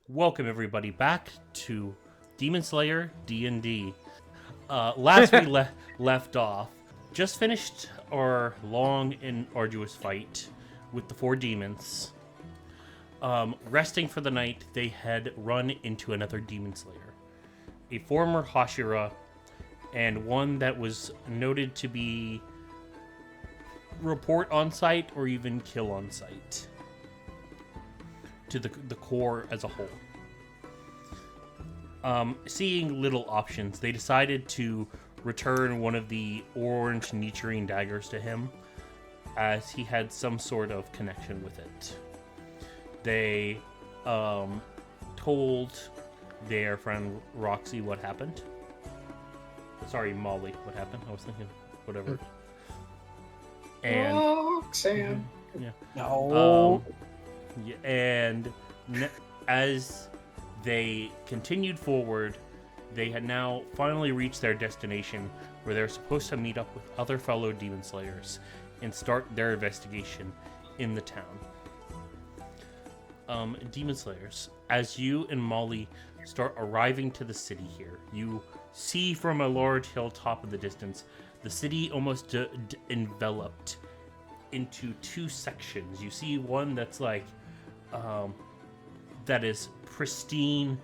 Welcome everybody back to Demon Slayer D&D. Last we left off, just finished our long and arduous fight with the 4 demons. Resting for the night, they had run into another Demon Slayer, a former Hashira, and one that was noted to be report on site or even kill on site to the core as a whole. Seeing little options, they decided to return one of the orange Nichiren daggers to him, as he had some sort of connection with it. They told their friend Roxy what happened. Sorry, Molly, what happened? I was thinking whatever. And Roxanne. yeah. No. And as they continued forward, they had now finally reached their destination, where they're supposed to meet up with other fellow Demon Slayers and start their investigation in the town. Demon Slayers, as you and Molly start arriving to the city here, you see from a large hilltop in the distance, the city almost enveloped into 2 sections. You see one that's like, that is pristine,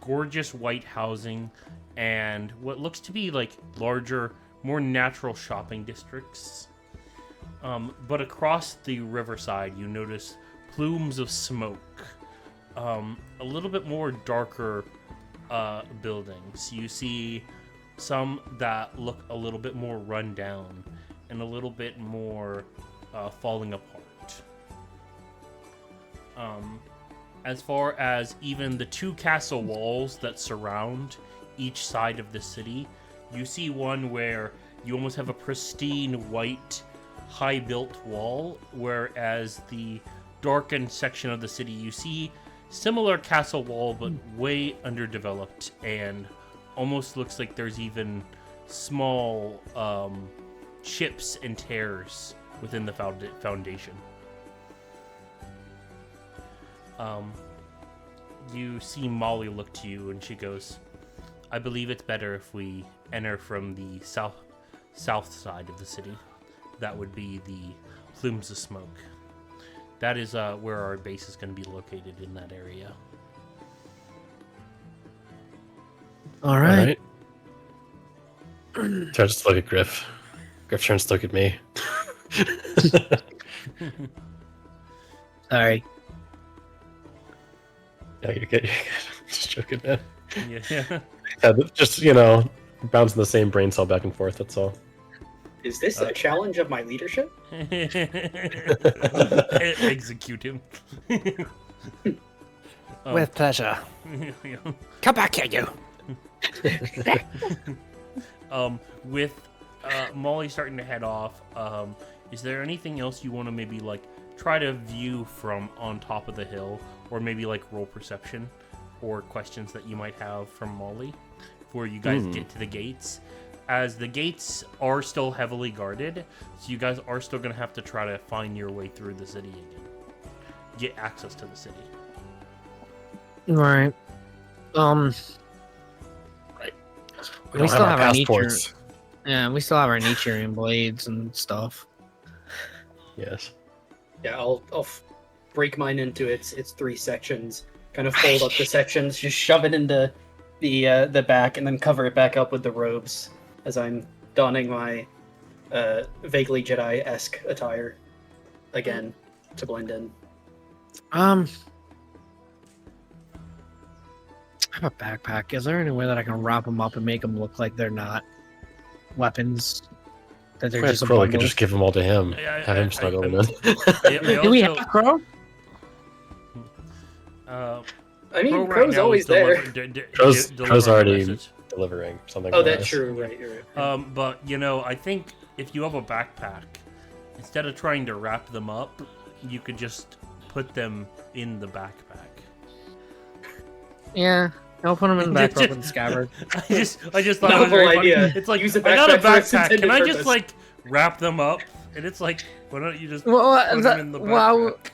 gorgeous white housing, and what looks to be like larger, more natural shopping districts. But across the riverside, you notice plumes of smoke, a little bit more darker buildings. You see some that look a little bit more run down and a little bit more falling apart. As far as even the 2 castle walls that surround each side of the city, you see one where you almost have a pristine white high-built wall, whereas the darkened section of the city, you see similar castle wall but way underdeveloped, and almost looks like there's even small chips and tears within the foundation. You see Molly look to you and she goes, I believe it's better if we enter from the south side of the city. That would be the plumes of smoke. That is where our base is going to be located, in that area. All right. Turns to look at Griff. Griff turns to look at me. Sorry. Yeah, you're good. Just joking, man. Yeah. Just, bouncing the same brain cell back and forth, that's all. Is this a challenge of my leadership? Execute him. With pleasure. Come back here, you. With Molly starting to head off, is there anything else you want to maybe try to view from on top of the hill, or maybe roll perception or questions that you might have from Molly before you guys get to the gates? As the gates are still heavily guarded, so you guys are still going to have to try to find your way through the city again. Get access to the city. Right. Right. We still have our passports. Yeah, we still have our Nichiren blades and stuff. Yes. Yeah, I'll break mine into its 3 sections, kind of fold up the sections, just shove it into the back, and then cover it back up with the robes as I'm donning my vaguely Jedi-esque attire again to blend in. I have a backpack. Is there any way that I can wrap them up and make them look like they're not weapons? That they're just a Crow, we bundle? could just give them all to him. Have him snuggle them in. Do we have a crow? I mean, Crow right Crow's now always is there. Crow's delivering a already message. delivering something. Oh, for that's us. true. Right, you're right. But I think if you have a backpack, instead of trying to wrap them up, you could just put them in the backpack. Yeah, I'll put them in the back with the scabbard. I just thought it was Novel very idea. funny. It's like, Use a I got a backpack for its backpack. Can I intended just purpose. wrap them up? And it's like, why don't you just Well, put them in the backpack?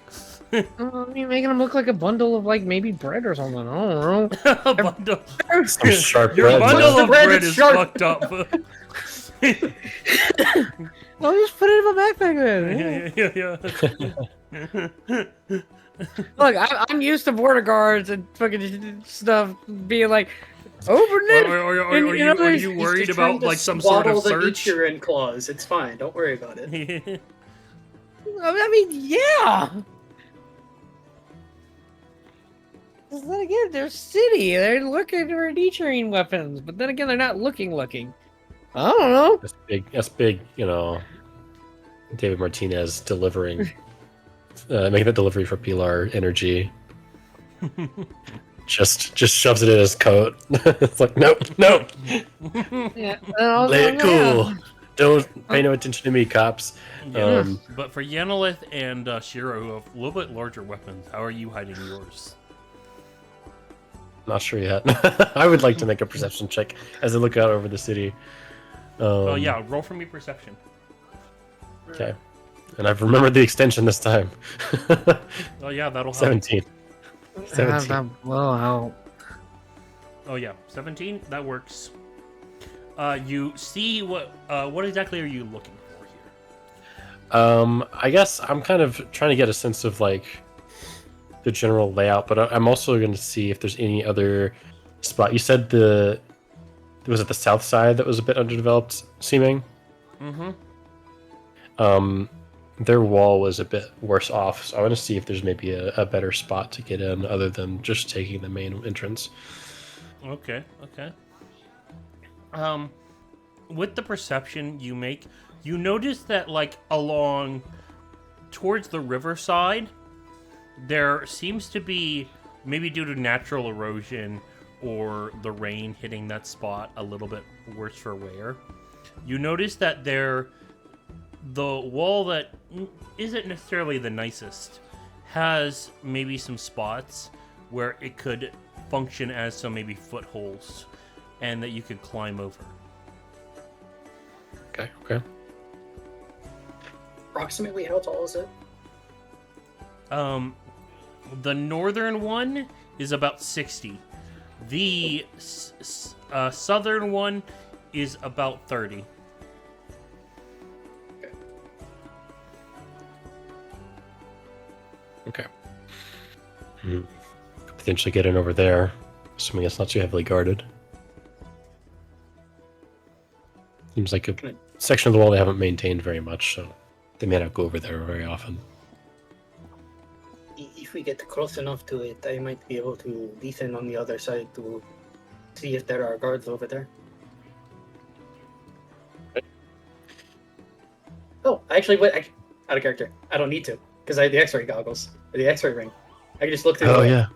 You're making them look like a bundle of like maybe bread or something. I don't know. A bundle. Some sharp Your bread. bundle What's of the bread? bread It's is sharp. fucked up. I'll just put it in my backpack then. yeah. Look, I'm used to border guards and fucking stuff being like, open it. Are you He's worried just trying about to like some sort of swaddle the search? Ichiran claws. It's fine. Don't worry about it. I mean, yeah. 'Cause then again, they're city. They're looking for deterring weapons, but then again, they're not looking. I don't know. That's big, David Martinez delivering, making the delivery for Pilar Energy. just shoves it in his coat. It's like, no, Yeah, play it cool. Don't pay no attention to me, cops. Yeah. But for Yanolith and Shiro, who have a little bit larger weapons, how are you hiding yours? Not sure yet. I would like to make a perception check as I look out over the city. Oh yeah, roll for me perception. Okay. And I've remembered the extension this time. Oh yeah, that'll help. 17. 17. Well, Oh yeah, 17. That works. You see what exactly are you looking for here? I guess I'm kind of trying to get a sense of like the general layout, but I'm also going to see if there's any other spot. You said was it the south side that was a bit underdeveloped seeming? Mm-hmm. Their wall was a bit worse off, so I want to see if there's maybe a better spot to get in other than just taking the main entrance. Okay. With the perception you make, you notice that like along towards the riverside, there seems to be, maybe due to natural erosion or the rain hitting that spot a little bit worse for wear, you notice that the wall that isn't necessarily the nicest has maybe some spots where it could function as some maybe footholds and that you could climb over. Okay. Approximately how tall is it? The northern one is about 60. The southern one is about 30. Okay. Potentially get in over there, assuming it's not too heavily guarded. Seems like a section of the wall they haven't maintained very much, so they may not go over there very often. If we get close enough to it, I might be able to descend on the other side to see if there are guards over there. Oh, actually, out of character. I don't need to, because I have the X-ray goggles, or the X-ray ring. I can just look through Oh, the yeah.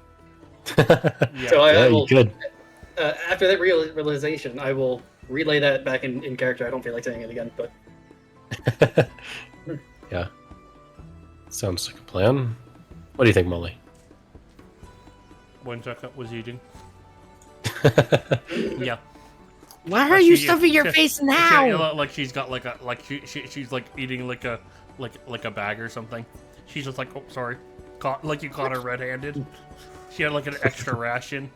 So I You will, could. after that realization, I will relay that back in character. I don't feel like saying it again, but Yeah. Sounds like a plan. What do you think, Molly? 1 second, was eating. Yeah. why are you stuffing your face now? Like she's got like a she's like eating like a bag or something. She's just like, oh sorry, you caught her red-handed. She had like an extra ration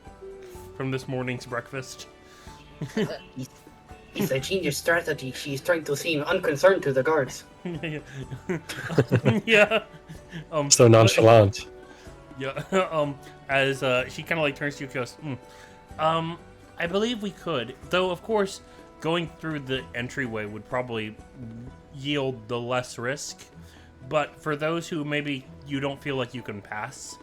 from this morning's breakfast. it's a genius strategy. She's trying to seem unconcerned to the guards. Yeah. So nonchalant. Yeah. As she kind of like turns to you, goes, I believe we could, though. Of course, going through the entryway would probably yield the less risk. But for those who maybe you don't feel like you can pass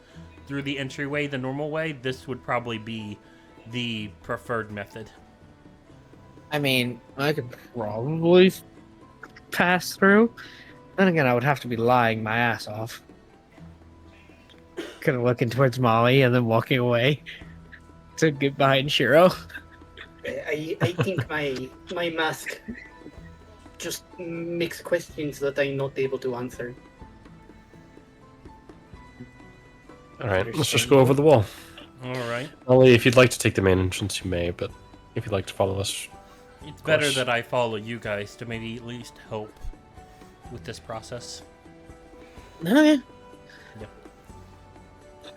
through the entryway the normal way, this would probably be the preferred method. I mean, I could probably pass through. Then again, I would have to be lying my ass off. Kind of looking towards Molly and then walking away to get behind Shiro. I think my mask just makes questions that I'm not able to answer. All right, let's just go over the wall. All right. Molly, if you'd like to take the main entrance, you may, but if you'd like to follow us... It's better that I follow you guys to maybe at least help with this process. Okay.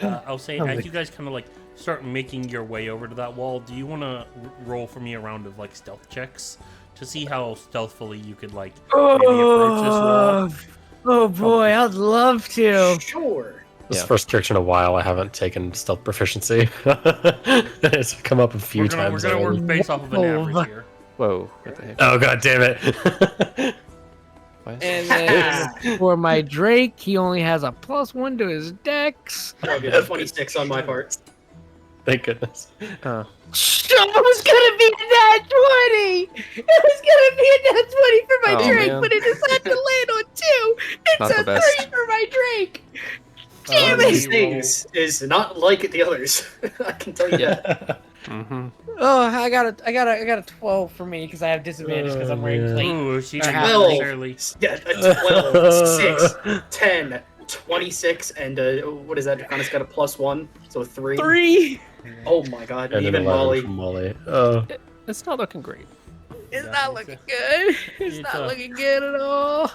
I'll say, Sounds as like- you guys kind of like start making your way over to that wall, do you want to roll for me a round of like stealth checks to see how stealthily you could like maybe approach this wall? Oh boy, I'd love to. Sure. This is Yeah. the first character in a while I haven't taken stealth proficiency. It's come up a few We're gonna times. work already. based off of an Whoa. average here. Whoa. What the heck? Oh god damn it! Why is And it- then for my Drake, he only has a +1 to his dex. Oh, good. 26 on my part. Thank goodness. Oh. It was gonna be a nat 20! It was gonna be a nat 20 for my Oh, Drake, man. but it decided to land on 2! Not It's the a best. 3 for my Drake! One Damn of it! these things is not like the others. I can tell you that. Mm-hmm. Oh, I got a 12 for me because I have disadvantage because I'm wearing Oh, plate. Ooh, she Or didn't half. necessarily. Yeah, a 12, 6, 10, 26, and what is that? Draconis got a +1, so 3. 3! Oh my god, And an even 11 Molly. from Molly. Oh, It's not looking great. It's Yeah, not looking good. It's it's not a- looking good at all.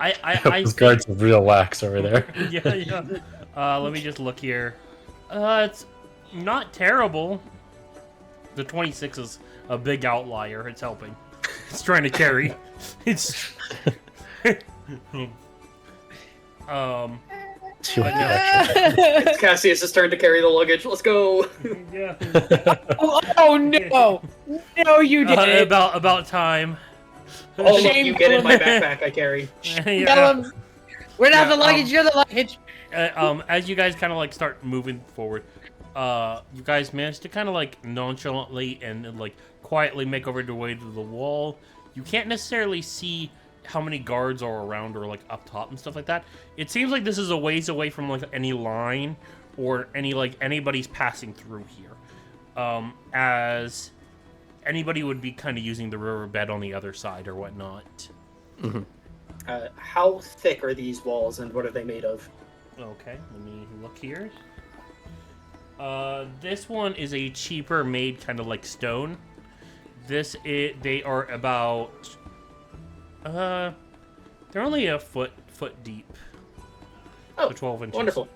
I those guards are real lax over there. yeah, yeah. Let me just look here. It's not terrible. The 26 is a big outlier. It's helping. It's trying to carry. It's. Two But in no. action. It's Cassius' turn to carry the luggage. Let's go. Yeah. Oh no! No, you didn't. About time. All of Shame you get in my for- backpack I carry. Yeah. Tell him, we're not Yeah, the luggage, you're the luggage. As you guys kind of like start moving forward, you guys manage to kind of like nonchalantly and like quietly make over your way to the wall. You can't necessarily see how many guards are around or like up top and stuff like that. It seems like this is a ways away from like any line or any like anybody's passing through here. As anybody would be kind of using the riverbed on the other side or whatnot. How thick are these walls and what are they made of? Okay, let me look here. This one is a cheaper made kind of like stone. They are about they're only a foot deep. Oh, So 12 inches. wonderful.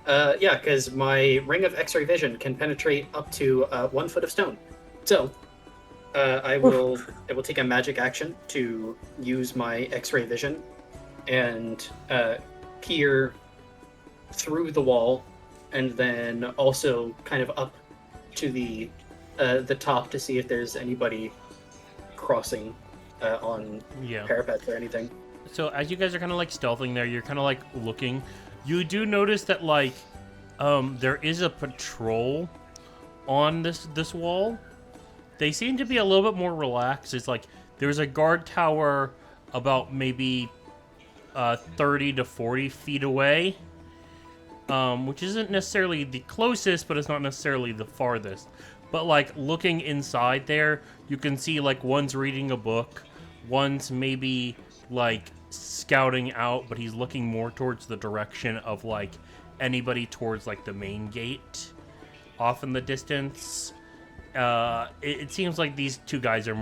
Yeah, because my ring of X-ray vision can penetrate up to 1 foot of stone. So, I will take a magic action to use my X-ray vision and peer through the wall, and then also kind of up to the top to see if there's anybody crossing on Yeah. parapets or anything. So as you guys are kind of like stealthing there, you're kind of like looking. You do notice that like there is a patrol on this wall. They seem to be a little bit more relaxed. It's like there's a guard tower about maybe 30 to 40 feet away, which isn't necessarily the closest, but it's not necessarily the farthest. But like looking inside there, you can see like one's reading a book, one's maybe like scouting out, but he's looking more towards the direction of like anybody towards like the main gate off in the distance. It seems like these two guys are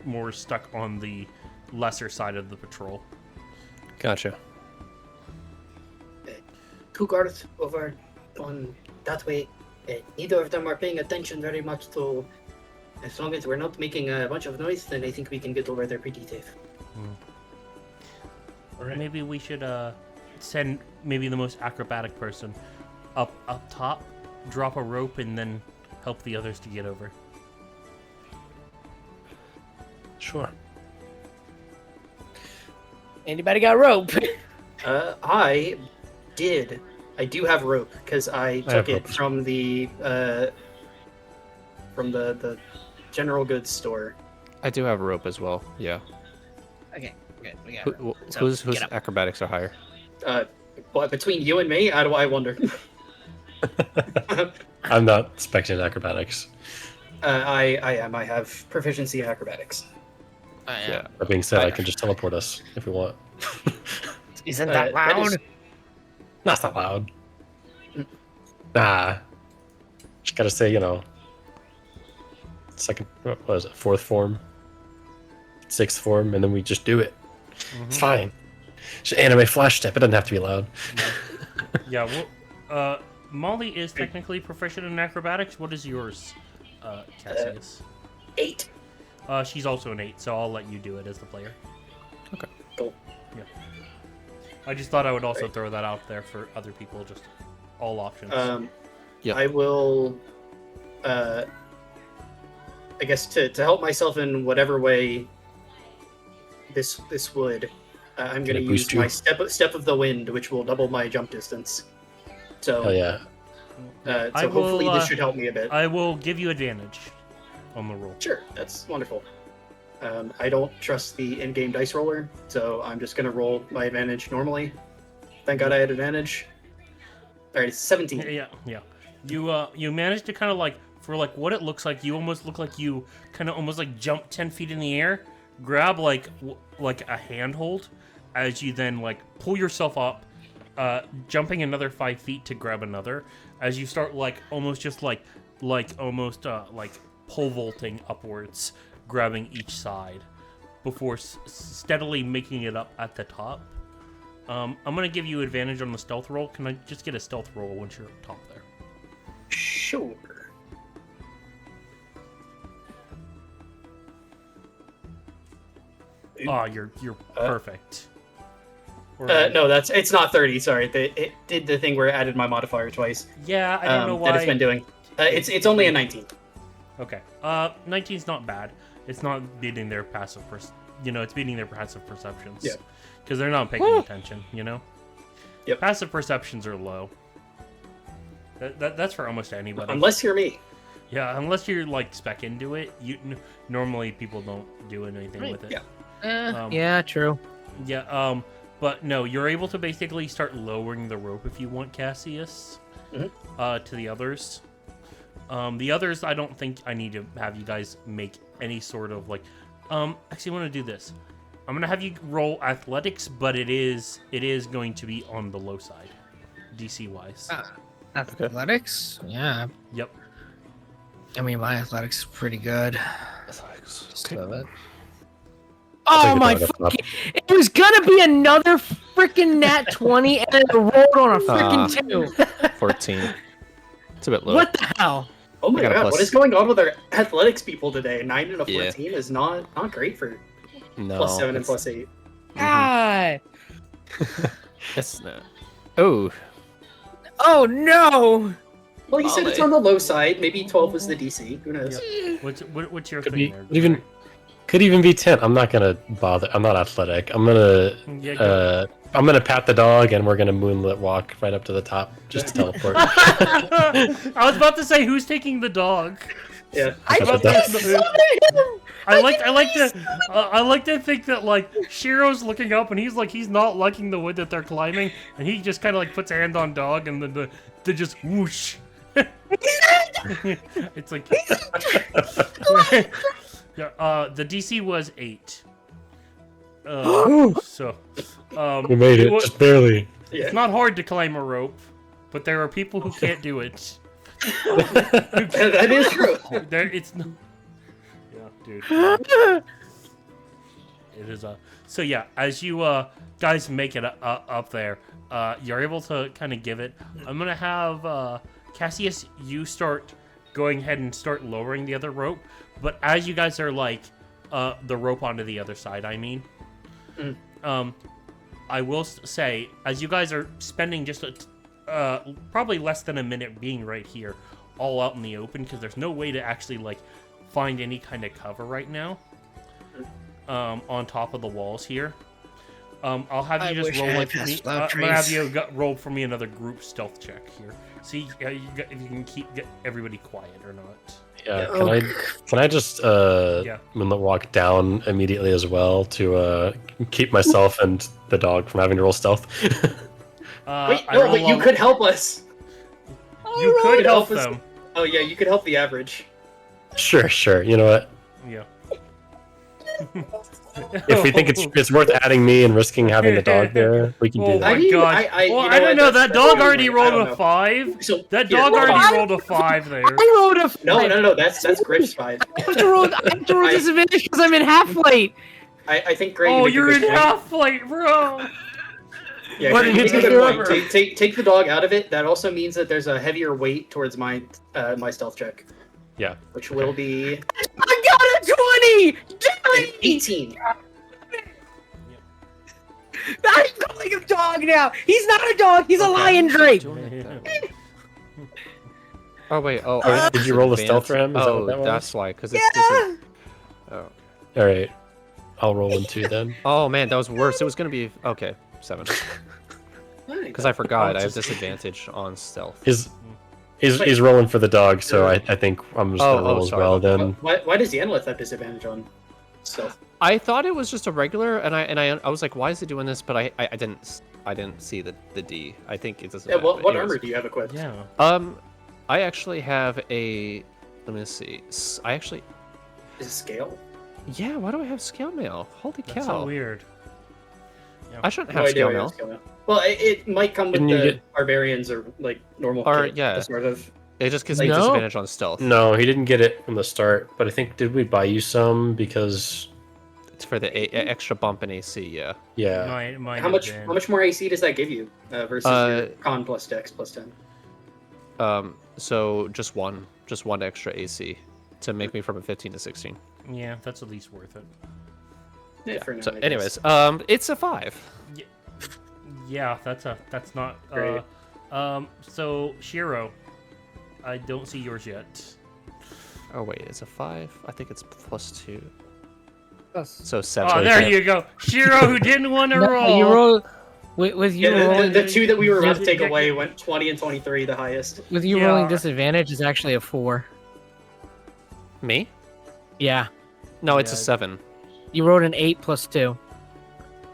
more stuck on the lesser side of the patrol. Gotcha. 2 guards over on that way. Neither of them are paying attention very much, so as long as we're not making a bunch of noise, then I think we can get over there pretty safe. Maybe we should send maybe the most acrobatic person up top, drop a rope, and then help the others to get over. Sure. Anybody got rope? I do have rope because I took have it rope. from the general goods store. I do have a rope as well. Yeah. Okay, good. We got rope. So, Whose get up. acrobatics are higher? But between you and me, I wonder. I'm not expecting acrobatics. I am. I have proficiency in acrobatics. Yeah. That being said, I can just teleport us if we want. Isn't that that loud? is- That's not loud. Nah. Just gotta say, second, what was it, 4th form, 6th form, and then we just do it. It's fine. Just anime flash step. It doesn't have to be loud. Yeah, well, Molly is technically proficient in acrobatics. What is yours, Cassius? 8. She's also an 8, so I'll let you do it as the player. Okay. Cool. Yeah. I just thought I would also throw that out there for other people, just all options. Yep. I will, I guess to help myself in whatever way this would, I'm going to Can it boost use my step of the wind, which will double my jump distance. So, Hell yeah. so hopefully this should help me a bit. I will give you advantage on the roll. Sure, that's wonderful. I don't trust the in-game dice roller, so I'm just going to roll my advantage normally. Thank God I had advantage. All right, it's 17. Yeah. You managed to kind of like, for like what it looks like, you almost look like you kind of almost like jump 10 feet in the air, grab like a handhold, as you then like pull yourself up, jumping another 5 feet to grab another, as you start like almost just like almost like pole vaulting upwards, grabbing each side, before steadily making it up at the top. I'm gonna give you advantage on the stealth roll. Can I just get a stealth roll once you're up top there? Sure. Oh, you're perfect. No, it's not 30. Sorry, it did the thing where it added my modifier twice. Yeah, I don't know why. That it's been doing. It's only a 19. Okay. 19's not bad. It's not beating their passive it's beating their passive perceptions. Yeah. Because they're not paying attention, you know? Yep. Passive perceptions are low. That's for almost anybody. Unless you're me. Yeah, unless you're like spec into it, normally people don't do anything with it. Yeah. Yeah, true. Yeah, but no, you're able to basically start lowering the rope if you want, Cassius, to the others. The others, I don't think I need to have you guys make any sort of like. Actually, I want to do this. I'm gonna have you roll athletics, but it is going to be on the low side, DC wise. Athletics? Yeah. Yep. I mean, my athletics is pretty good. Athletics. Just Okay. love it. I'll take Oh a my dog up top. fucking! It was gonna be another freaking nat 20, and it rolled on a freaking 2. 14. It's a bit low. What the hell? Oh my I got a God, plus. what is going on with our athletics people today? 9 and a Yeah. 14 is not great for No. plus 7 and it's- plus 8. God! It's not. Oh. Oh no! Well, you said it's Ollie. on the low side. Maybe 12 was the DC. Who knows? What's your Could thing be there? could even be 10. I'm not gonna bother. I'm not athletic. I'm gonna pat the dog and we're gonna moonlit walk right up to the top just to teleport. I was about to say, who's taking the dog? Yeah. I About just that. summoned him! I like to think that like Shiro's looking up and he's not liking the wood that they're climbing, and he just kind of like puts a hand on dog and then they just whoosh. It's like yeah. The DC was 8. So We made it, just barely. it's not hard to climb a rope, but there are people who can't do it. That is true. It's no. Yeah, dude. It is So yeah, as you guys make it up there, you're able to kind of give it. I'm gonna have Cassius, you start going ahead and start lowering the other rope. But as you guys are like the rope onto the other side, I mean, I will say, as you guys are spending just probably less than a minute being right here, all out in the open, because there's no way to actually like find any kind of cover right now. On top of the walls here. I'll have you I just wish roll I like had for me. fast I'm gonna have trace. you roll for me another group stealth check here. See if you can get everybody quiet or not. Yeah, can I just moonlit walk down immediately as well to keep myself and the dog from having to roll stealth? Wait, no, but you could help us. You could help us. them. Oh yeah, you could help the average. Sure. You know what? Yeah. If we think it's worth adding me and risking having the dog there, we can do Oh that. my I mean, gosh. I- Well, you I know don't what, know. that's That dog fine. already I rolled don't a know. 5. So That here, dog hold already on. rolled a 5 there. I rolled a 5. No, that's Griff's side. I have to roll disadvantage because I'm in half light. I think Gray. Oh, you make a you're good in point. half light, bro. Yeah, Why great. didn't you Take a take good it point. over? Take the dog out of it. That also means that there's a heavier weight towards my my stealth check, Yeah. which will be I got a 20! an Dang! 18. I'm calling him dog now! He's not a dog, he's a lion drake! Doing it that way. Oh wait. Oh, Oh, I have did you roll a stealth for him? Is that Oh, what that was? that's why. Because it's Yeah! Oh. All right. I'll roll in 2 then. Oh man, that was worse. It was gonna be okay. 7. Because I forgot I have disadvantage on stealth. He's rolling for the dog, so I think I'm just gonna roll as sorry well about then. Why does Yanlith have disadvantage on stealth? I thought it was just a regular, and I was like, why is it doing this? But I didn't see the D. I think it doesn't. Yeah, matter, what but anyways. armor do you have equipped? Yeah. I actually have a. Let me see. I actually. Is it scale? Yeah. Why do I have scale mail? Holy cow! That's so weird. I shouldn't No have idea scale why you mail. have scale mail. Well, it might come with Didn't you the get- barbarians or like normal Or, kit, yeah. the sort of. It just gives me No. disadvantage on stealth. No, he didn't get it from the start, but I think did we buy you some because It's for the extra bump in AC. Yeah. yeah. Mine How much more AC does that give you versus your con plus dex plus 10? So just one extra AC to make me from a 15 to 16. Yeah, that's at least worth it. Yeah, for now, So, I guess. anyways, it's a 5. Yeah, that's not. Great. So Shiro, I don't see yours yet. Oh wait, it's a 5. I think it's +2. That's- So 7. Oh, there you go, Shiro, who didn't want to No, roll. you roll with you Yeah, rolling the two that we were about to Yeah, take yeah, away yeah. went 20 and 23, the highest. with you Yeah. rolling disadvantage is actually a 4. Me? Yeah. No, it's a Yeah. 7. You rolled an 8 plus 2.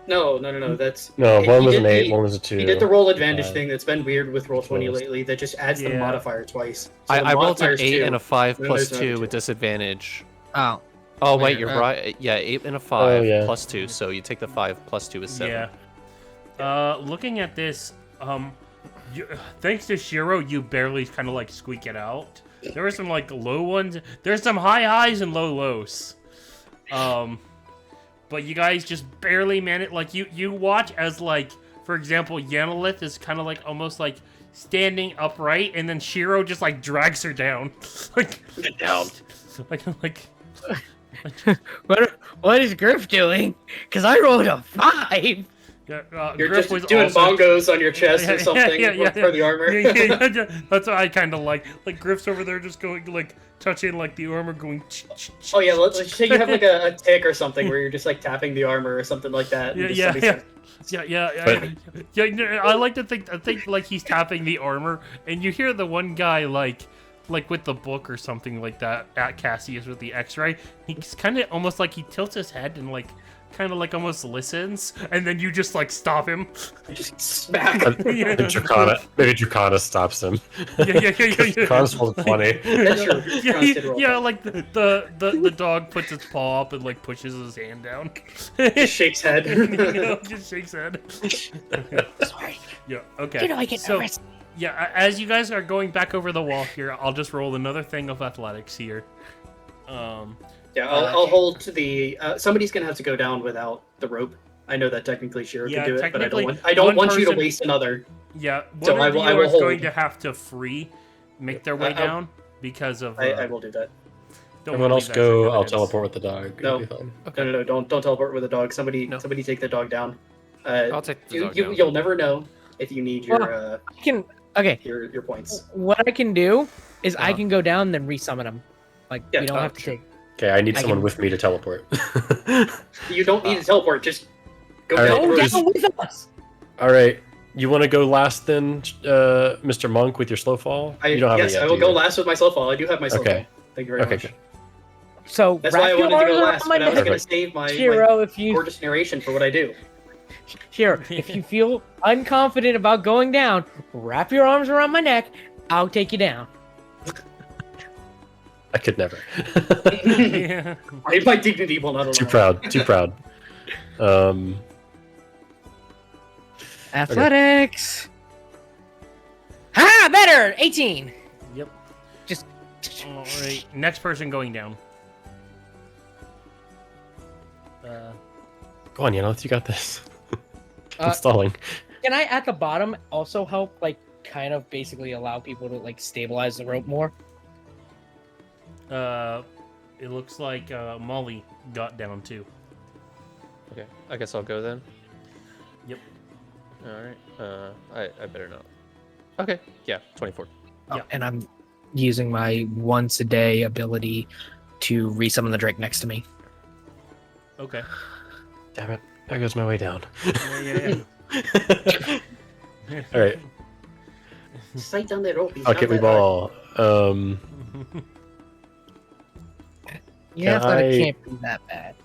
No, That's No, he one was did an 8, the- one was a 2. He did the roll advantage Five. thing that's been weird with roll 20 Close. lately. That just adds the Yeah. modifier twice. So the I rolled an modifier's 8 2. and a 5 Then plus there's another 2 two. with disadvantage. Oh. Oh Wait, wait, you're uh, right. Yeah, 8 and a 5 yeah. plus 2. So you take the 5 plus 2 is 7. Yeah. Looking at this, thanks to Shiro, you barely kind of like squeak it out. There were some like low ones. There's some high highs and low lows. But you guys just barely manage. Like you watch as like, for example, Yanalith is kind of like almost like standing upright, and then Shiro just like drags her down. Like Get down. like. What is Griff doing? Because I rolled a 5. Yeah, You're Griff just was doing also- bongos on your chest Yeah, or something yeah, for the armor. yeah. That's what I kind of like. Like Griff's over there, just going like touching like the armor, going. Oh yeah, let's say you have like a tick or something where you're just like tapping the armor or something like that. and Yeah, just yeah, somebody yeah. says, Yeah. No, I like to think. I think like he's tapping the armor, and you hear the one guy like with the book or something like that at Cassius with the X-ray. He's kind of almost like he tilts his head and like kind of like almost listens, and then you just like stop him. just smack. Yeah. Maybe Dracana stops him. Yeah. Dracana's rolled a 20. That's true. Yeah, Constant roll. yeah, like the dog puts its paw up and like pushes his hand down. Just shakes head. Just shakes head. Sorry. Yeah. Okay. You know I get so, nervous. yeah, as you guys are going back over the wall here, I'll just roll another thing of athletics here. Yeah, I'll hold to the. Somebody's gonna have to go down without the rope. I know that technically Shiro Yeah, can do it, but I technically, don't one want you to person- waste another. Yeah, So one I of will- you I will is going hold. to have to make their way I- down because of. I will do that. don't Everyone wanna else leave go, extra I'll evidence. teleport with the dog. No. It'll be fine. No, don't teleport with the dog. Somebody take the dog down. I'll take the dog down. You'll never know if you need your I can. Okay. your points. What I can do is I Uh-huh. can go down and then resummon him. Like Yeah, you don't oh, have to sure. take. Okay, I need I someone can- with me to teleport. You don't need to teleport. Just go All right, down the Go road. just- down with us. All right, you want to go last then, Mr. Monk, with your slow fall? You don't have Yes, it yet, I will do go you? last with my slow fall. I do have my slow Okay. fall. Thank you very Okay, much. good. So That's wrap why I your wanted to go arms last, around my but I was neck. going to save my Shiro, if you gorgeous narration for what I do. Shiro, if you feel unconfident about going down, wrap your arms around my neck. I'll take you down. I could never. Yeah. My dignity will not allow. Too proud. Too proud. Athletics. Ha! Better. 18. Yep. Just. All right. Next person going down. Go on, Yaneth, you got this. Uh, I'm stalling. Can I at the bottom also help, like, kind of basically allow people to like stabilize the rope more? It looks like Molly got down too. Okay, I guess I'll go then. Yep. All right. I better not. Okay. Yeah. 24. Oh, Yeah. and I'm using my once a day ability to resummon the Drake next to me. Okay. Damn it! There goes my way down. Yeah. All right. Sight down the rope. he's Bucket not we that hard. ball. Yeah, Can but I- it can't be that bad.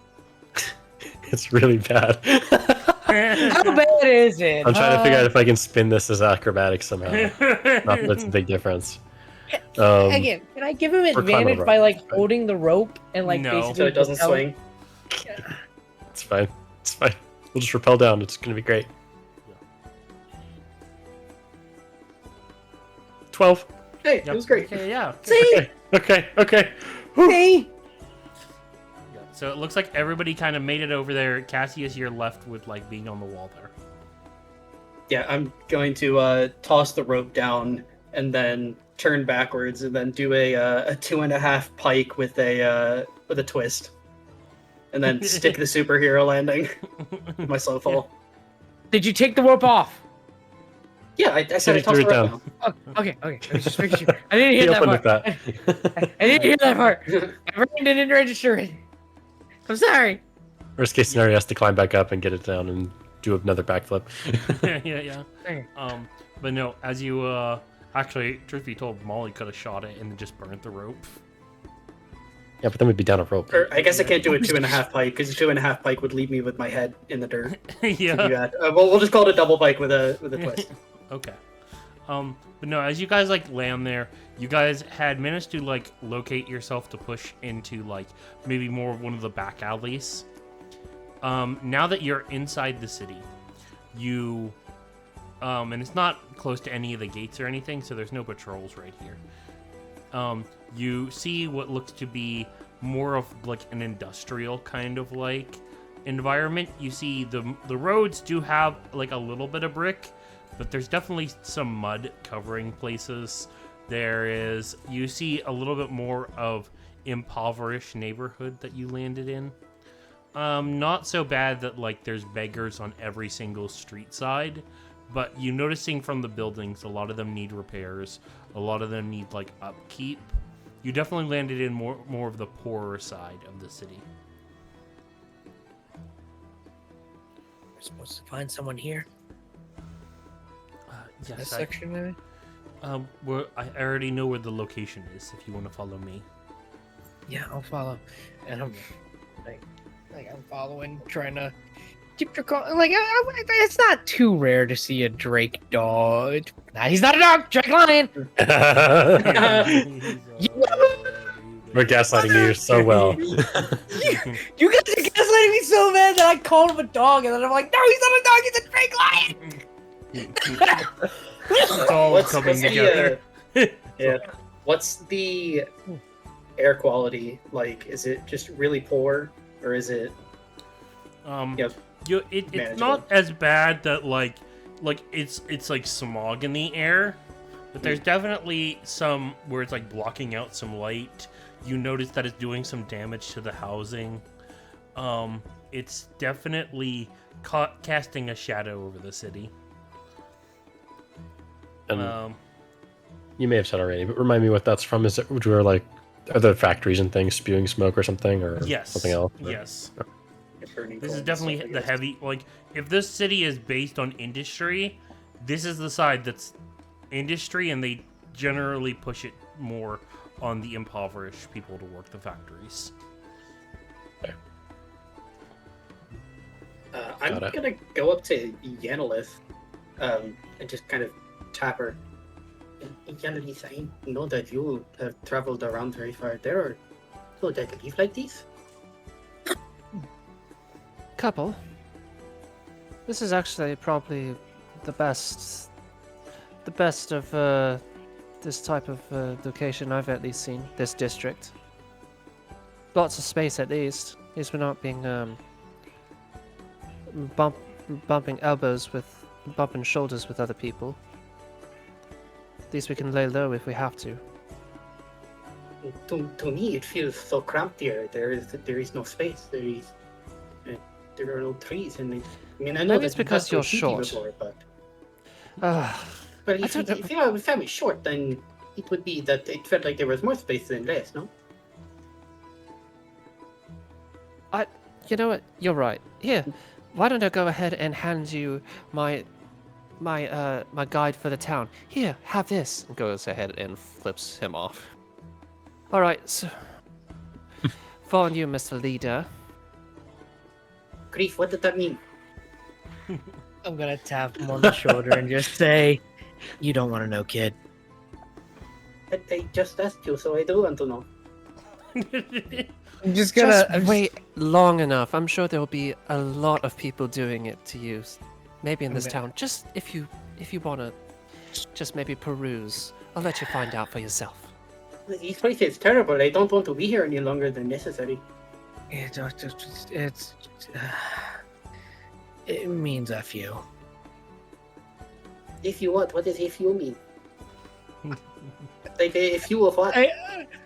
It's really bad. How bad is it? I'm trying to figure out if I can spin this as acrobatics somehow. Not that it's a big difference. Again, can I give him or climb advantage over, by like right? holding the rope and like No. basically So it doesn't propel- swing. It's fine. It's fine. We'll just rappel down. It's gonna be great. 12. Hey, Yep. it was great. Okay, yeah. See, Okay. see. So it looks like everybody kind of made it over there. Cassius, you're left with like being on the wall there. Yeah, I'm going to toss the rope down and then turn backwards and then do a 2.5 pike with a twist, and then stick the superhero landing with my slow fall. Did you take the rope off? Yeah, I said I He tossed threw the it rope down. down. Oh, okay. I was just making sure. I didn't He hear that opened part. with that. I didn't hear that part. My brain didn't register it. I'm sorry. Worst case scenario, he has to climb back up and get it down and do another backflip. yeah. Okay. But no, as you actually, truth be told, Molly could have shot it and then just burned the rope. Yeah, but then we'd be down a rope. Or I guess I can't do a 2.5 pike because a 2.5 pike would leave me with my head in the dirt. To do yeah. that. Well, we'll just call it a double pike with a twist. Okay. But no, as you guys like land there, you guys had managed to like locate yourself to push into like maybe more of one of the back alleys. Now that you're inside the city, you and it's not close to any of the gates or anything, so there's no patrols right here. You see what looks to be more of like an industrial kind of like environment. You see the roads do have like a little bit of brick, but there's definitely some mud covering places. You see a little bit more of impoverished neighborhood that you landed in. Not so bad that like there's beggars on every single street side, but you noticing from the buildings, a lot of them need repairs. A lot of them need like upkeep. You definitely landed in more of the poorer side of the city. We're supposed to find someone here. This Yes, section, maybe? I already know where the location is. If you want to follow me. Yeah, I'll follow. And I'm like I'm following, trying to keep your call. Like, it's not too rare to see a Drake dog. Nah, he's not a dog. Drake lion. We're gaslighting you so well. You guys are gaslighting me so bad that I called him a dog, and then I'm like, no, he's not a dog. He's a Drake lion. It's all coming together. Yeah. What's the air quality like? Is it just really poor, or is it? Yep. It's Manageable. not as bad that like it's like smog in the air, but there's definitely some where it's like blocking out some light. You notice that it's doing some damage to the housing. It's definitely casting a shadow over the city. And you may have said already, but remind me what that's from. Is it where like are the factories and things spewing smoke or something, or Yes. something else? Yes. Burning This coal is and definitely stuff, I the guess. heavy. Like, if this city is based on industry, this is the side that's industry, and they generally push it more on the impoverished people to work the factories. I'm Got it. gonna go up to Yanalith, and just kind of tap her. Yanalith, I know that you have traveled around very far. There are people that live like this. Couple. This is actually probably the best of this type of location I've at least seen. This district. Lots of space at least. At least we're not being bumping elbows with bumping shoulders with other people. At least we can lay low if we have to. To me, it feels so cramped here. There is no space. There are no trees, and I mean, I know Maybe it's that because you're short. before, but Uh, well, I don't know. if I was fairly short, then it would be that it felt like there was more space than less, no? You know what? You're right. Here, why don't I go ahead and hand you my guide for the town? Here, have this. And goes ahead and flips him off. All right, so for you, Mr. Leader. Grief, what did that mean? I'm gonna tap him on the shoulder and just say, "You don't want to know, kid." I just asked you, so I do want to know. I'm just gonna Just wait long enough. I'm sure there will be a lot of people doing it to you. Maybe in this Okay. town. Just if you wanna, just maybe peruse. I'll let you find out for yourself. This place is terrible. I don't want to be here any longer than necessary. It means a few. If you what? What does if you mean? Like if you of what?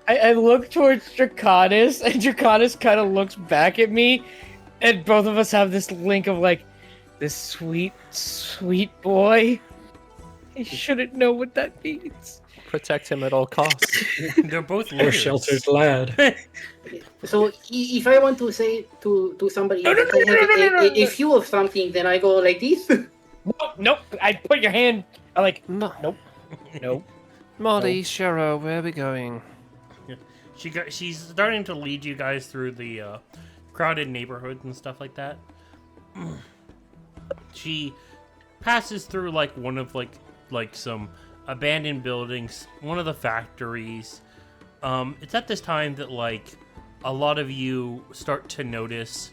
I look towards Draconis, and Draconis kind of looks back at me, and both of us have this link of like, this sweet, sweet boy. He shouldn't know what that means. Protect him at all costs. They're both Poor lawyers. sheltered lad. So if I want to say to somebody No, that no, I no, have no, no, no, no. a few of something, then I go like this. Nope. I put your hand. I like. Mo- Nope. Molly, Cheryl, where are we going? She's starting to lead you guys through the crowded neighborhoods and stuff like that. She passes through like one of like some abandoned buildings, one of the factories. It's at this time that like a lot of you start to notice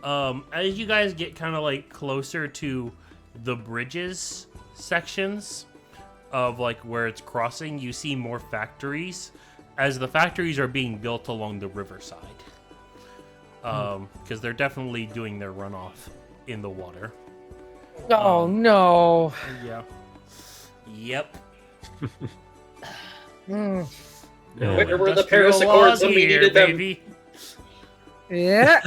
as you guys get kind of like closer to the bridges sections of like where it's crossing, you see more factories as the factories are being built along the riverside. Because they're definitely doing their runoff in the water. Oh no. Yeah. Yep. Hmm. Yeah. Where were the Industrial Paris laws Accords when we here, needed them? baby. Yeah.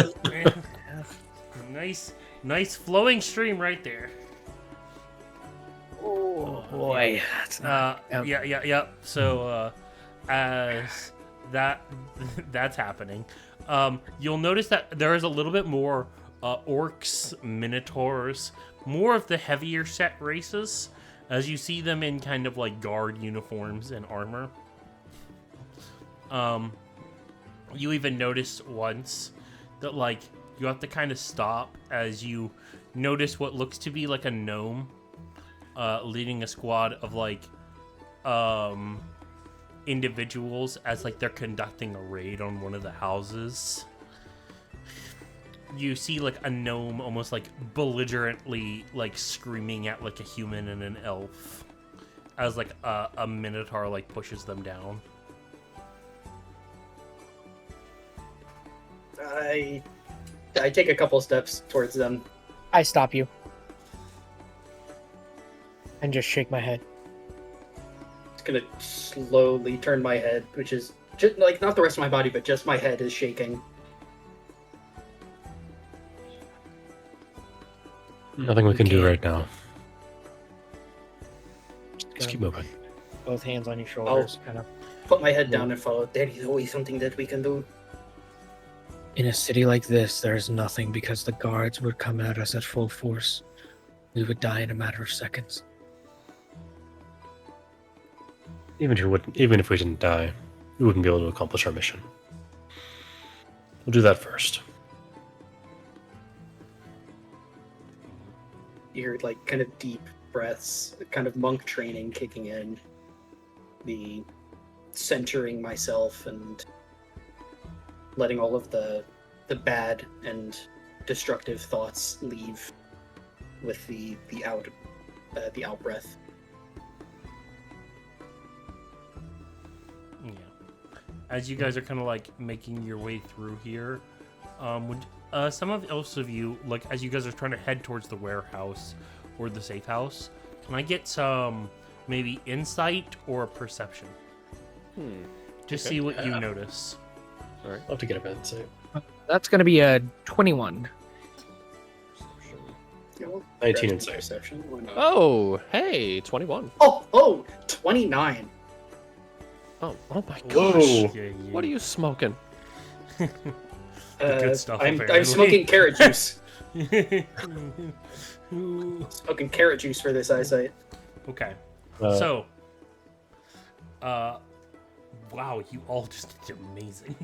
nice flowing stream right there. Oh boy. That's not. Yeah. So, as that's happening, you'll notice that there is a little bit more orcs, minotaurs, more of the heavier set races, as you see them in kind of like guard uniforms and armor. You even notice once that like you have to kind of stop as you notice what looks to be like a gnome leading a squad of like individuals as like they're conducting a raid on one of the houses. You see like a gnome almost like belligerently like screaming at like a human and an elf as like a minotaur like pushes them down. I take a couple steps towards them. I stop you. And just shake my head. Just gonna slowly turn my head, which is just like not the rest of my body, but just my head is shaking. Nothing we can do Okay. right now. Just keep moving. Both hands on your shoulders, kind of. Put my head down and follow. There is always something that we can do. In a city like this, there's nothing because the guards would come at us at full force. We would die in a matter of seconds. Even if we didn't die, we wouldn't be able to accomplish our mission. We'll do that first. You hear like kind of deep breaths, kind of monk training kicking in. The centering myself and letting all of the bad and destructive thoughts leave with the out breath. Yeah. As you guys are kind of like making your way through here, would some of you like as you guys are trying to head towards the warehouse, or the safe house. Can I get some maybe insight or perception? Just Okay. see what you notice. All right. I'll have to get a bit. So That's gonna be a 21. Yeah, we'll 19 grab some insight. Perception. Why not? Oh, hey, 21. Oh, 29. Oh my gosh. Whoa. Yeah, What are you smoking? The good stuff, I'm apparently. smoking carrot juice. Ooh. Smoking carrot juice for this eyesight. Okay. Uh, So, wow, you all just did amazing.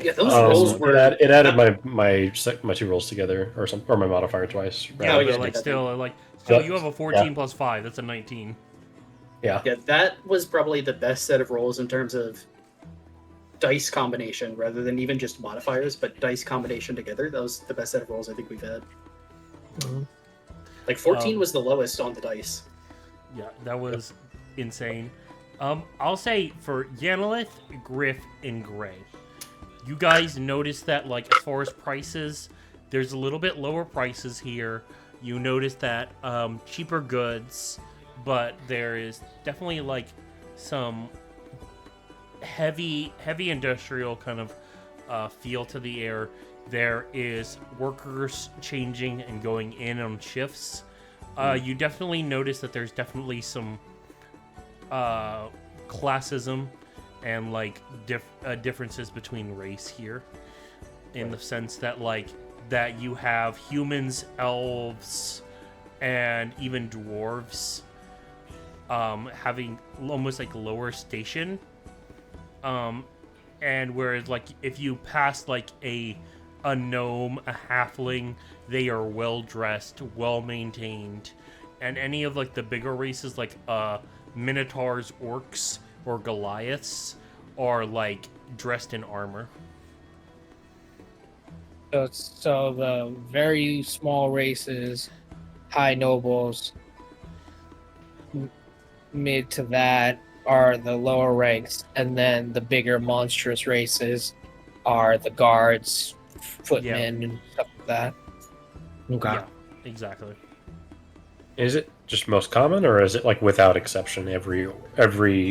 Yeah, those rolls were. it added my 2 rolls together, or my modifier twice. Yeah, Oh, but yeah, like that still, you have a 14 Yeah. plus 5. That's a 19. Yeah. Yeah, that was probably the best set of rolls in terms of dice combination, rather than even just modifiers, but dice combination together. That was the best set of rolls I think we've had. Like 14 was the lowest on the dice. Yeah, that was insane. I'll say for Yanalith, Griff, and Gray, you guys notice that, like, as far as prices, there's a little bit lower prices here. You notice that cheaper goods, but there is definitely like some heavy industrial kind of feel to the air. There is workers changing and going in on shifts. You definitely notice that there's definitely some classism and like differences between race here, in the sense that that you have humans, elves, and even dwarves having almost like lower station, and whereas like if you pass like a gnome, a halfling, they are well dressed, well maintained, and any of like the bigger races like minotaurs, orcs, or Goliaths are like dressed in armor. So the very small races, high nobles, mid to that are the lower ranks, and then the bigger monstrous races are the guards, footmen, and stuff like that. Okay. Yeah, exactly. Is it just most common, or is it like without exception every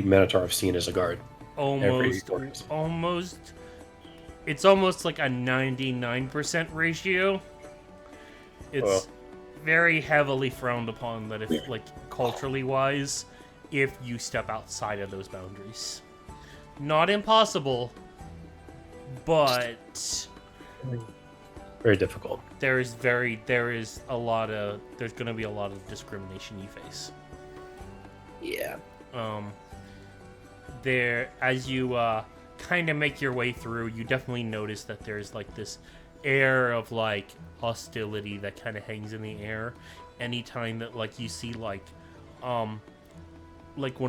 Minotaur I've seen is a guard? Almost. It's almost like a 99% ratio. It's very heavily frowned upon that if, like, culturally wise, if you step outside of those boundaries. Not impossible, but Very difficult. there's gonna be a lot of discrimination you face. Yeah. There, as you kind of make your way through, you definitely notice that there's like this air of like hostility that kind of hangs in the air anytime that like you see like one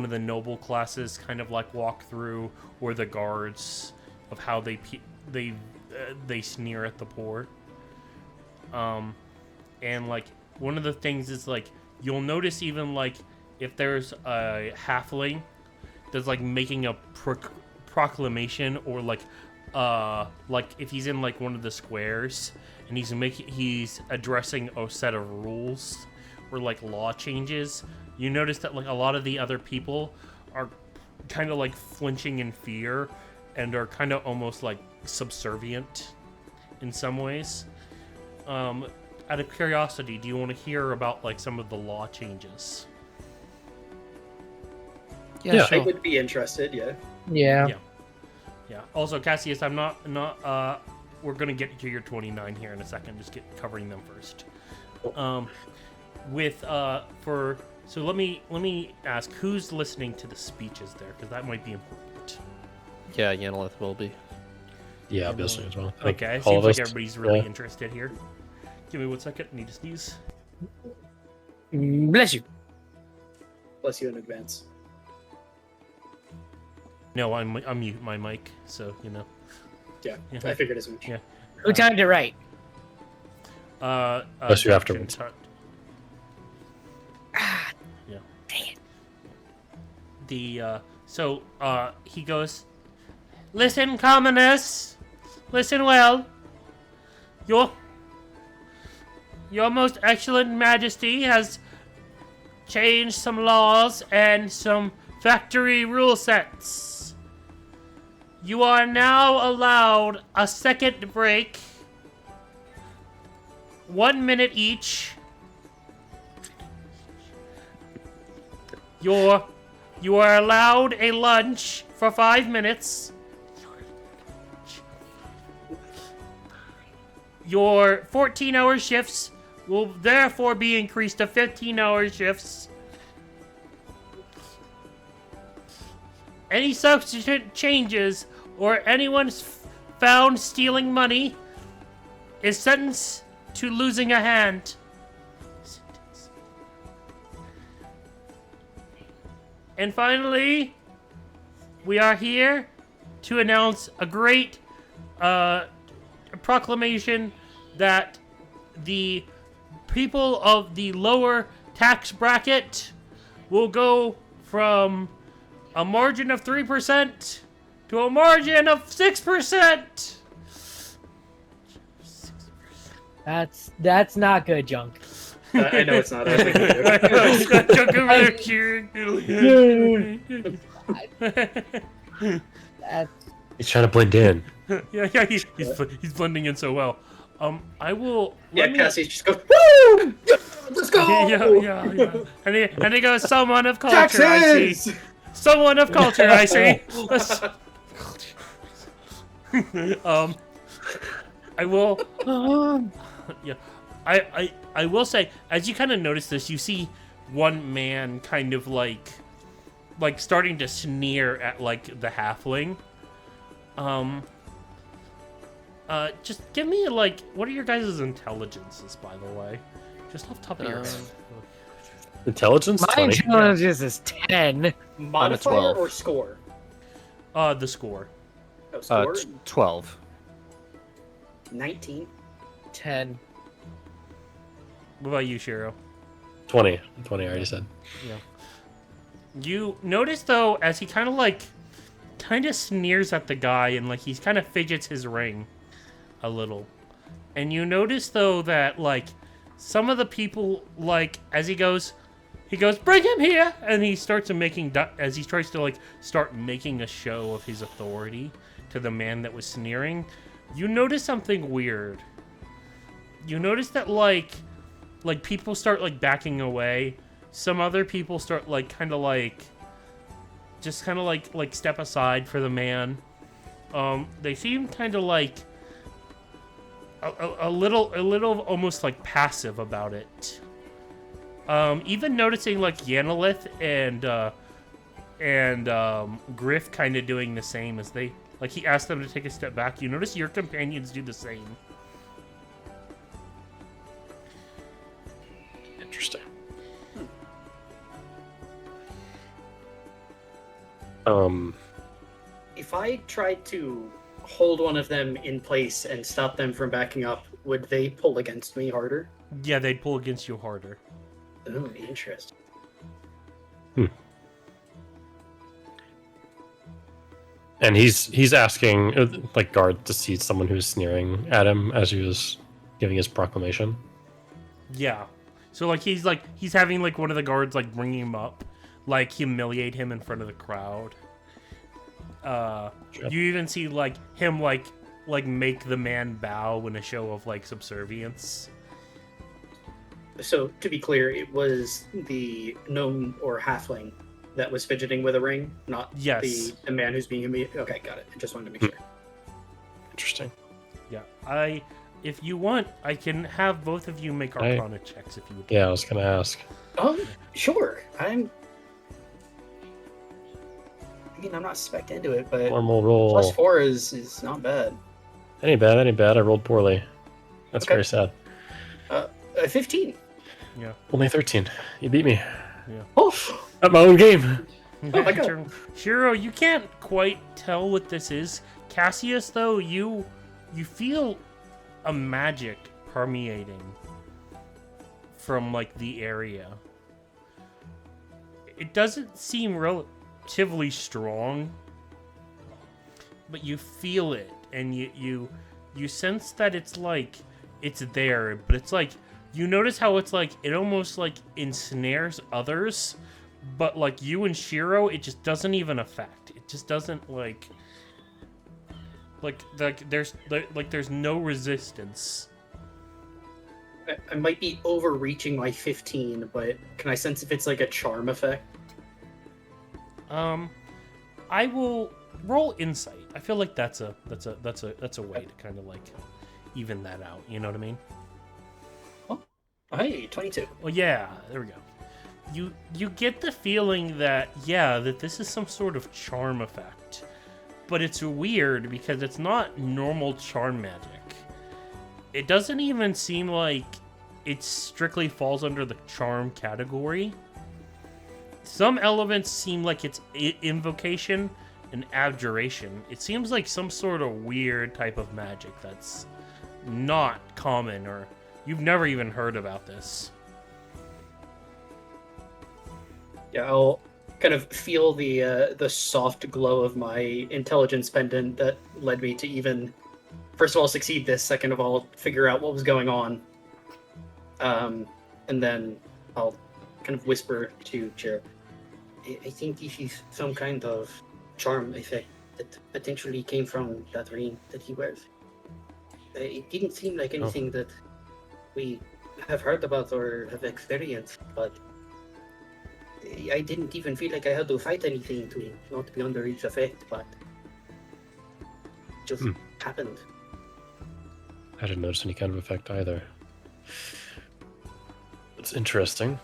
of the noble classes kind of like walk through, or the guards, of how they sneer at the poor. And like one of the things is like you'll notice even like if there's a halfling that's like making a proclamation, or like if he's in like one of the squares and he's addressing a set of rules or like law changes, you notice that like a lot of the other people are kind of like flinching in fear and are kind of almost like subservient in some ways. Out of curiosity, do you want to hear about like some of the law changes? Yeah, I sure. would be interested, yeah. Yeah. Yeah. Also, Cassius, I'm not. We're gonna get to your 29 here in a second. Just covering them first. So let me ask, who's listening to the speeches there, because that might be important. Yeah, Yanalith will be. Yeah, I'll be listening as well. Like, Okay, it all seems of like us, everybody's really yeah. interested here. Give me 1 second. I need to sneeze. Bless you. Bless you in advance. No, I'm mute my mic, so you know. Yeah, Yeah. I figured as much. Yeah. Who timed it right? Bless you afterwards. Ah, Yeah. dang it. He goes, "Listen, commoners, listen well. Your Most Excellent Majesty has changed some laws and some factory rule sets. You are now allowed a second break. 1 minute each. You are allowed a lunch for 5 minutes. Your 14-hour shifts will therefore be increased to 15-hour shifts. Any subsequent changes or anyone found stealing money is sentenced to losing a hand. And finally, we are here to announce a great proclamation that the people of the lower tax bracket will go from a margin of 3% to a margin of 6%. That's not good, Junk. I know it's not. I think That's He's trying to blend in. yeah, he's blending in so well. I will. yeah, let me- Cassie just goes, woo! Let's go! Yeah. And he goes, someone of culture, I see. Someone of culture, I see. Let's- I will. Yeah, I will say, as you kind of notice this, you see one man kind of like starting to sneer at like the halfling. Just give me like, what are your guys' intelligences, by the way? Just off the top of your head. Intelligence? my 20. intelligence is 10. Modifier 12. or score? The score. Oh, score? 12. 19. 10. What about you, Shiro? 20. 20, I already said. You notice though, as he kind of sneers at the guy and like he's kind of fidgets his ring a little, and you notice though that like some of the people, like as he goes, bring him here, and he starts as he tries to like start making a show of his authority to the man that was sneering. You notice something weird. You notice that like people start like backing away. Some other people start like kind of like step aside for the man. They seem kind of like a little almost like passive about it. Even noticing like Yanalith and Griff kind of doing the same as they like he asked them to take a step back. You notice your companions do the same. Interesting. If I tried to hold one of them in place and stop them from backing up, would they pull against me harder? Yeah, they'd pull against you harder. Ooh, interesting. And he's asking, like, guard to see someone who's sneering at him as he was giving his proclamation. Yeah. So like he's having like one of the guards like bring him up, like humiliate him in front of the crowd. Sure. You even see like him like make the man bow in a show of like subservience. So, to be clear, it was the gnome or halfling that was fidgeting with a ring, not Yes. the man who's being immediate. Okay, got it. I just wanted to make sure. Interesting. Yeah. If you want, I can have both of you make Arcana checks if you would. Yeah, I was gonna ask. Sure. I'm not spec'd into it, but Normal roll. +4 is not bad. Any bad. I rolled poorly. That's Okay. very sad. 15. Only 13. You beat me. Oh, At my own game. Oh my God. Shiro, you can't quite tell what this is. Cassius, though, you feel a magic permeating from like the area. It doesn't seem relatively strong, but you feel it, and you sense that it's like it's there, but it's like you notice how it's like it almost like ensnares others, but like you and Shiro, it just doesn't even affect. It just doesn't like there's no resistance. I might be overreaching my 15, but can I sense if it's like a charm effect? I will roll insight. I feel like that's a way to kind of like even that out. You know what I mean? Oh, hey, 22. Well, yeah, there we go. You get the feeling that that this is some sort of charm effect, but it's weird because it's not normal charm magic. It doesn't even seem like it strictly falls under the charm category. Some elements seem like it's invocation and abjuration. It seems like some sort of weird type of magic that's not common, or you've never even heard about this. Yeah, I'll kind of feel the soft glow of my intelligence pendant that led me to even, first of all, succeed this, second of all, figure out what was going on. And then I'll kind of whisper to Jiro, I think this is some kind of charm effect that potentially came from that ring that he wears. It didn't seem like anything that we have heard about or have experienced, but I didn't even feel like I had to fight anything to not be under its effect, but it just happened. I didn't notice any kind of effect either. It's interesting.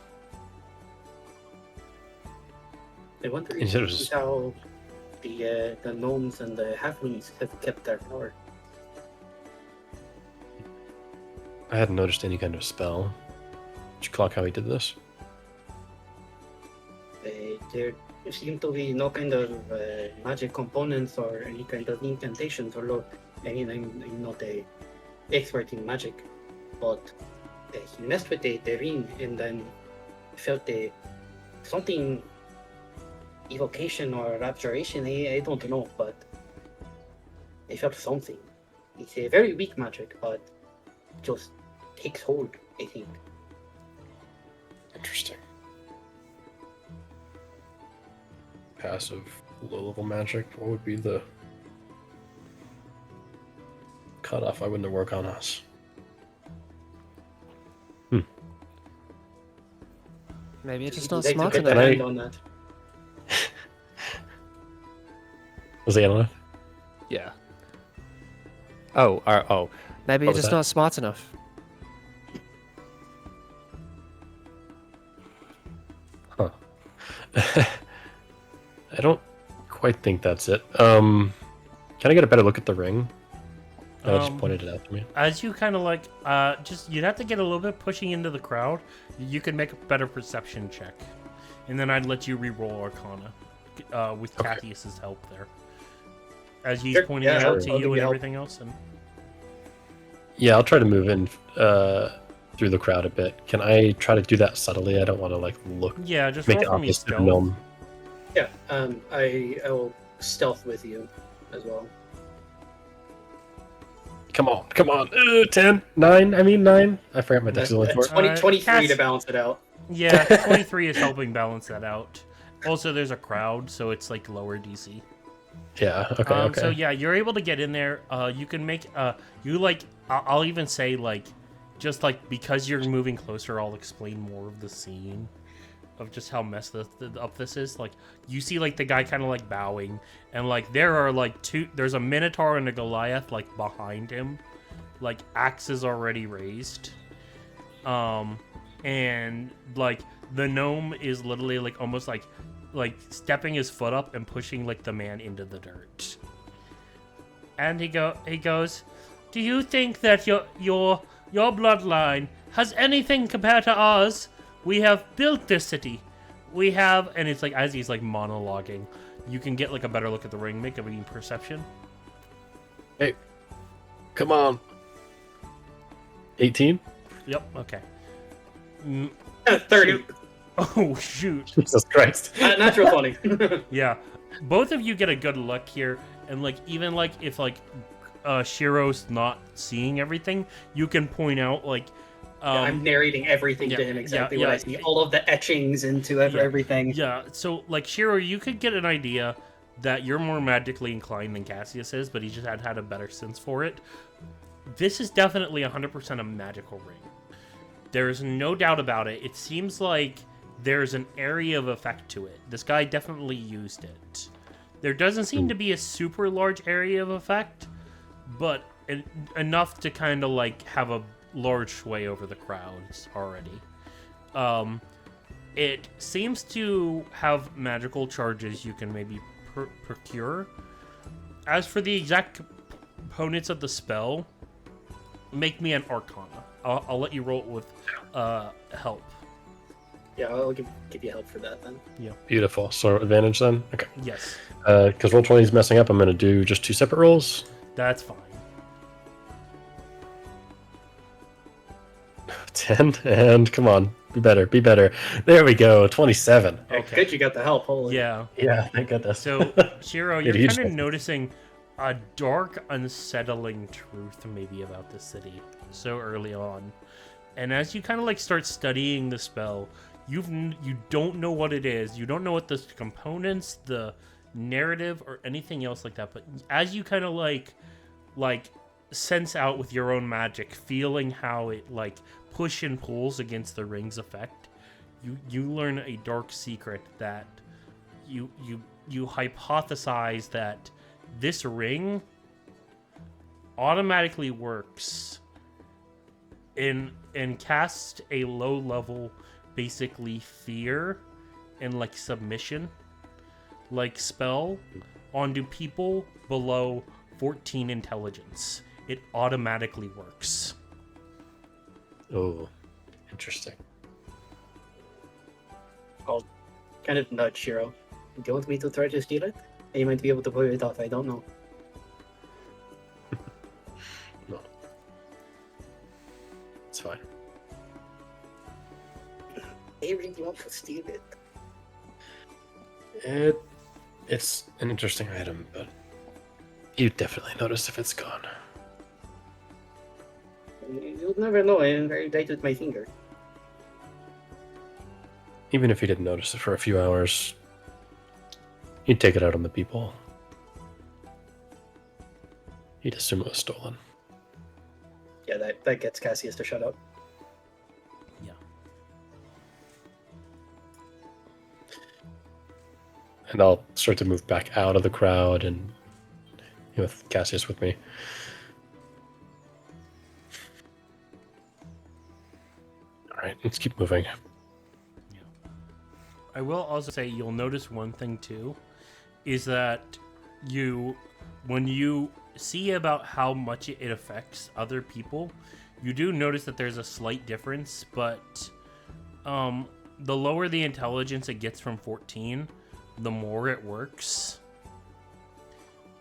I wonder Is if it this is just- how the gnomes and the halflings have kept their power. I hadn't noticed any kind of spell. Did you clock how he did this? There seem to be no kind of magic components or any kind of incantations, although I mean, I'm not a expert in magic, but he messed with the ring and then felt something, evocation or abjuration, I don't know, but I felt something. It's a very weak magic, but just takes hold, I think. Interesting. Passive low-level magic. What would be the cutoff? I wouldn't work on us. Maybe you're just I'd not like to smart get enough. my I- hand on that. Was it enough? Yeah. Oh. Maybe What you're was just that? not smart enough. Huh. I don't quite think that's it. Can I get a better look at the ring? I just pointed it out to me. As you kind of like, you'd have to get a little bit pushing into the crowd. You could make a better perception check, and then I'd let you re-roll Arcana, with Okay. Cathius's help there, as he's Sure, pointing yeah, it I'll out to give you you and help. everything else. And Yeah, I'll try to move in through the crowd a bit. Can I try to do that subtly? I don't want to like look yeah, just make roll it for me obvious to the stealth. gnome. Yeah, I will stealth with you as well. Come on. 10, 9. I mean 9. I forgot my dex is only 4. 23 Cass- to balance it out. Yeah, 23 is helping balance that out. Also, there's a crowd, so it's like lower DC. Yeah. Okay. So yeah, you're able to get in there. You can make you like. I'll even say like, just like because you're moving closer, I'll explain more of the scene of just how messed up this is. Like you see like the guy kind of like bowing, and like there are like two. There's a Minotaur and a Goliath like behind him, like axes already raised. And like the gnome is literally like almost like stepping his foot up and pushing like the man into the dirt. And he goes, "Do you think that your bloodline has anything compared to ours? We have built this city. We have," and it's like as he's like monologuing, you can get like a better look at the ring. Make a reading perception. Hey, come on. 18. Yep. Okay. 30. Oh shoot. Jesus Christ. Natural 20. Yeah, both of you get a good look here, and like even like if like Shiro's not seeing everything, you can point out like I'm narrating everything to him exactly what I see. All of the etchings into everything. Yeah, so, like, Shiro, you could get an idea that you're more magically inclined than Cassius is, but he just had a better sense for it. This is definitely 100% a magical ring. There's no doubt about it. It seems like there's an area of effect to it. This guy definitely used it. There doesn't seem to be a super large area of effect, but enough to kind of, like, have a large sway over the crowds already. It seems to have magical charges you can maybe procure. As for the exact components of the spell, make me an Arcana. I'll let you roll it with help. Yeah, I'll give you help for that then. Yeah. Beautiful. So advantage then? Okay. Yes. Because roll 20 is messing up, I'm going to do just 2 separate rolls. That's fine. 10, and come on. Be better. Be better. There we go. 27. Okay. Good, you got the help. Holy. Yeah. Yeah, thank goodness. So, Shiro, you're Huge kind of difference. noticing a dark, unsettling truth maybe about the city so early on. And as you kind of like start studying the spell, you don't know what it is. You don't know what the components, the narrative, or anything else like that. But as you kind of like sense out with your own magic, feeling how it like push and pulls against the ring's effect, you learn a dark secret that you hypothesize that this ring automatically works and casts a low level, basically fear and like submission like spell onto people below 14 intelligence. It automatically works. Oh, interesting. I'll kind of nudge Shiro. Do you want me to try to steal it? I might be able to pull it off, I don't know. No. It's fine. I really want to steal it. It's an interesting item, but you definitely notice if it's gone. You'll never know, I am very light with my finger. Even if you didn't notice it for a few hours, you'd take it out on the people. You'd assume it was stolen. Yeah, that gets Cassius to shut up. Yeah. And I'll start to move back out of the crowd and with Cassius with me. Alright, let's keep moving. I will also say you'll notice one thing too, is that when you see about how much it affects other people, you do notice that there's a slight difference, but the lower the intelligence it gets from 14, the more it works.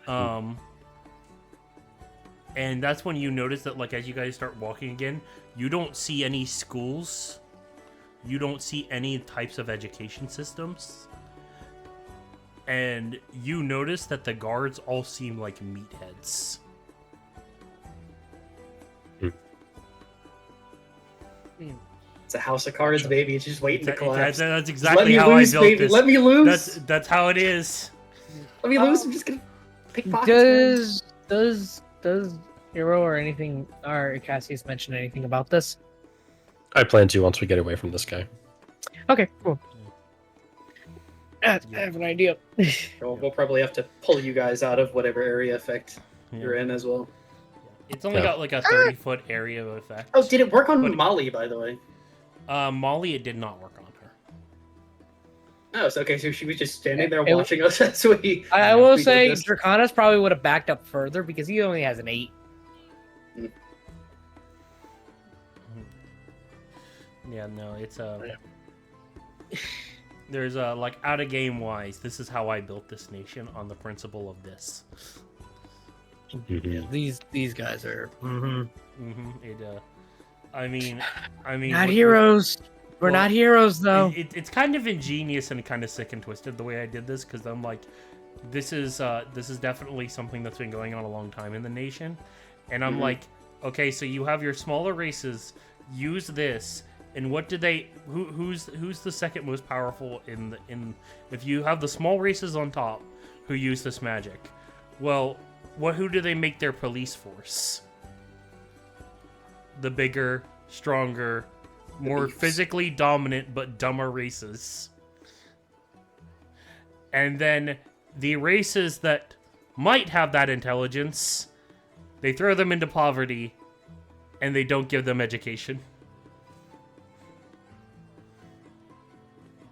And that's when you notice that, like, as you guys start walking again, you don't see any schools. You don't see any types of education systems. And you notice that the guards all seem like meatheads. It's a house of cards, baby. It's just waiting to collapse. That's exactly Let how me lose, I built baby. this. Let me lose. That's how it is. Let me lose. I'm just gonna pick pockets. Does Hero or anything or Cassius mention anything about this? I plan to once we get away from this guy. Okay, cool. I have an idea. We'll probably have to pull you guys out of whatever area effect Yeah. you're in as well. It's only Yeah. got like a 30-foot area of effect. Oh, did it work on But- Molly, by the way? Molly, it did not work on her. Oh, so okay, so she was just standing there It- watching us as we. I will we did say this. Draconis probably would have backed up further because he only has an 8. Yeah, no, it's there's a like out of game wise. This is how I built this nation on the principle of this. Yeah, these guys are I mean, not heroes. We're well, not heroes though. It's kind of ingenious and kind of sick and twisted the way I did this, because I'm like, this is definitely something that's been going on a long time in the nation, and I'm like, okay, so you have your smaller races use this. And what do they? Who's the second most powerful in? If you have the small races on top, who use this magic, well, who do they make their police force? The bigger, stronger, more physically dominant but dumber races. And then the races that might have that intelligence, they throw them into poverty, and they don't give them education.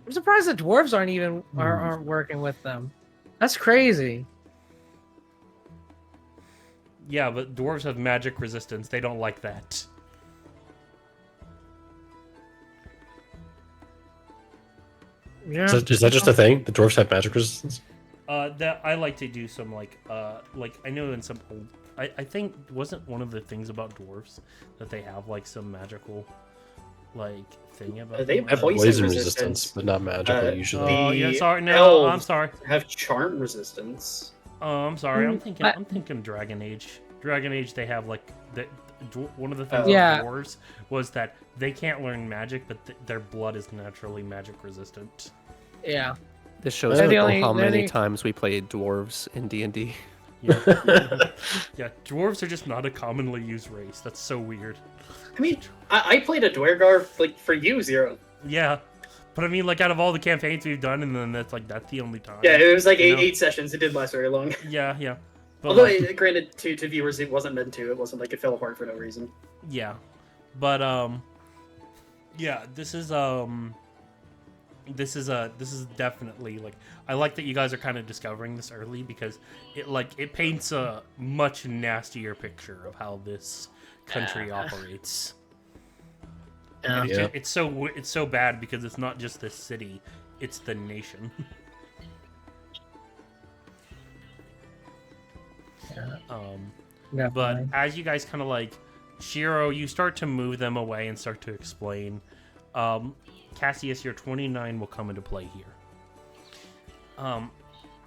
I'm surprised the dwarves aren't working with them. That's crazy. Yeah, but dwarves have magic resistance. They don't like that. Yeah. So is that just a thing? The dwarves have magic resistance? That I like to do some like I know in some old, I think wasn't one of the things about dwarves that they have like some magical like thing about They them? I have Poison poison resistance. resistance, but not magical usually. Oh yeah, The sorry. No, I'm elves sorry. have charm resistance. Oh, I'm sorry. I'm I- thinking Dragon Age. Dragon Age, they have like one of the things Yeah. about dwarves was that they can't learn magic, but their blood is naturally magic resistant. Yeah. This shows They're the people only- how they're many the- times we played dwarves in D&D. Yeah. Yeah, dwarves are just not a commonly used race. That's so weird. I mean, I played a Dwergar like for you, Zero. Yeah, but I mean, like out of all the campaigns we've done, and then that's the only time. Yeah, it was like You know? eight sessions. It didn't last very long. Yeah, yeah. But Although, like, granted, to viewers, it wasn't meant to. It wasn't like it fell apart for no reason. yeah, but yeah, this is definitely like I like that you guys are kind of discovering this early because it paints a much nastier picture of how this country operates. And Yeah. it's so bad because it's not just this city, it's the nation. But as you guys kind of like, Shiro, you start to move them away and start to explain. Cassius, your 29 will come into play here.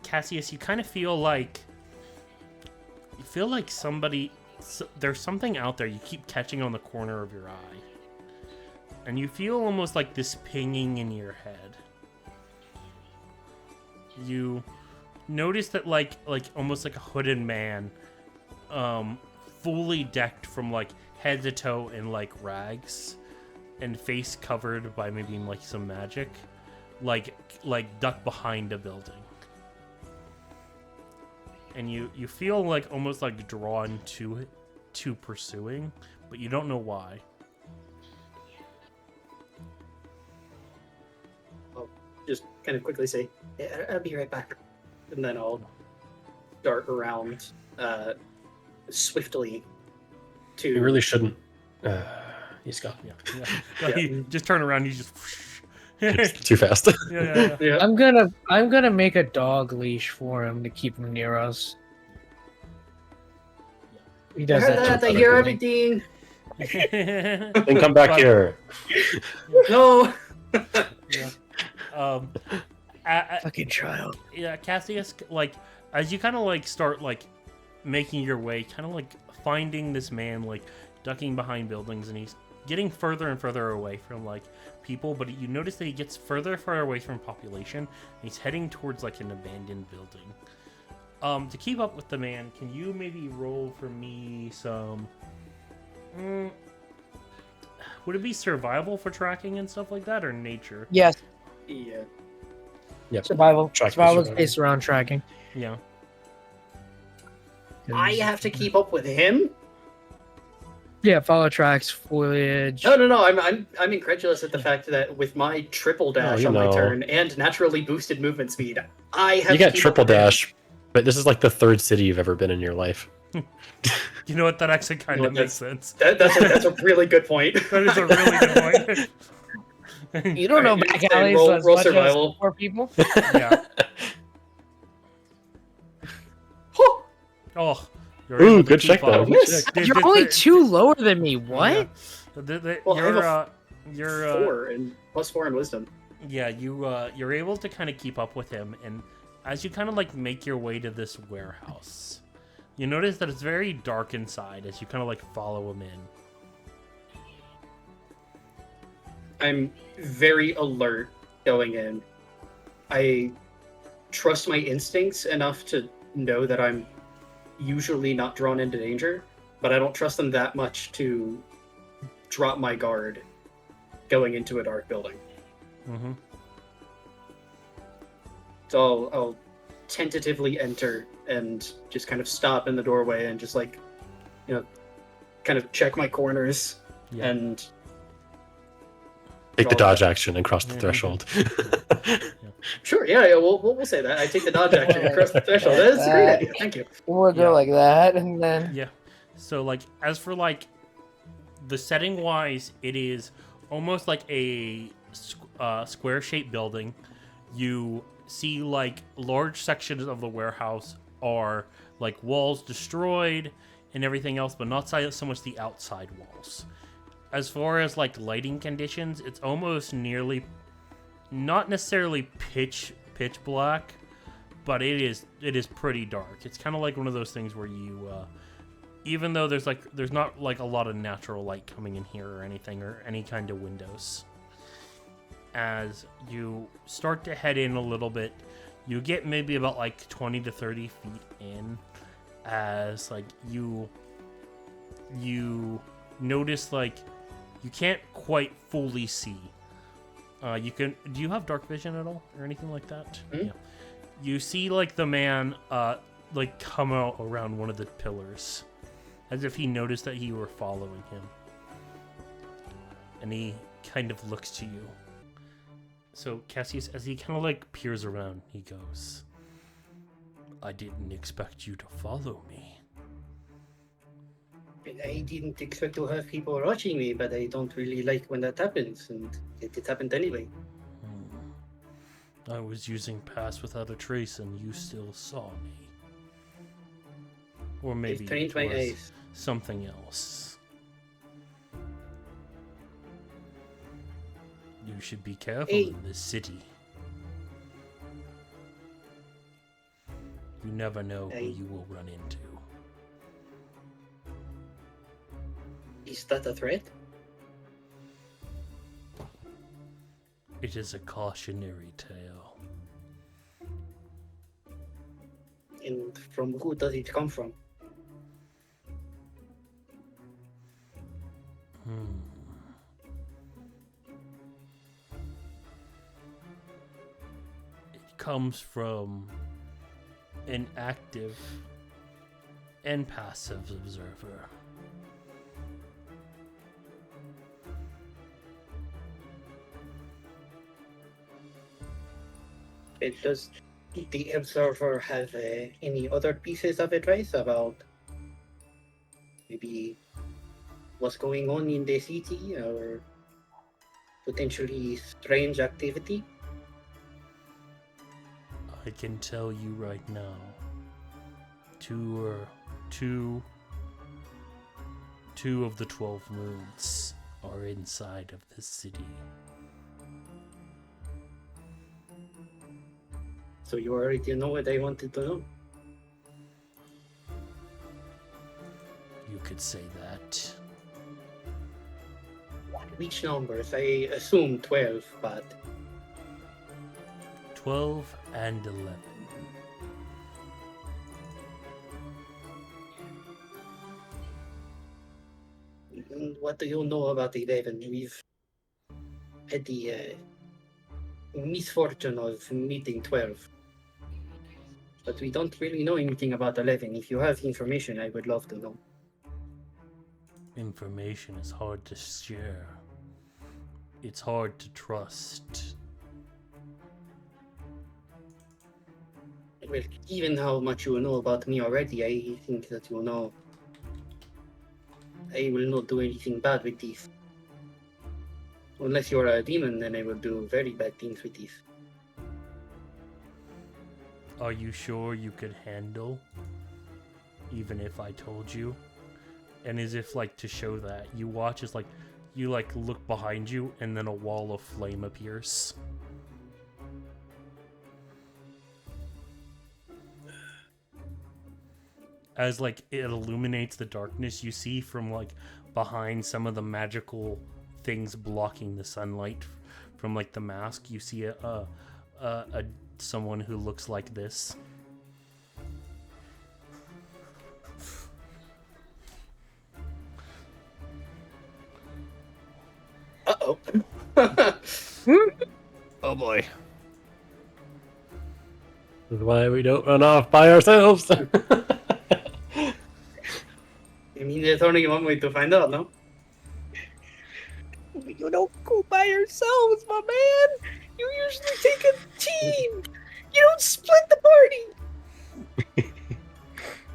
Cassius, you kind of feel like there's something out there you keep catching on the corner of your eye. And you feel almost like this pinging in your head. You notice that like almost like a hooded man, fully decked from like head to toe in like rags and face covered by maybe like some magic, like ducked behind a building. And you feel like almost like drawn to pursuing, but you don't know why. I'll just kind of quickly say, yeah, I'll be right back. And then I'll dart around swiftly to... You really shouldn't. He's gone. Yeah. You just turn around, you just It's too fast. yeah. Yeah. I'm gonna make a dog leash for him to keep him near us. He I does heard that. that, I too hear frequently. everything. Then come back But- here. No! Yeah. Fucking child. Yeah, Cassius, like, as you kind of like start like making your way, kind of like finding this man like ducking behind buildings, and he's getting further and further away from like people, but you notice that he gets further and further away from population, and he's heading towards like an abandoned building. To keep up with the man, can you maybe roll for me some? Would it be survival for tracking and stuff like that, or nature? Yes, Yeah. Yep. survival. Tracking, Survival is survival. based around tracking. Yeah. I have to keep up with him? Yeah, follow tracks, foliage. No. I'm incredulous at the fact that with my triple dash you on my know. turn and naturally boosted movement speed, I have You to got keep triple up with him. dash, but this is like the third city you've ever been in your life. You know what? That actually kind You of know, makes sense. That's a really good point. That is a really good point. You don't know Alright, back say alleys roll- as roll much survival. as four people. Yeah. Oh. you're Ooh, able to good keep check, though. up. Good Yes. check. Did- You're did- only did- 2 lower than me. What? Yeah. Well, I have You're 4 and plus 4 in wisdom. yeah, you're able to kind of keep up with him, and as you kind of like make your way to this warehouse, you notice that it's very dark inside as you kind of like follow him in. I'm very alert going in. I trust my instincts enough to know that I'm usually not drawn into danger, but I don't trust them that much to drop my guard going into a dark building. Mm-hmm. So I'll tentatively enter and just kind of stop in the doorway and just like, kind of check my corners Yeah. and Take the draw dodge action and cross the Mhm. threshold. Sure, yeah, we'll say that. I take the dodge action across the threshold. That's a great idea. Thank you. We'll Yeah. go like that, and then Yeah. So like as for like the setting wise, it is almost like a square shaped building. You see like large sections of the warehouse are like walls destroyed and everything else, but not so much the outside walls. As far as like lighting conditions, it's almost nearly not necessarily pitch black, but it is pretty dark. It's kind of like one of those things where you even though there's not like a lot of natural light coming in here or anything or any kind of windows. As you start to head in a little bit, you get maybe about like 20 to 30 feet in as like you notice like you can't quite fully see. Do you have dark vision at all or anything like that? Mm-hmm. Yeah. You see like the man like come out around one of the pillars as if he noticed that you were following him. And he kind of looks to you. So Cassius, as he kind of like peers around, he goes, "I didn't expect you to follow me." I didn't expect to have people watching me, but I don't really like when that happens, and it happened anyway. I was using Pass Without a Trace and you still saw me. Or maybe It trained it my was eyes. something else. You should be careful Hey. in this city. You never know who Hey. you will run into. Is that a threat? It is a cautionary tale. And from who does it come from? It comes from an active and passive observer. Does the observer have any other pieces of advice about maybe what's going on in the city or potentially strange activity? I can tell you right now, two of the 12 moons are inside of this city. So you already know what I wanted to know. You could say that. Which numbers? I assume 12, but 12 and 11. what do you know about 11? We've had the misfortune of meeting 12. But we don't really know anything about 11. If you have information, I would love to know. Information is hard to share. It's hard to trust. Well, even how much you know about me already, I think that you know I will not do anything bad with these. Unless you're a demon, then I will do very bad things with these. Are you sure you could handle, even if I told you? And as if like to show that, you watch as like you like look behind you and then a wall of flame appears. As like it illuminates the darkness, you see from like behind some of the magical things blocking the sunlight from like the mask. You see a someone who looks like this. Uh-oh. Oh boy. This is why we don't run off by ourselves. I mean, there's only one way to find out, no? You don't go by yourselves, my man. You usually take a team. You don't split the party.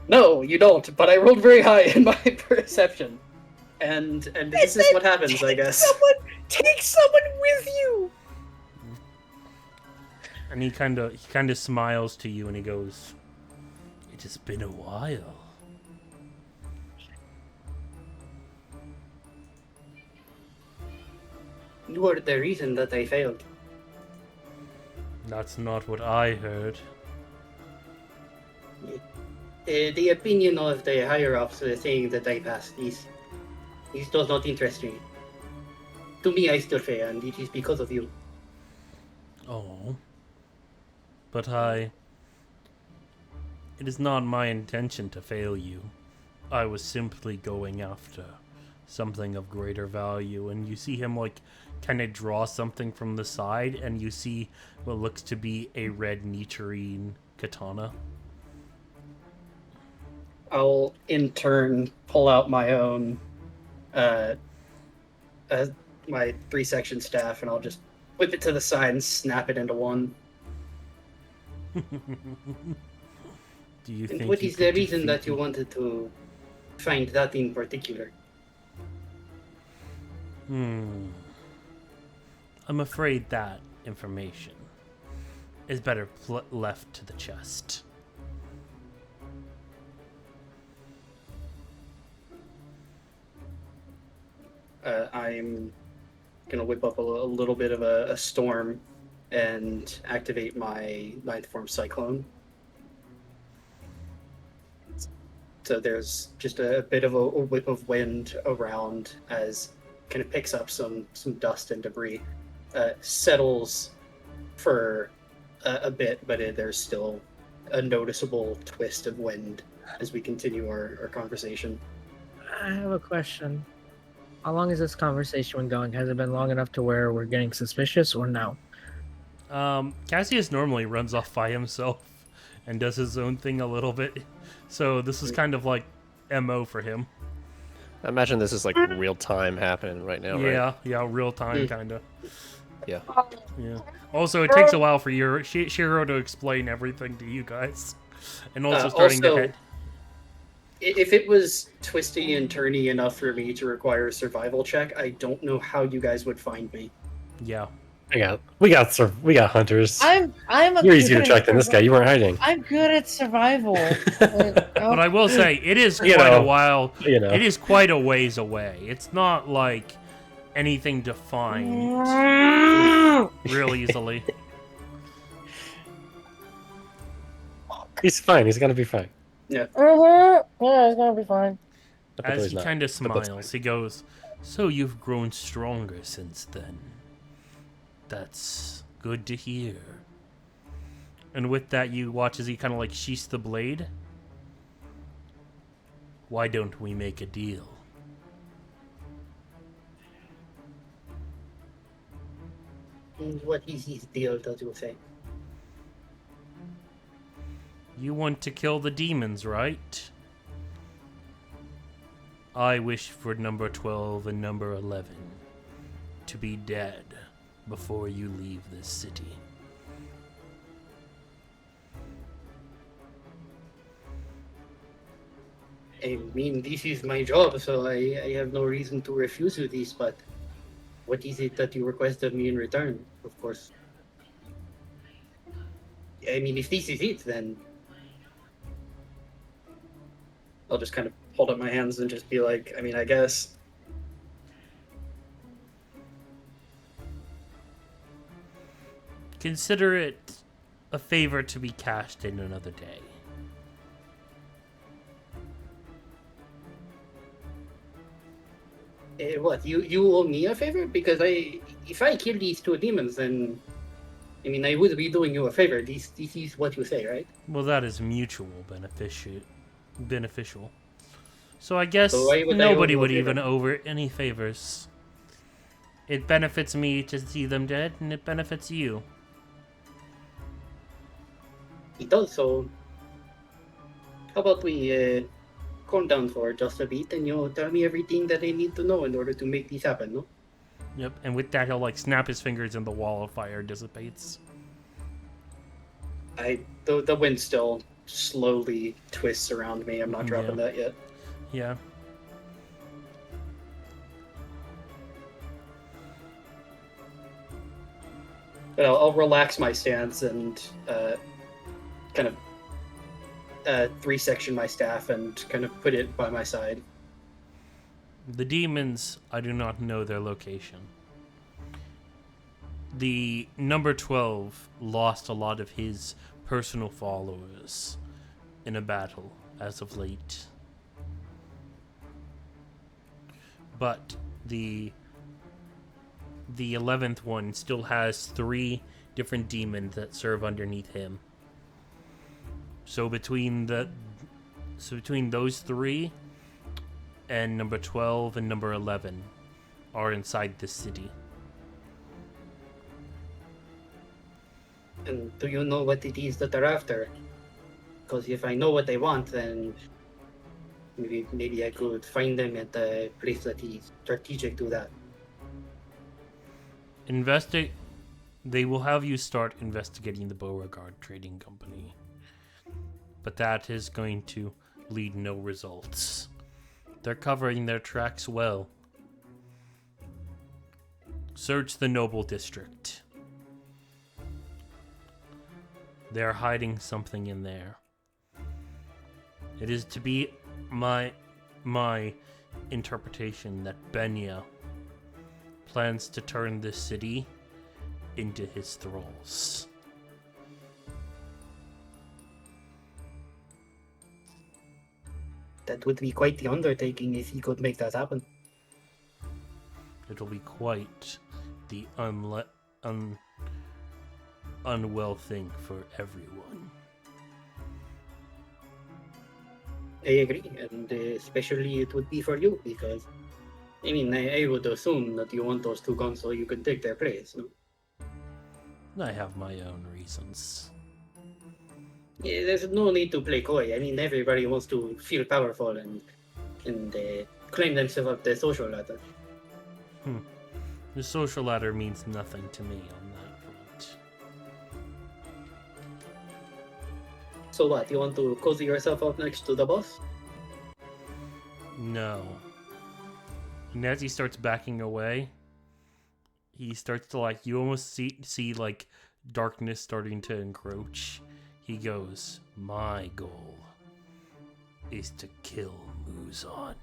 No, you don't, but I rolled very high in my perception. And this is what happens, I guess. Take someone with you. And he kind of smiles to you and he goes, "It has been a while." You were the reason that I failed. That's not what I heard. The opinion of the higher-ups saying that I passed this does not interest me. To me, I still fail, and it is because of you. Oh. But it is not my intention to fail you. I was simply going after something of greater value. And you see him like kind of draw something from the side, and you see what looks to be a red nitrine katana. I'll, in turn, pull out my own, my 3-section staff, and I'll just whip it to the side and snap it into one. Do you And think what you is the could reason that defeat you me? wanted to find that in particular? I'm afraid that information is better left to the chest. I'm gonna whip up a little bit of a storm and activate my 9th form cyclone. So there's just a bit of a whip of wind around as kind of picks up some dust and debris, settles for a bit, but there's still a noticeable twist of wind as we continue our conversation. I have a question. How long has this conversation been going? Has it been long enough to where we're getting suspicious or no? Cassius normally runs off by himself and does his own thing a little bit, so this is kind of like MO for him. I imagine this is like real time happening right now, right? Yeah, real time kind of. Yeah. Yeah. Also, it takes a while for Shiro to explain everything to you guys, and also starting to head. If it was twisty and turny enough for me to require a survival check, I don't know how you guys would find me. Yeah. We got hunters. I'm You're easier to track than this guy. You weren't hiding. I'm good at survival. But I will say, it is quite a while. It is quite a ways away. It's not like anything to find real easily. He's fine. He's gonna be fine. Yeah. Yeah, it's gonna be fine. As he kind of smiles, he goes, "So you've grown stronger since then. That's good to hear." And with that, you watch as he kind of like sheaths the blade. "Why don't we make a deal?" And what is his deal, does you say? You want to kill the demons, right? I wish for number 12 and number 11 to be dead before you leave this city. I mean, this is my job, so I have no reason to refuse you this, but what is it that you request of me in return, of course? I mean, if this is it, then I'll just kind of hold up my hands and just be like, I mean, I guess. Consider it a favor to be cashed in another day. What, you owe me a favor? Because if I kill these two demons, then I mean I would be doing you a favor. This is what you say, right? Well, that is mutual beneficial. So I guess So why would I owe nobody you a would favor? even owe any favors. It benefits me to see them dead, and it benefits you. He does. So how about we calm down for just a bit, and tell me everything that I need to know in order to make this happen, no? Yep, and with that, he'll like snap his fingers, and the wall of fire dissipates. The wind still slowly twists around me. I'm not dropping that yet. Yeah. But I'll relax my stance and kind of 3-section my staff and kind of put it by my side. The demons, I do not know their location. The number 12 lost a lot of his personal followers in a battle as of late. But the 11th one still has 3 different demons that serve underneath him. So between those 3 and number 12 and number 11 are inside the city. And do you know what it is that they're after? Because if I know what they want, then maybe I could find them at a place that is strategic to that. They will have you start investigating the Beauregard Trading Company. But that is going to lead no results. They're covering their tracks well. Search the Noble District. They're hiding something in there. It is to be my interpretation that Benya plans to turn this city into his thralls. That would be quite the undertaking if he could make that happen. It'll be quite the unwell thing for everyone. I agree, and especially it would be for you, because I mean, I would assume that you want those 2 guns so you can take their place, no? I have my own reasons. Yeah, there's no need to play coy. I mean, everybody wants to feel powerful and claim themselves up the social ladder. The social ladder means nothing to me on that front. So what, you want to cozy yourself up next to the boss? No. And as he starts backing away, he starts to you almost see like darkness starting to encroach. He goes, "My goal is to kill Muzan."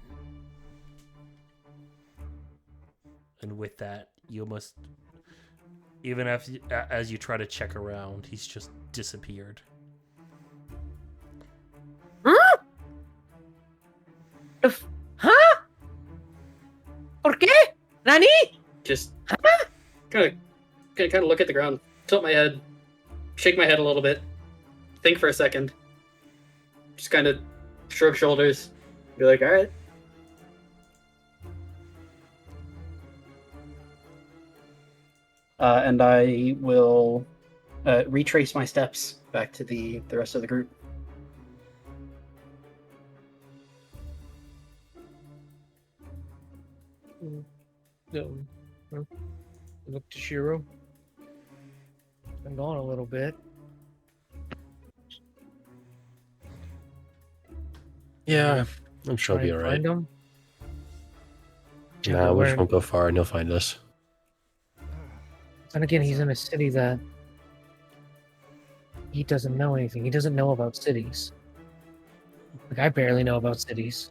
And with that, you almost, even as you try to check around, he's just disappeared. Huh? ¿Por qué? ¿Nani? Just kind of look at the ground, tilt my head, shake my head a little bit, think for a second, just kind of shrug shoulders, be like, all right. And I will retrace my steps back to the rest of the group. Look to Shiro. Been gone a little bit. Yeah, I'm sure he'll be Try and alright. find him. Nah, we just won't go far and he'll find us. And again, he's in a city that he doesn't know anything. He doesn't know about cities. Like, I barely know about cities.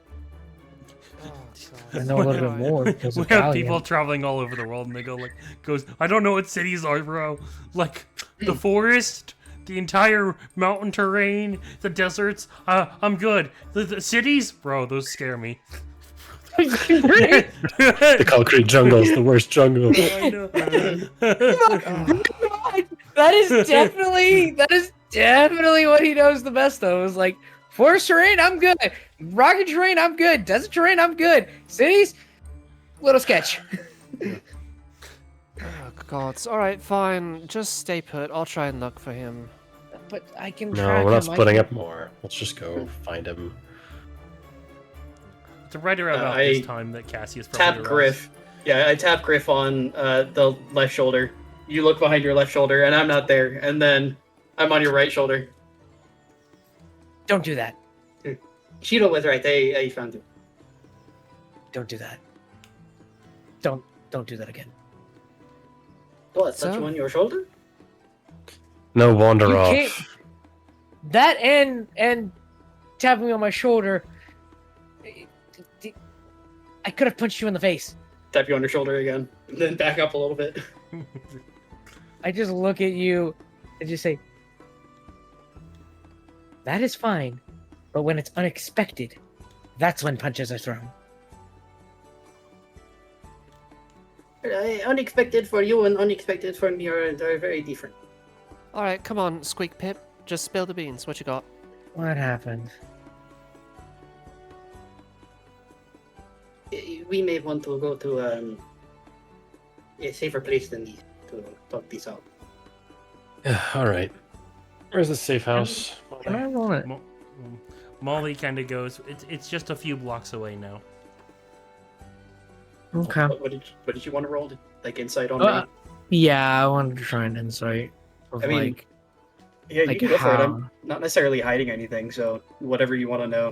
I know a little bit more because We of have Valiant. people traveling all over the world, and they goes, "I don't know what cities are, bro. Like the forest, the entire mountain terrain, the deserts. I'm good. The cities, bro, those scare me. The concrete jungle is the worst jungle. I know. That is definitely what he knows the best though. Is like forest terrain, I'm good. Rocket terrain, I'm good. Desert terrain, I'm good. Cities, little sketch. Oh, gods. Alright, fine. Just stay put. I'll try and look for him. But I can No, track we're not him. splitting up more. Let's just go find him. It's right around about I this time that Cassius probably Tap arrives. Griff. Yeah, I tap Griff on the left shoulder. You look behind your left shoulder, and I'm not there. And then I'm on your right shoulder. Don't do that. Shido was right. I found you. Don't do that. Don't do that again. What? Touch So? you on your shoulder? No, wander You off. can't. That and tapping me on my shoulder. I could have punched you in the face. Tap you on your shoulder again, and then back up a little bit. I just look at you and just say, "That is fine, but when it's unexpected, that's when punches are thrown." Unexpected for you and unexpected for me are very different. Alright, come on, Squeak Pip. Just spill the beans. What you got? What happened? We may want to go to a safer place than these to talk this out. All right. Where's the safe house? Can I roll it? Molly kind of goes. It's just a few blocks away now. Okay. What did you want to roll? Like insight on Uh, me? Yeah, I wanted to try an insight. Of I mean, like, Yeah, like you can go for it. how- I'm not necessarily hiding anything, so whatever you want to know.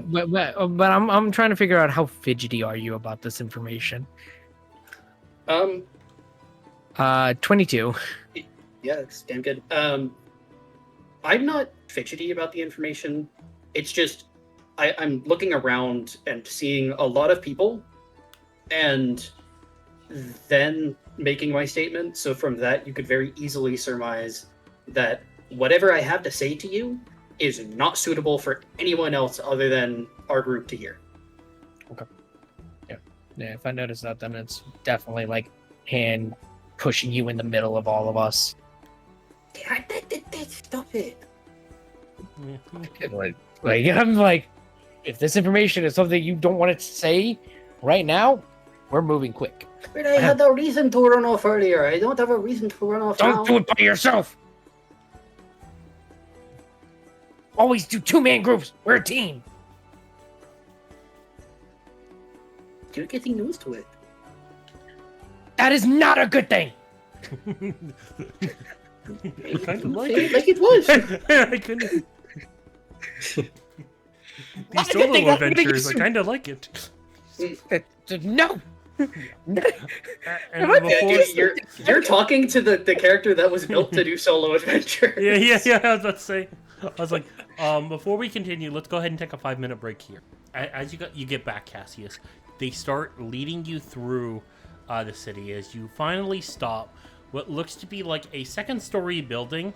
but I'm trying to figure out how fidgety are you about this information. 22. Yeah, it's damn good. I'm not fidgety about the information. It's just I'm looking around and seeing a lot of people, and then making my statement. So from that, you could very easily surmise that whatever I have to say to you is not suitable for anyone else other than our group to hear. Yeah, if I notice that, then it's definitely like hand pushing you in the middle of all of us. Stop it. Like I'm like, if this information is something you don't want to say right now, we're moving quick. But I had a reason to run off earlier. I don't have a reason to run off now. Don't do it by yourself. Always do two-man groups. We're a team. You're getting used to it. That is not a good thing. I kind of like Say it. it like it was. I couldn't. These solo adventures, I kind of like it. No. And What? before, You're talking to the character that was built to do solo adventure. yeah. I was about to say. I was like, before we continue, let's go ahead and take a 5-minute break here. As you get back, Cassius, they start leading you through the city as you finally stop what looks to be like a second-story building.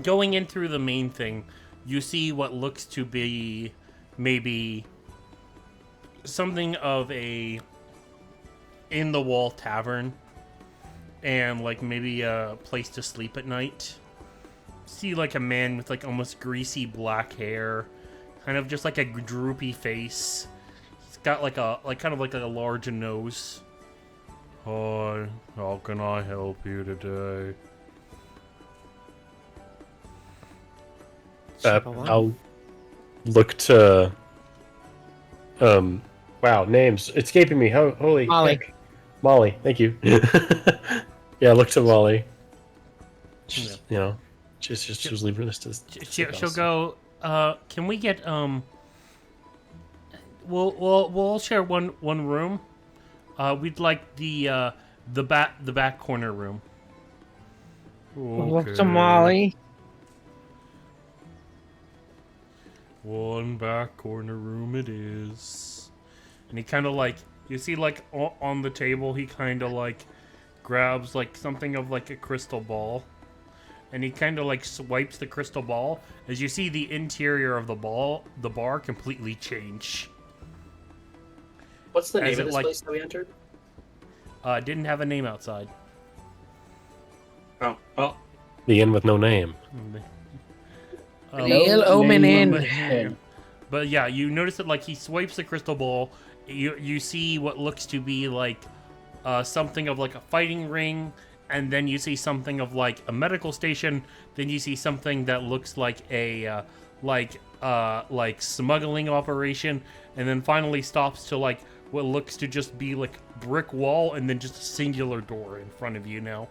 Going in through the main thing, you see what looks to be maybe something of a in-the-wall tavern and like maybe a place to sleep at night. See like a man with like almost greasy black hair, kind of just like a droopy face. He's got like kind of like a large nose. Hi, how can I help you today? I'll look to. Wow, names escaping me. Holy Molly. heck. Molly, thank you. Yeah, look to Molly. Just, you know, just leave this to. She'll go. Can we get We'll all share one room. We'd like the back corner room. Look to Molly. One back corner room it is. And he kind of like, you see like on the table, he kind of like grabs like something of like a crystal ball. and he kind of like swipes the crystal ball. As you see the interior of the bar completely change. What's the As name it, of this like- place that we entered? Didn't have a name outside. Oh, well, The inn with no name. Um, The ill omen name. inn. But yeah, you notice that like he swipes the crystal ball. You see what looks to be like something of like a fighting ring, and then you see something of like a medical station. Then you see something that looks like a like smuggling operation, and then finally stops to like what looks to just be like brick wall, and then just a singular door in front of you now.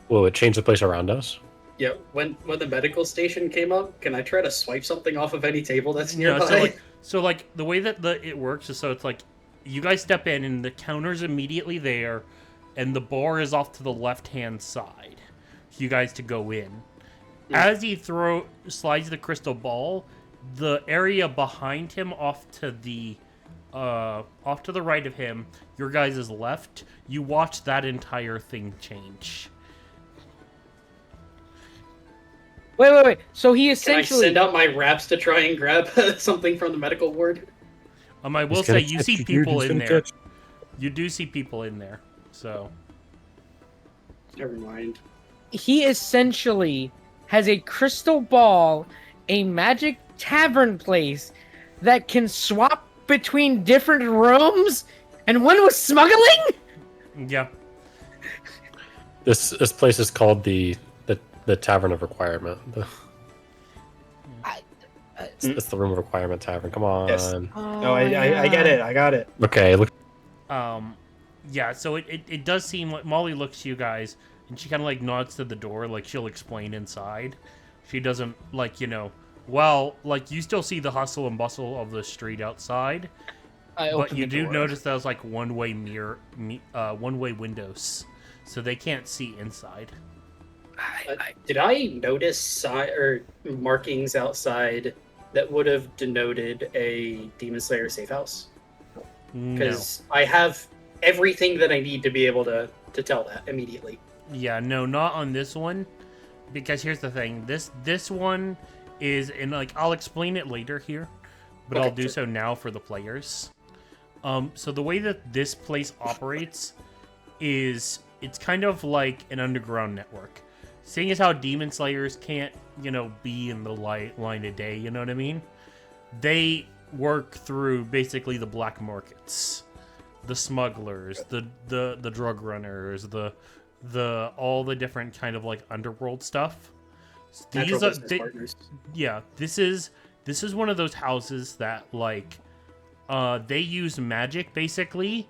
Will it change the place around us? yeah. When the medical station came up, can I try to swipe something off of any table that's No, nearby? so like the way that it works is so it's like you guys step in and the counter's immediately there, and the bar is off to the left-hand side. For you guys to go in. As he slides the crystal ball, the area behind him off to the right of him, your guys' left, you watch that entire thing change. Wait. So he Can I essentially. send out my raps to try and grab something from the medical ward? I will He's say gonna you catch see you, dude. people He's in gonna there. catch You do see people in there. So Never mind. He essentially has a crystal ball, a magic tavern place that can swap between different rooms, and one was smuggling. yeah. This place is called the Tavern of Requirement. It's the Room of Requirement Tavern. Come on. Yes. No, I get it. I got it. Okay, look. Yeah, so it does seem like Molly looks to you guys and she kind of like nods to the door, like she'll explain inside. She doesn't like, well, like you still see the hustle and bustle of the street outside, but you do notice there's like one-way one-way windows, so they can't see inside. Did I notice markings outside that would have denoted a Demon Slayer safe house? No. Because I have everything that I need to be able to tell that immediately. Yeah, no, not on this one. Because here's the thing. This one is in like I'll explain it later here, but Okay, I'll do sure. so now for the players. So the way that this place operates is it's kind of like an underground network. Seeing as how Demon Slayers can't, be in the line of day, you know what I mean? They work through basically the black markets, the smugglers, the drug runners, the all the different kind of like underworld stuff. Natural These are business partners. yeah, this is one of those houses that like they use magic basically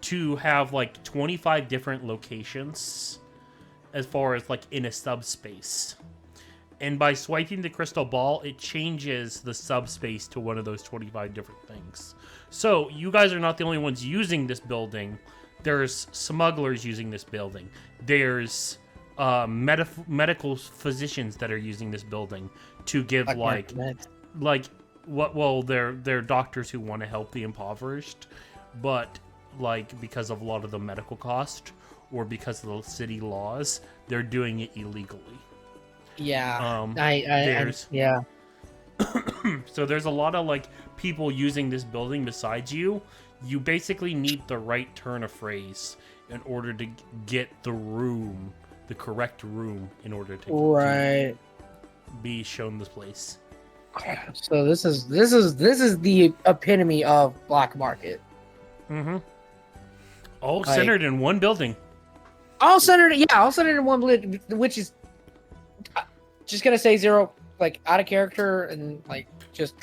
to have like 25 different locations as far as like in a subspace. And by swiping the crystal ball, it changes the subspace to one of those 25 different things. So you guys are not the only ones using this building. There's smugglers using this building. There's medical physicians that are using this building to give they're doctors who want to help the impoverished, but like because of a lot of the medical cost or because of the city laws, they're doing it illegally. Yeah. There's yeah. so there's a lot of like people using this building besides you. You basically need the right turn of phrase in order to get the correct room in order to be shown this place. So this is the epitome of black market. Mm-hmm. All centered in one building. All centered in one building, which is just gonna say zero, like out of character and like just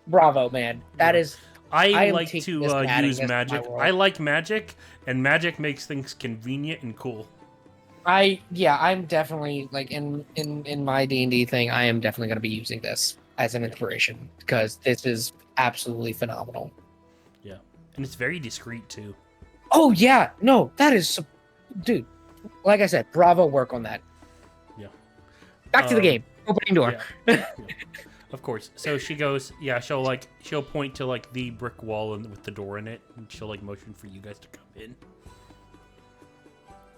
bravo, man. That is. I am like taking to this and adding use this to my magic. world. I like magic, and magic makes things convenient and cool. I'm definitely like in my D&D thing. I am definitely gonna be using this as an inspiration because this is absolutely phenomenal. Yeah, and it's very discreet too. Oh yeah, no, that is, dude. Like I said, bravo work on that. Yeah. Back to the game. Opening door. Yeah. Of course. So she goes, she'll point to like the brick wall and with the door in it, and she'll like motion for you guys to come in.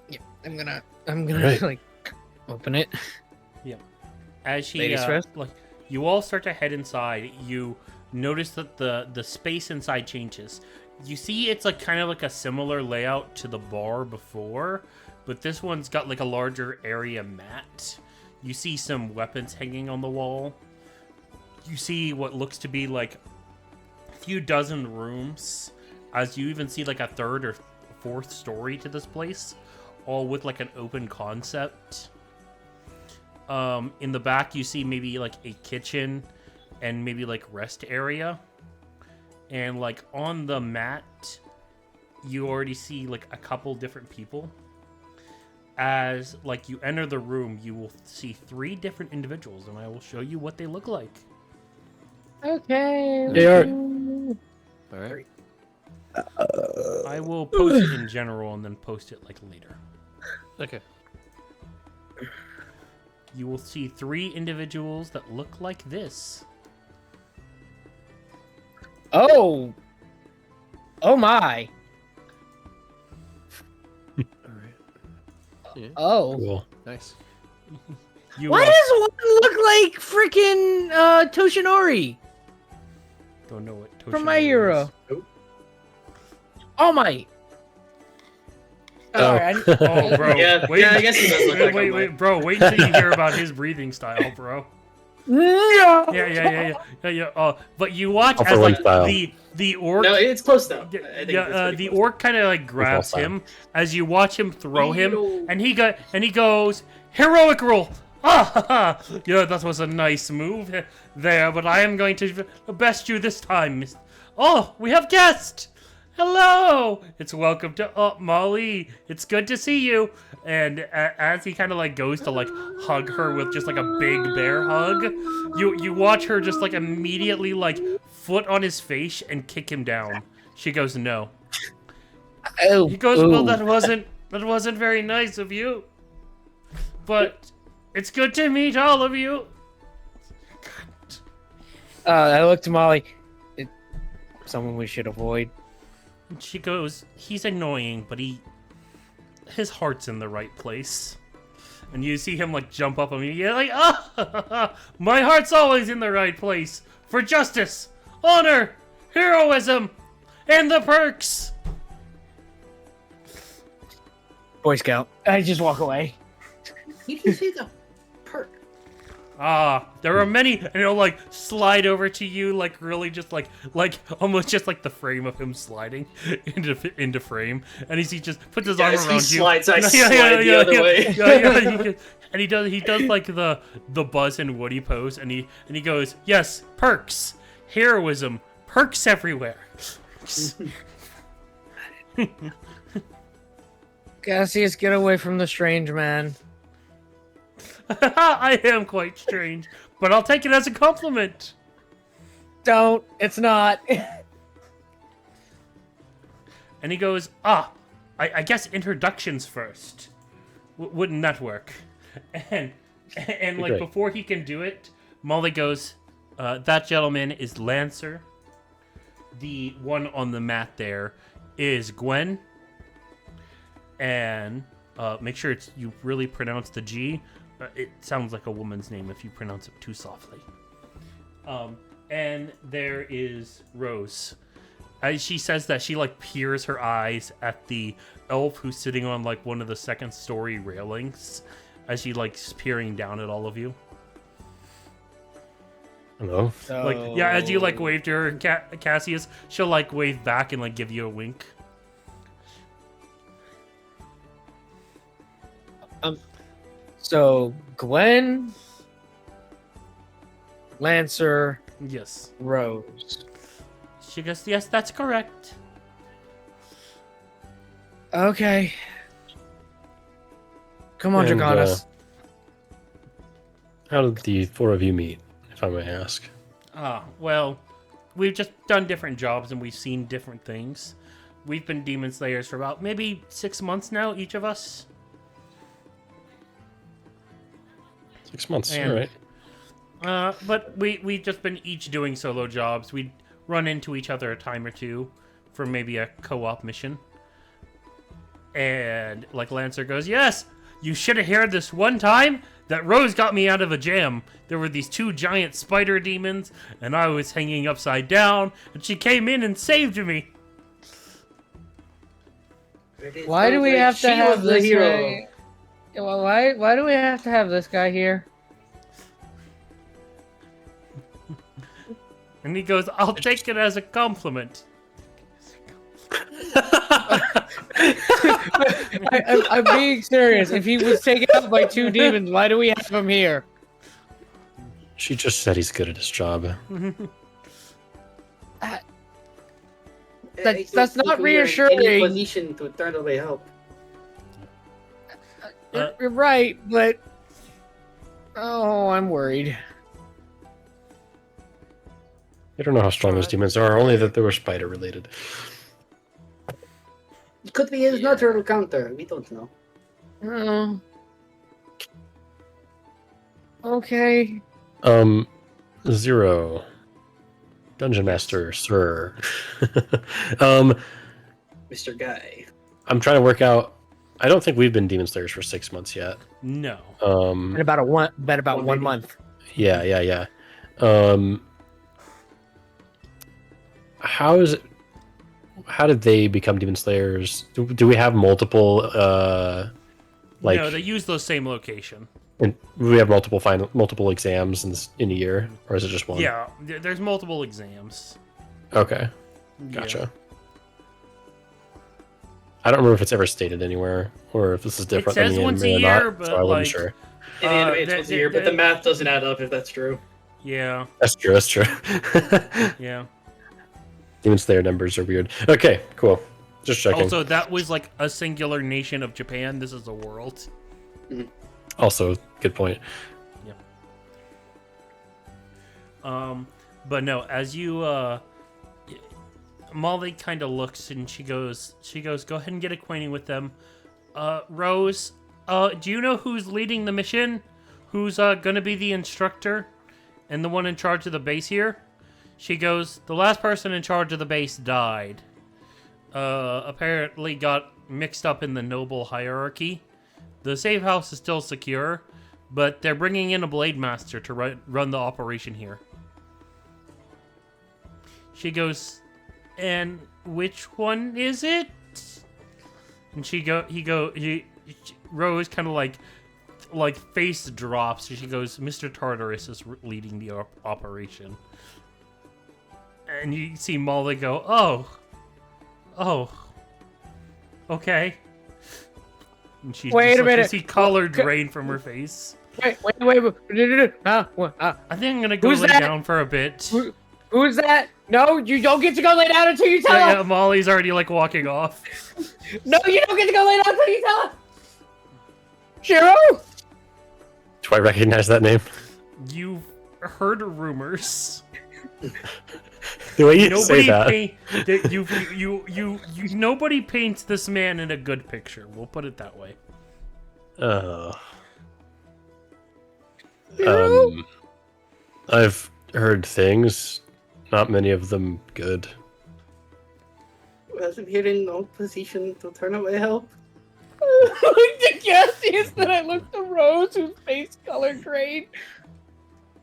Yeah, I'm gonna Right. like Open it. As she, Ladies first? like, you all start to head inside, you notice that the space inside changes. You see it's like kind of like a similar layout to the bar before, but this one's got like a larger area mat. You see some weapons hanging on the wall. You see what looks to be like a few dozen rooms, as you even see like a third or fourth story to this place, all with like an open concept. In the back, you see maybe like a kitchen and maybe like rest area. And like on the mat, you already see like a couple different people. As like you enter the room, you will see 3 different individuals, and I will show you what they look like. Okay. They are. All right. I will post it in general and then post it like later. Okay. You will see 3 individuals that look like this. Oh. Oh my. All right. Yeah. Oh. Cool. Nice. You Why does one look like freaking Toshinori don't know what from My Toshinori Hero? is. Oh my. Oh. Alright, Oh, bro. Yeah, wait, yeah, I guess he does look like wait, Omai. bro. Wait until you hear about his breathing style, bro. No. Yeah. But you watch Upper as like link style. the orc. No, it's close though. Yeah, I think it's pretty the close. orc kind of like grabs style. him as you watch him throw him, Needle. and he goes heroic roll. Ah, ha, ha. Yeah, that was a nice move there, but I am going to best you this time. Oh, we have guest. Hello, it's welcome to Molly. It's good to see you. And as he kind of like goes to like hug her with just like a big bear hug, you watch her just like immediately like foot on his face and kick him down. She goes no. Oh, He goes, well, ooh. that wasn't very nice of you, but it's good to meet all of you. I looked to Molly. Someone we should avoid. And she goes, he's annoying, but his heart's in the right place. And you see him like jump up on me, yeah, like, my heart's always in the right place for justice, honor, heroism, and the perks. Boy Scout. I just walk away. You can see the perk. There are many, and he'll like slide over to you, like really just like almost just like the frame of him sliding into frame, and he just puts his arm As around he you. slides, I slide the other way. And he does like the Buzz and Woody pose, and he goes, yes, perks, heroism, perks everywhere. Cassius, get away from the strange man. I am quite strange, but I'll take it as a compliment. Don't. It's not. And he goes, I guess introductions first. Wouldn't that work? And like Okay. before he can do it, Molly goes, that gentleman is Lancer. The one on the mat there is Gwen. And make sure you really pronounce the G. It sounds like a woman's name if you pronounce it too softly. And there is Rose. As she says that, she like peers her eyes at the elf who's sitting on like one of the second story railings as she like is peering down at all of you. Hello. Like, yeah, as you like wave to her, Cassius, she'll like wave back and like give you a wink. So Gwen, Lancer, Yes. Rose. She goes, yes, that's correct. Okay. Come on, And, Dragonis. How did the 4 of you meet, if I may ask? Well, we've just done different jobs and we've seen different things. We've been Demon Slayers for about maybe 6 months now, each of us. 6 months. And- All right. But we've just been each doing solo jobs. We'd run into each other a time or two for maybe a co-op mission. And like Lancer goes, yes, You should have heard this one time that Rose got me out of a jam. There were these 2 giant spider demons, and I was hanging upside down, and she came in and saved me. Why do Sounds we like have to she have was the this hero? guy? Well, why do we have to have this guy here? And he goes, I'll take it as a compliment. I'm being serious. If he was taken out by 2 demons, why do we have him here? She just said he's good at his job. That's not reassuring. Any position to turn away help. You're right, but I'm worried. I don't know how strong those demons are, only that they were spider related. It could be his natural counter. We don't know. Oh. Okay. 0. Dungeon Master, sir. Mr. Guy. I'm trying to work out. I don't think we've been Demon Slayers for 6 months yet. No. In about 1 month. Yeah. How is it? How did they become Demon Slayers? Do we have multiple? No, they use the same location. And we have multiple exams in a year, or is it just one? Yeah, there's multiple exams. Okay, gotcha. I don't remember if it's ever stated anywhere, or if this is different says than the once a anime or year, not. but, So I wasn't like, sure. In anime, it's once a year, but the math doesn't add up if that's true. Yeah, That's true. That's true. yeah. Demon Slayer numbers are weird. Okay, cool. Just checking. Also, that was like a singular nation of Japan. This is a world. Also, good point. But no, as you, Molly kind of looks and she goes, go ahead and get acquainted with them. Rose, do you know who's leading the mission? Who's, gonna be the instructor and the one in charge of the base here? She goes, the last person in charge of the base died. Apparently got mixed up in the noble hierarchy. The safe house is still secure, but they're bringing in a blade master to run the operation here. She goes, and which one is it? And Rose kind of like face drops. And she goes, Mr. Tartarus is leading the operation. And you see Molly go, oh, okay. And she Wait a minute. You see color drain from her face. Wait. I think I'm gonna go Who's lay that? down for a bit. Who's that? No, you don't get to go lay down until you tell Yeah, us. Molly's already like walking off. No, you don't get to go lay down until you tell us. Shiro? Do I recognize that name? You've heard rumors. The way you say that. Nobody paints this man in a good picture. We'll put it that way. I've heard things, not many of them good. Wasn't here in no position to turn away help. The guess that I looked at Rose, whose face color grade.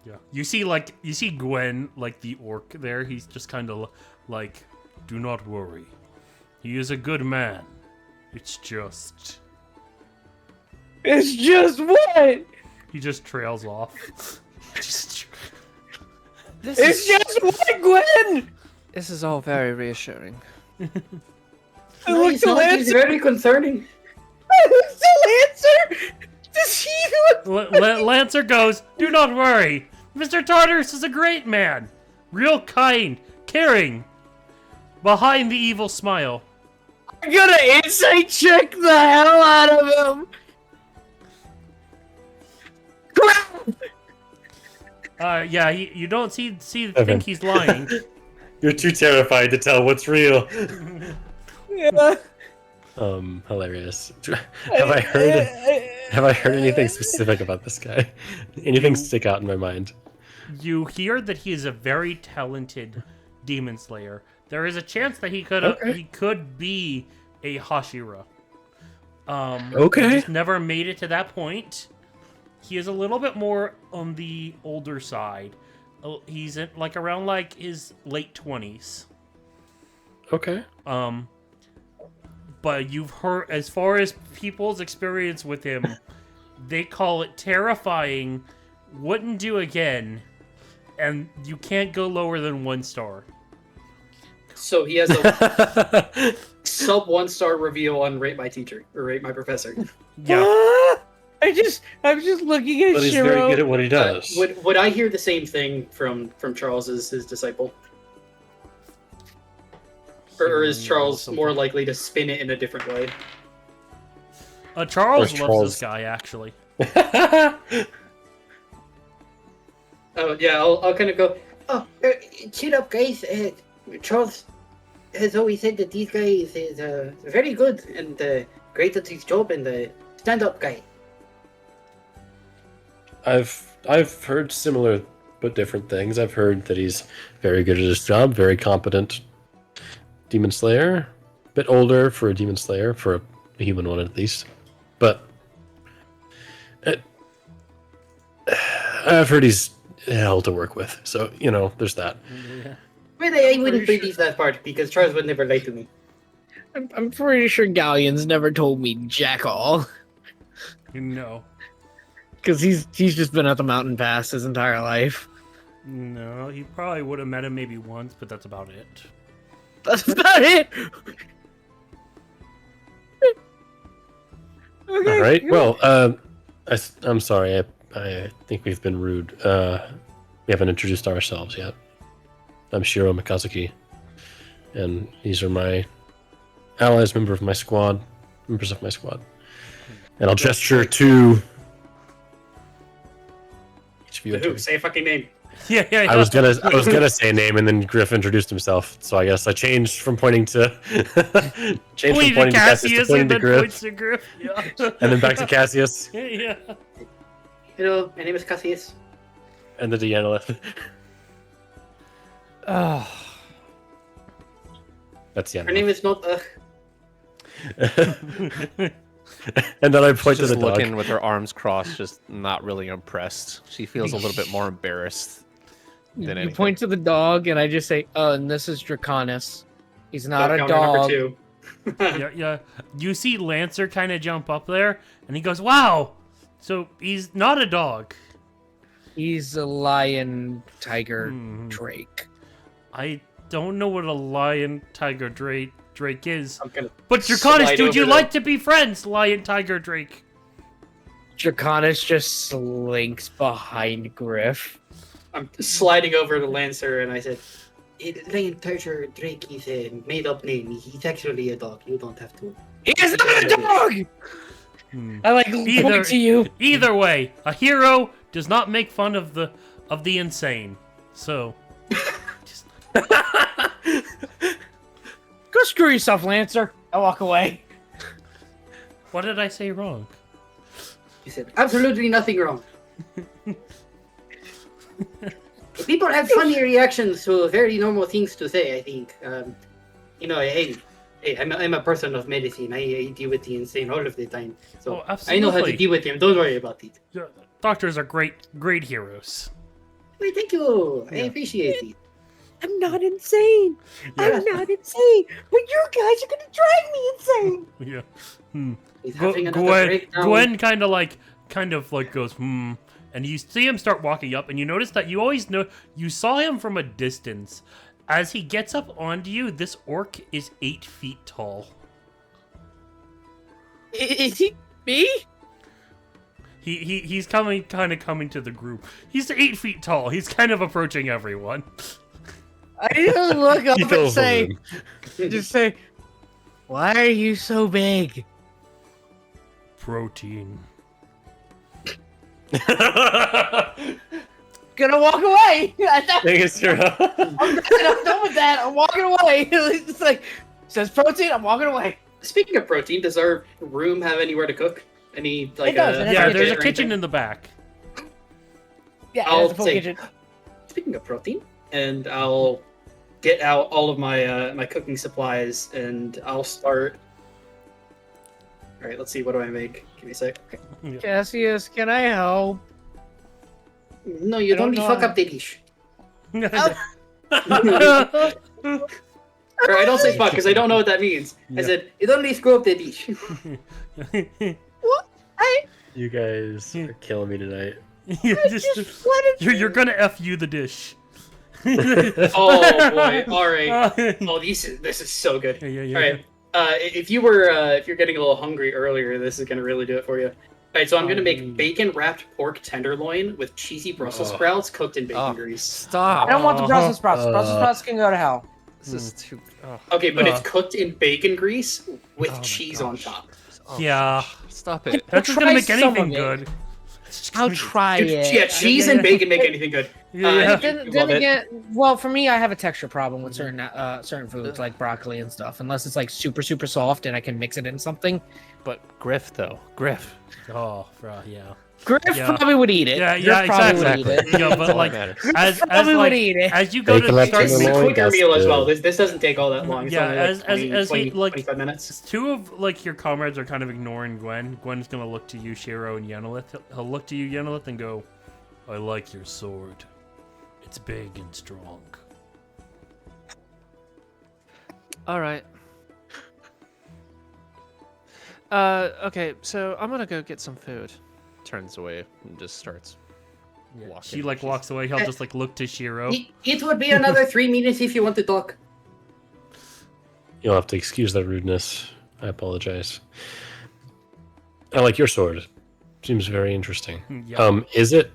Yeah. You see Gwen, like the orc there. He's just kind of like, do not worry. He is a good man. It's just what? he just trails off. It's just what, Gwen? This is all very reassuring. I looked at It's very concerning. Lancer. Does he look? Lancer goes, do not worry. Mr. Tartarus is a great man. Real kind, caring. Behind the evil smile. I'm gonna insight check the hell out of him. Yeah, you don't think he's lying. You're too terrified to tell what's real. Yeah. Hilarious. Have I heard anything specific about this guy? Anything stick out in my mind? You hear that he is a very talented demon slayer. There is a chance that he could be a Hashira. Okay. Just never made it to that point. He is a little bit more on the older side. He's in, like around like his late 20s. Okay. But you've heard, as far as people's experience with him, they call it terrifying, wouldn't do again, and you can't go lower than 1 star. So he has a sub 1-star review on Rate My Teacher or Rate My Professor. Yeah. I'm just looking at But he's Shiro. very good at what he does. Would I hear the same thing from Charles as his disciple? Or is Charles more likely to spin it in a different way? Charles Or loves Charles. this guy, actually. Oh yeah, I'll kind of go. Oh, cheer up, guys! Charles has always said that these guys is very good and great at his job and stand-up guy. I've heard similar but different things. I've heard that he's very good at his job, very competent demon slayer, bit older for a demon slayer, for a human one at least. But I've heard he's hell to work with. So there's that. Yeah. Well, I wouldn't believe that part because Charles would never lie to me. I'm pretty sure Galleon's never told me jack all. No. Because he's just been at the mountain pass his entire life. No, he probably would have met him maybe once, but that's about it. That's about it. Okay, All right. good. Well, I'm sorry. I think we've been rude. We haven't introduced ourselves yet. I'm Shiro Mikazuki, and these are my allies, members of my squad. And I'll gesture to each of you. Who? Say a fucking name. Yeah. I was gonna say a name, and then Griff introduced himself. So I guess I changed from pointing to Cassius to pointing to points Griff, to Griff. Yeah. and then back to Cassius, Yeah. Hello, my name is Cassius. and then to Yanalith. That's Her name Yanalith. is not And then I She's point to just the dog. looking with her arms crossed, just not really impressed. She feels a little bit more embarrassed than You anything. point to the dog, and I just say, "Oh, and this is Draconis. He's not a counter number dog." 2. Yeah. You see Lancer kind of jump up there, and he goes, "Wow, so he's not a dog." He's a lion, tiger, Hmm. drake. I don't know what a lion, tiger, Drake is. I'm gonna But Draconis, slide dude, you over like to be friends, lion, tiger, Drake. Draconis just slinks behind Griff. I'm sliding over to Lancer and I said, Lion Tiger Drake is a made-up name. He's actually a dog. You don't have to. He's not a dog! Hmm. I Either- point to you. Either way, a hero does not make fun of the insane. So, just, Go screw yourself, Lancer. I walk away. what did I say wrong? He said, absolutely nothing wrong. People have funny reactions to very normal things to say, I think. Hey, I'm a person of medicine. I deal with the insane all of the time. So Oh, I know how to absolutely. deal with them. Don't worry about it. Yeah, doctors are great heroes. Wait, thank you. I Yeah. appreciate it. I'm not insane. Yeah. I'm not insane. But you guys are gonna drive me insane. Yeah. Hmm. He's having another Gwen breakdown. kind of like goes and you see him start walking up, and you notice that you always know you saw him from a distance. As he gets up onto you, this orc is 8 feet tall. Is he me? He's coming to the group. He's 8 feet tall. He's kind of approaching everyone. I just look up He and fills the say, room. just say, why are you so big? Protein. Gonna walk away. Thanks, Hero. I'm done with that. I'm walking away. It's like, says protein, I'm walking away. Speaking of protein, does our room have anywhere to cook? Any like It does, it has Yeah, a there's a or kitchen anything? in the back. Yeah, I'll that's a full take- kitchen. Speaking of protein, and I'll get out all of my my cooking supplies, and I'll start All right, let's see. What do I make? Give me a sec. Cassius, can I help? No, you I don't don't know fuck how- up the dish. Or I don't say fuck because I don't know what that means. I said you don't screw up the dish. What? You guys are killing me tonight. You're gonna F you the dish. Oh boy! All right. Oh, this is so good. Yeah. All right. If you're getting a little hungry earlier, this is gonna really do it for you. All right, so I'm gonna make bacon wrapped pork tenderloin with cheesy Brussels sprouts cooked in bacon grease. Stop. I don't want the Brussels sprouts. Brussels sprouts can go to hell. This is too. Okay, but it's cooked in bacon grease with cheese on top. Yeah, Stop it. that's just Try gonna make some anything of it. good. I'll try it. Yeah, cheese and bacon make anything good. Yeah. Then Love it. again, well, for me, I have a texture problem with certain foods like broccoli and stuff. Unless it's like super soft and I can mix it in something. But Griff, though. Griff. Oh, yeah. Griff Yeah. probably would eat it. Yeah, Griff probably exactly. would eat it. Yeah, That's but all like that matters. as Probably like would eat it. as you go Bacon to left start This is a tenderloin, quicker that's meal as good. well. This doesn't take all that long. It's Yeah, only like as 20, he, like- 25 minutes. two of like your comrades are kind of ignoring Gwen. Gwen's gonna look to you, Shiro, and Yenilith. He'll look to you, Yenilith, and go, "I like your sword. It's big and strong." All right. Okay, so I'm gonna go get some food. Turns away and just starts walking. She like walks away. He'll just like look to Shiro. It would be another 3 minutes if you want to talk. You'll have to excuse that rudeness. I apologize. I like your sword. Seems very interesting. Yeah. Is it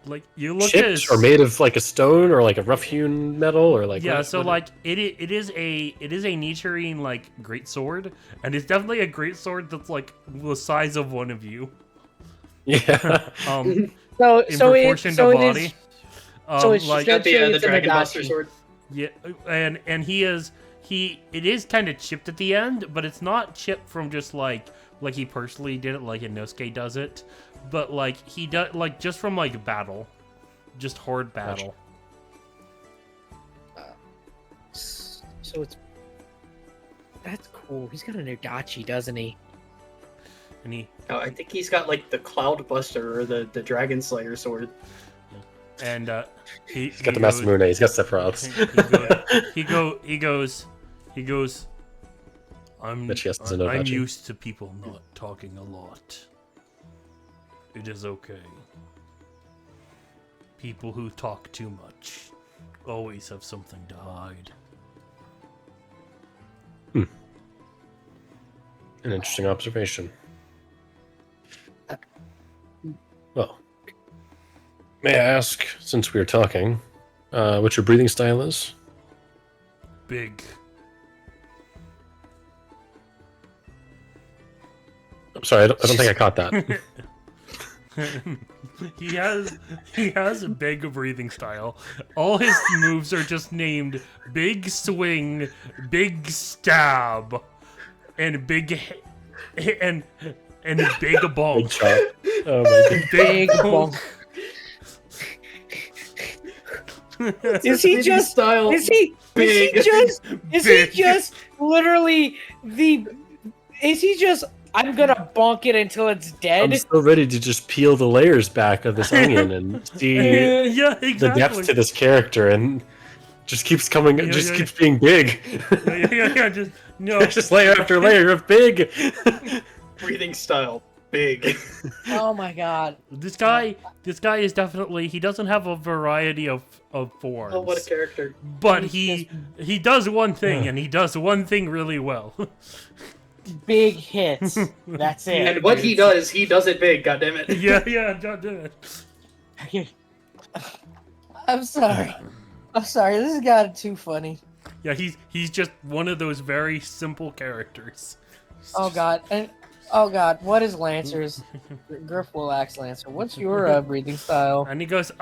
Like you look at his, chipped or made of like a stone or like a rough-hewn metal or like? yeah, what- so what- like it is a Nichiren like great sword, and it's definitely a great sword that's like the size of one of you. Yeah. So In so proportion it to so it body. is. So it's like just- Got the It's a Dragon Nagashi. Buster sword. yeah, and it is kind of chipped at the end, but it's not chipped from just like he personally did it like Inosuke does it, but like he does like just from like battle, just horde battle. So it's that's cool. He's got a Nagachi, doesn't he? And he Oh, I think he's got like the Cloud Buster or the Dragon Slayer sword. and He's got the Masamune. He's got Sephiroth's. He goes. I'm Bet she has to know I'm about you. used to people not talking a lot. It is okay. People who talk too much always have something to hide. An interesting observation. Well, may I ask, since we are talking, what your breathing style is? Big. I'm sorry, I don't think I caught that. He has a big breathing style. All his moves are just named Big Swing, Big Stab, and Big and Big Big Bonk. chop. Oh my god. Big bonk. Is he just style? Is he Big. just Big. literally the is he just I'm gonna bonk it until it's I'm dead? so ready to just peel the layers back of this onion and see Yeah, the exactly. depth to this character, and just keeps coming, Yeah, just yeah, keeps being big. Yeah, just no. Just layer after layer of big. Breathing style. Big. Oh my god. This guy is definitely. He doesn't have a variety of forms. Oh, what a character. But he does one thing, and he does one thing really well. Big hits. That's it. And what he does it big, goddammit. yeah, God damn it. I'm sorry. I'm sorry. This has gotten too funny. Yeah, he's just one of those very simple characters. Oh god. And oh god, what is Lancer's? Griff will ask Lancer. What's your breathing style? And he goes, Is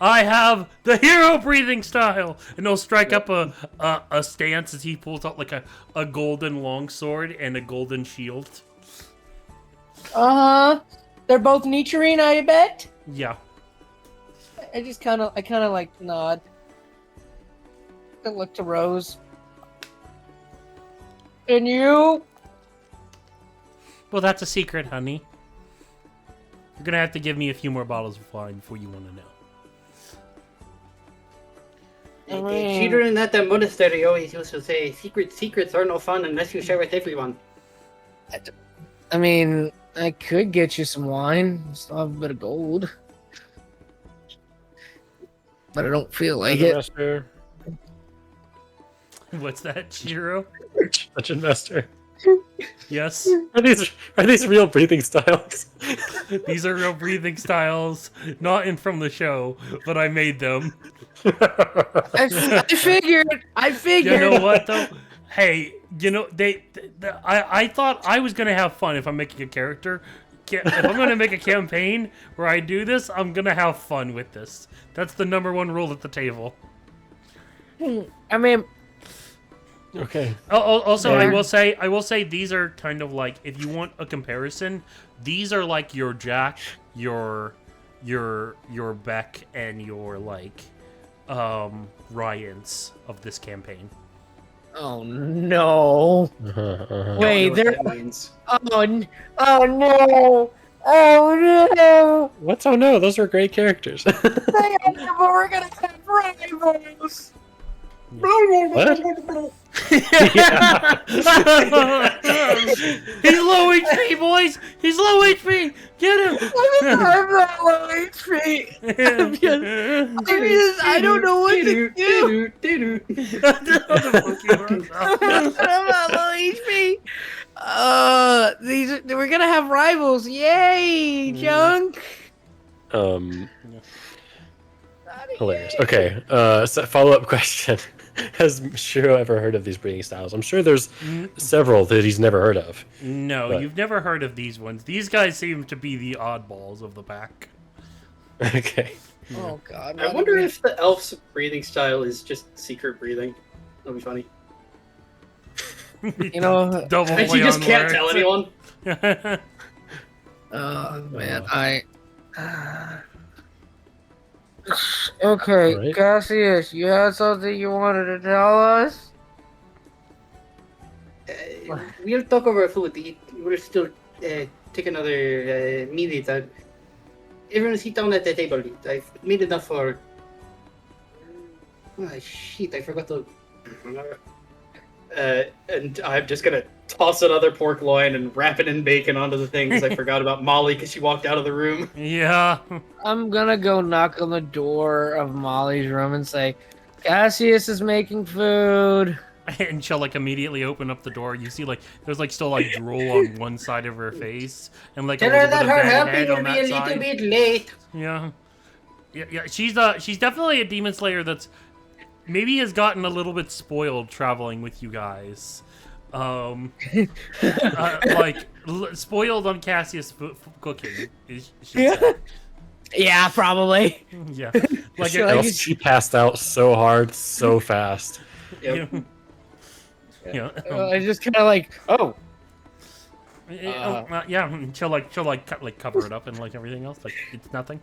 I have the hero breathing style, and he'll strike up a stance as he pulls out like a golden longsword and a golden shield. They're both Nichiren, I bet. Yeah. I kind of like nod. I look to Rose. And you? Well, that's a secret, honey. You're gonna have to give me a few more bottles of wine before you want to know. The children at the monastery always used to say, secrets are no fun unless you share with everyone. I mean, I could get you some wine. Still have a bit of gold. But I don't feel like Dungeon it. Master. What's that, Shiro? Dungeon Master. Yes. Are these real breathing styles? These are real breathing styles, not in from the show, but I made them. I figured. You know what though? Hey, you know I thought I was gonna have fun if I'm making a character. If I'm gonna make a campaign where I do this, I'm gonna have fun with this. That's the #1 rule at the table. I mean, Okay. Also, Yeah. I will say these are kind of like, if you want a comparison, these are like your Jack, your Beck, and your like Ryans of this campaign. oh no. Wait, Don't know what there. that means. Oh no. Oh no. What's oh no? Those are great characters. But we're gonna have rivals. What? He's low HP, boys. He's low HP. Get him. I'm not low HP. I don't know what to do. I'm not low HP. We're gonna have rivals. Yay, Junk. Hilarious. Okay. So follow-up question: has Shiro ever heard of these breeding styles? I'm sure there's several that he's never heard of. No, But- you've never heard of these ones. These guys seem to be the oddballs of the pack. Okay. Oh God. I wonder if the elf's breathing style is just secret breathing. That'll be funny. You know. Double And play you just on can't tell words. anyone. Oh man, Okay, Right. Cassius, you had something you wanted to tell us? We'll talk over food. We're still take another meal. Everyone sit down at the table. I've made enough for. Oh, shit, I forgot to. And I'm just gonna toss another pork loin and wrap it in bacon onto the thing because I forgot about Molly because she walked out of the room. Yeah. I'm gonna go knock on the door of Molly's room and say, Cassius is making food. And she'll like immediately open up the door. You see like there's like still like drool on one side of her face and like Tell a her little bit that of her bad helping head will on be that a little side. bit late. Yeah. Yeah. She's definitely a demon slayer that's maybe has gotten a little bit spoiled traveling with you guys. Spoiled on Cassius cooking. Yeah, probably. Yeah. Like, She passed out so hard, so fast. Yep. Yeah. I just kind of like, oh, Yeah. She'll cover it up and like everything else. Like it's nothing.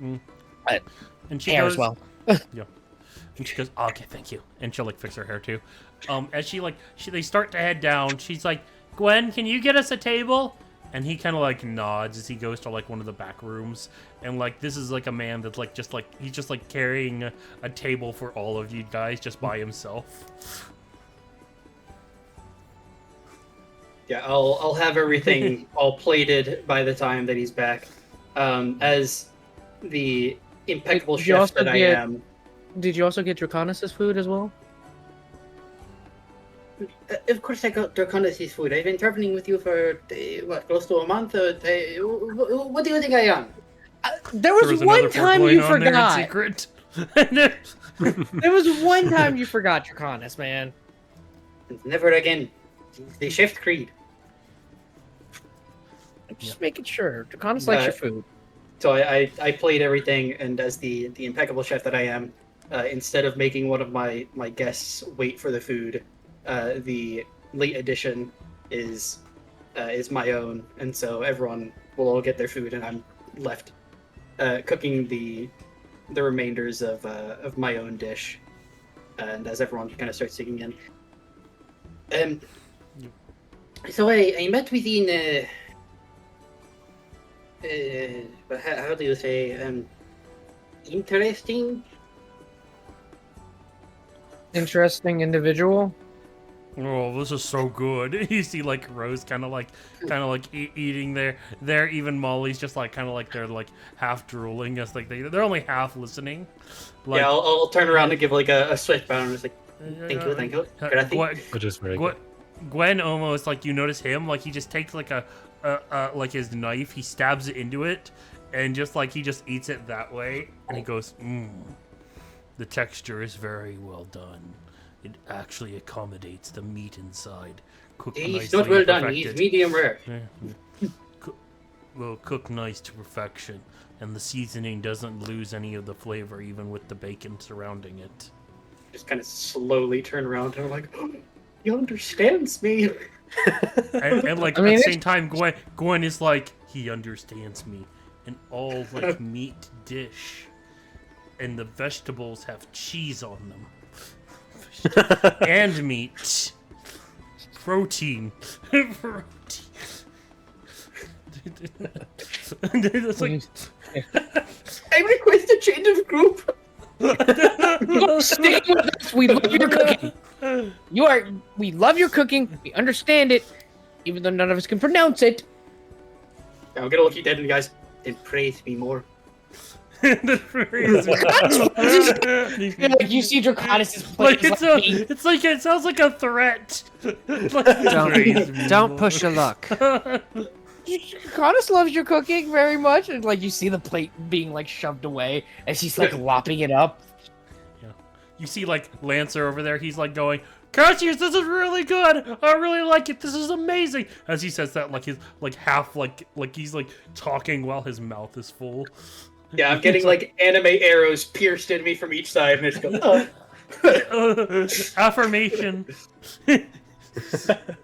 And she hair goes, as well. Yeah. And she goes, oh, okay, thank you. And she'll like fix her hair too. As they start to head down, she's like, Gwen, can you get us a table? And he kind of like nods as he goes to like one of the back rooms. And like this is like a man that's like he's just like carrying a table for all of you guys just by himself. Yeah, I'll have everything all plated by the time that he's back. As the impeccable Did you chef also that I get- am. Did you also get Draconis' food as well? Of course, I got Draconis' food. I've been traveling with you for close to a month. What do you think I am? There was one another time pork you loin on there in forgot. secret. There was one time you forgot Draconis, man. Never again. The chef's creed. I'm just making sure. Draconis likes your food. So I played everything, and as the impeccable chef that I am, instead of making one of my guests wait for the food, the late edition is my own, and so everyone will all get their food, and I'm left cooking the remainders of my own dish, and as everyone kind of starts digging in. So I met with in how do you say interesting? Interesting individual. Oh, this is so good. You see, like Rose, kind of like eating there. Even Molly's just like kind of like they're like half drooling, as like they're only half listening. Like, Yeah, I'll turn around and give like a swift bound. And it's like, thank you. Gracias. Gwen, Which is very Gwen, good. Gwen almost like you notice him like he just takes like a like his knife, he stabs it into it, and just like he just eats it that way, and he goes, the texture is very well done. It actually accommodates the meat inside. Cooked He's nicely not well and done. He's perfected. medium rare. Well, cooked nice to perfection, and the seasoning doesn't lose any of the flavor, even with the bacon surrounding it. Just kind of slowly turn around and I'm like, oh, he understands me. And like I mean, at the same time, Gwen is like, he understands me, and all like meat dish, and the vegetables have cheese on them, and meat, protein. It's like, I request a change of group. Stay with us. We love your cooking. We love your cooking. We understand it, even though none of us can pronounce it. I'm gonna look you dead in the eyes. Then praise me more. Like you see Draconis' like plate. it's like it sounds like a threat. Like, Don't push your luck. Draconis loves your cooking very much, and like you see the plate being like shoved away as he's like lopping it up. You see, like, Lancer over there, he's like going, Cassius, this is really good! I really like it, this is amazing! As he says that, like, his, like, half, like he's, like, talking while his mouth is full. Yeah, I'm getting like anime arrows pierced in me from each side, and it's going, oh. Affirmation.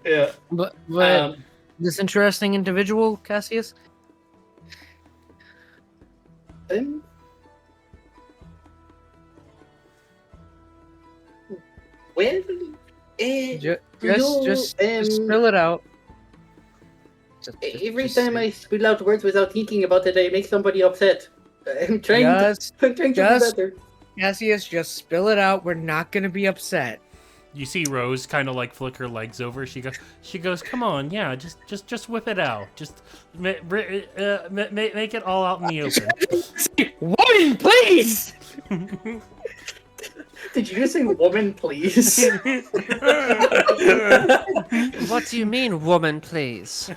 Yeah. But Um, this interesting individual, Cassius. um, well, Just spill it out. every time I spill out words without thinking about it, I make somebody upset. I'm trying to do better. Cassius, just spill it out. We're not gonna be upset. You see Rose kind of like flick her legs over. She goes, come on, yeah, just whip it out. Just make it all out in the open. Woman, please. Did you just say woman, please? What do you mean, woman, please?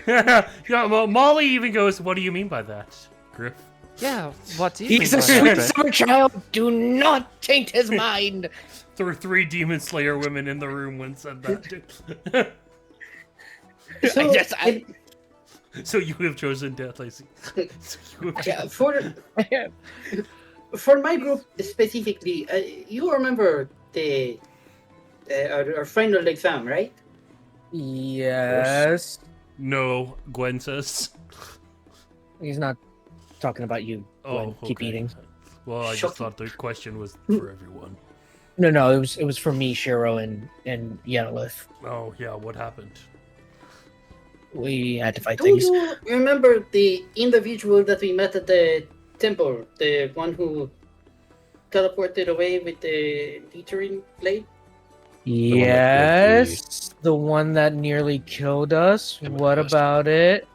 Yeah, well, Molly even goes, what do you mean by that, Griff? Yeah, what do you He's mean a by sweet that? summer child. Do not taint his mind. There were 3 Demon Slayer women in the room when said that. So you have chosen death, Lacey. Yeah, for my group specifically, you remember the our final exam, right? Yes. No, Gwen says. He's not talking about you. Gwen. Keep okay. eating. Well, I just Shocking. thought the question was for everyone. No, it was for me, Shiro, and Yenilith. Oh, yeah, what happened? We had to fight Do things. you remember the individual that we met at the temple? The one who teleported away with the littering blade? Yes, the one that nearly killed us. Yeah, What but- about it?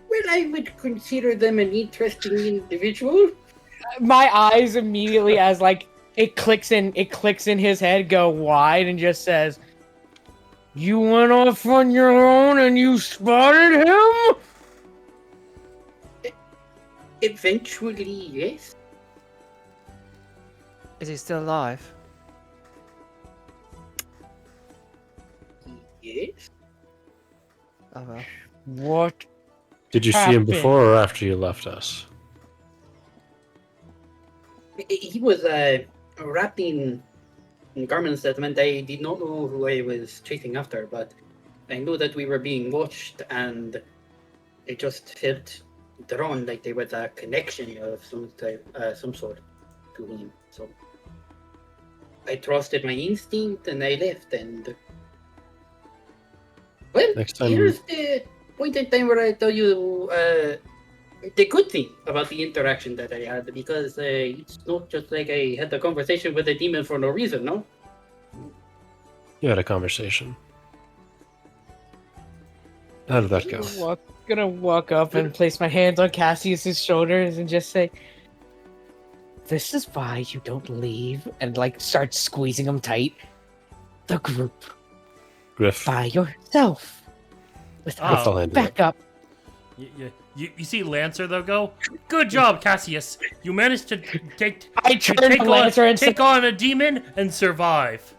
Well, I would consider them an interesting individual. My eyes immediately, as like it clicks in his head, go wide and just says, "You went off on your own and you spotted him." Eventually, yes. Is he still alive? Yes. Oh well. What? Did you see him happened? before or after you left us? He was wrapped in garments that meant I did not know who I was chasing after, but I knew that we were being watched, and it just felt drawn like there was a connection of some type, some sort. to him. So I trusted my instinct and I left. And well, Next time- here's the point in time where I tell you the good thing about the interaction that I had, because it's not just like I had a conversation with a demon for no reason, no? You had a conversation. How did that go? Gonna walk up and place my hands on Cassius's shoulders and just say, "This is why you don't leave," and like start squeezing him tight. The group Griff. by yourself without I'll handle it. backup. You see Lancer though go? Good job, Cassius. You managed to I turn to Lancer and say, take on a demon and survive.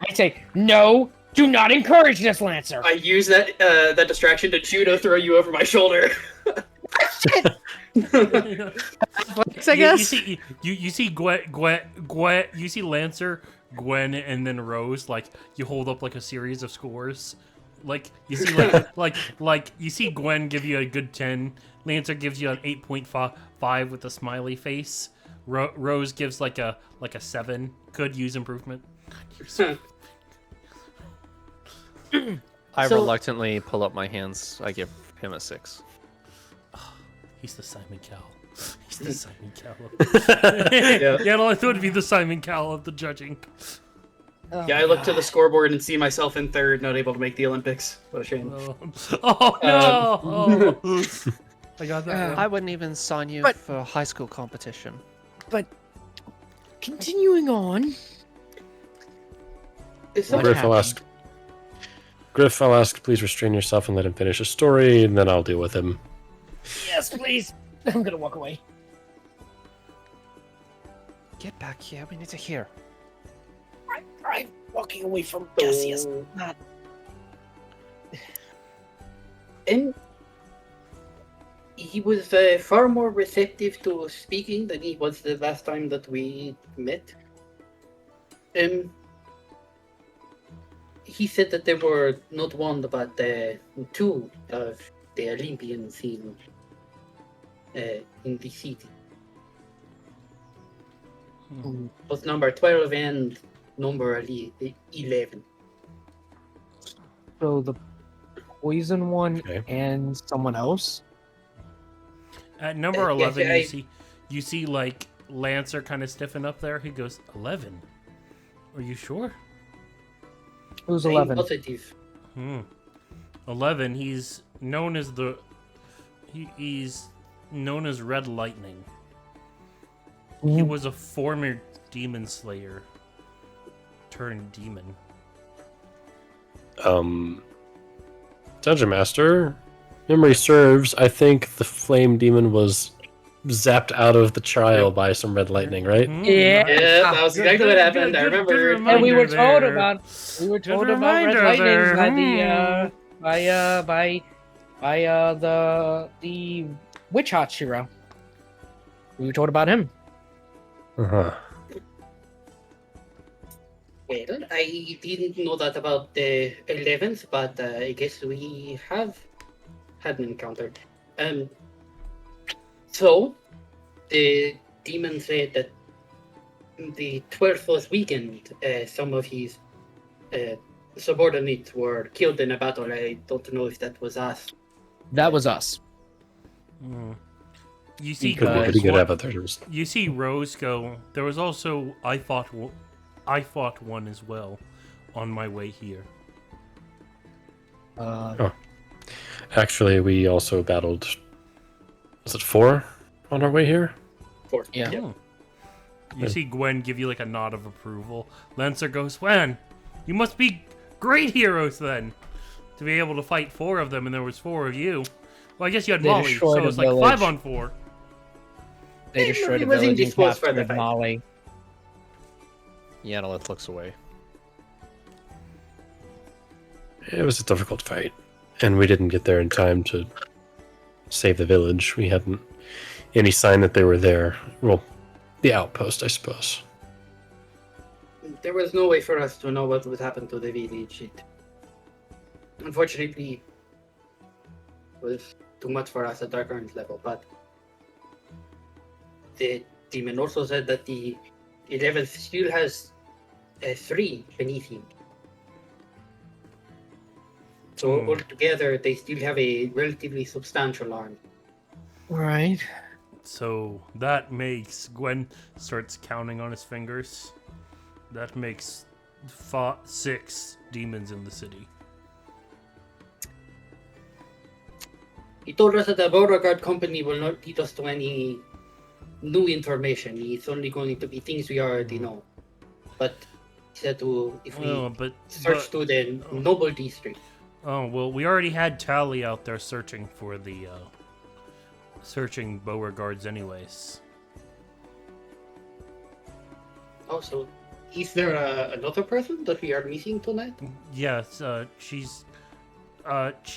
I say, "No, do not encourage this, Lancer." I use that distraction to judo throw you over my shoulder. I guess. You see you see Lancer, Gwen, and then Rose. Like you hold up like a series of scores. Like you see like you see Gwen give you a good 10. Lancer gives you an 8.5 with a smiley face. Rose gives like a 7. Could use improvement. I So- reluctantly pull up my hands. I give him a 6. He's the Simon Cowell. He's the Simon Cowell. Yeah, no, I thought it'd be the Simon Cowell of the judging. Yeah, I look to the scoreboard and see myself in third, not able to make the Olympics. What a shame. Oh no! I got that. one. I wouldn't even sign you But- for a high school competition. Continuing on. It's What not Griff, I'll happened? ask. Griff, I'll ask. Please restrain yourself and let him finish his story, and then I'll deal with him. Yes, please. I'm gonna walk away. Get back here. We need to hear. I'm walking away from Cassius. so- Not. And he was far more receptive to speaking than he was the last time that we met. He said that there were not one but two of the Olympians in the city. Was number 12 and number 11. So the poison one Okay. and someone else. At number Yeah, 11, I- you see like Lancer kind of stiffen up there. He goes, 11? Are you sure? Who's I'm 11? positive. 11. He's known as he's known as Red Lightning. He was a former demon slayer turned demon. Dungeon Master, memory serves. I think the flame demon was zapped out of the trial by some red lightning, right? Yeah. Yeah, that was exactly what happened. I remember. And we were reminder told there. about Good Red reminder Lightning there. by the Witch Hachiro. We were told about him. Uh-huh. Well, I didn't know that about the 11th, but I guess we have had an encounter. So, the demon said that the 12th was weakened. Some of his subordinates were killed in a battle. I don't know if that was us. That was us. You see, Could be Rose, pretty good avatars. you see Rose go. There was also I fought one as well on my way here. Actually, we also battled. Was it 4 on our way here? Yeah. Oh. You see Gwen give you like a nod of approval. Lancer goes, "Gwen, you must be great heroes then, to be able to fight 4 of them, and there was 4 of you. Well, I guess you had They Molly, destroyed so a it's like village. 5 on 4. They destroyed He a was village and indisposed for the captured fight. Molly. Yanalith looks away. It was a difficult fight, and we didn't get there in time to save the village. We hadn't any sign that they were there. Well, the outpost, I suppose. There was no way for us to know what would happen to the village. Unfortunately, it was too much for us at our current level, but the demon also said that the 11th still has 3 beneath him. So altogether, they still have a relatively substantial army. Right. So that makes Gwen starts counting on his fingers. That makes 6 demons in the city. He told us that the Beauregard Company will not lead us to any new information. It's only going to be things we already know. But he said if we search to the Noble District. Oh, well, we already had Tally out there searching for the searching Beauregards anyways. Also, is there another person that we are missing tonight? Yes, she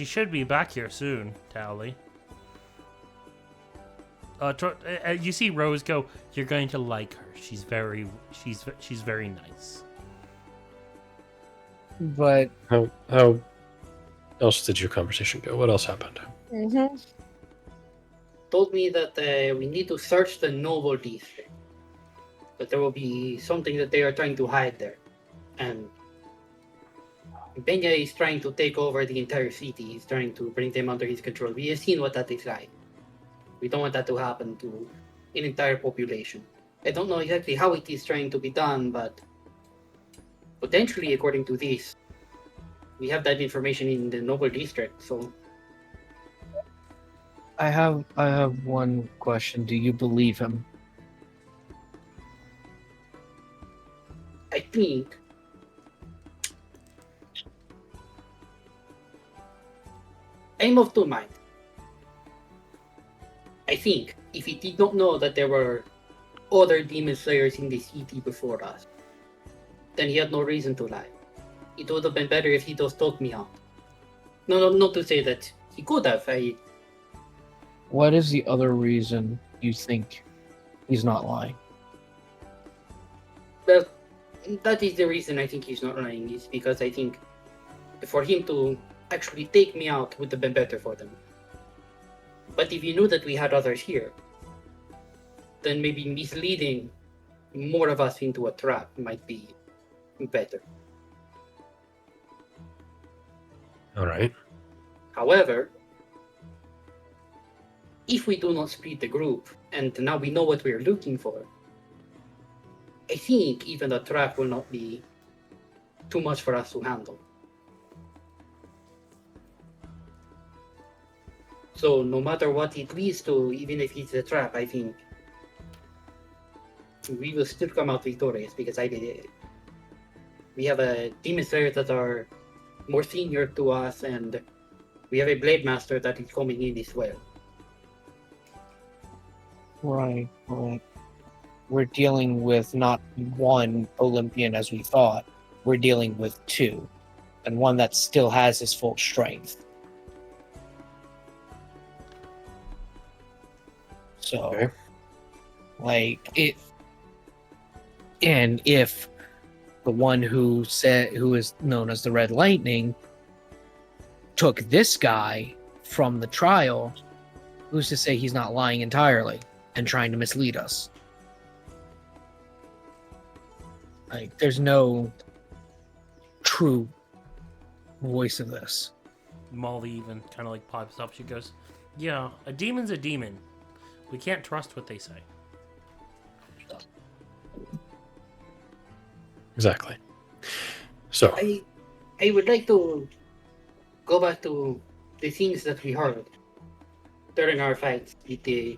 should be back here soon, Tally. You see Rose go, you're going to like her. She's very nice. But How else did your conversation go? What else happened? Told me that we need to search the Noble District. That there will be something that they are trying to hide there. And Benya is trying to take over the entire city. He's trying to bring them under his control. We have seen what that is like. We don't want that to happen to an entire population. I don't know exactly how it is trying to be done, but potentially, according to this, we have that information in the Noble District, so... I have one question. Do you believe him? I think... I'm of two minds. I think if he did not know that there were other demon slayers in the city before us, then he had no reason to lie. It would have been better if he just told me out. No, not to say that he could have. What is the other reason you think he's not lying? Well, that is the reason I think he's not lying, is because I think for him to actually take me out would have been better for them. But if you knew that we had others here, then maybe misleading more of us into a trap might be better. All right. However, if we do not split the group, and now we know what we're looking for, I think even the trap will not be too much for us to handle. So no matter what it leads to, even if it's a trap, I think we will still come out victorious, because we have a demon slayer that are more senior to us, and we have a blade master that is coming in as well. Right. We're dealing with not one Olympian as we thought. We're dealing with 2, and one that still has his full strength. So, Okay. if the one who is known as the Red Lightning took this guy from the trial, who's to say he's not lying entirely and trying to mislead us? There's no true voice of this. Molly even kind of pops up. She goes, yeah, a demon's a demon. We can't trust what they say. Exactly. So I would like to go back to the things that we heard during our fights with the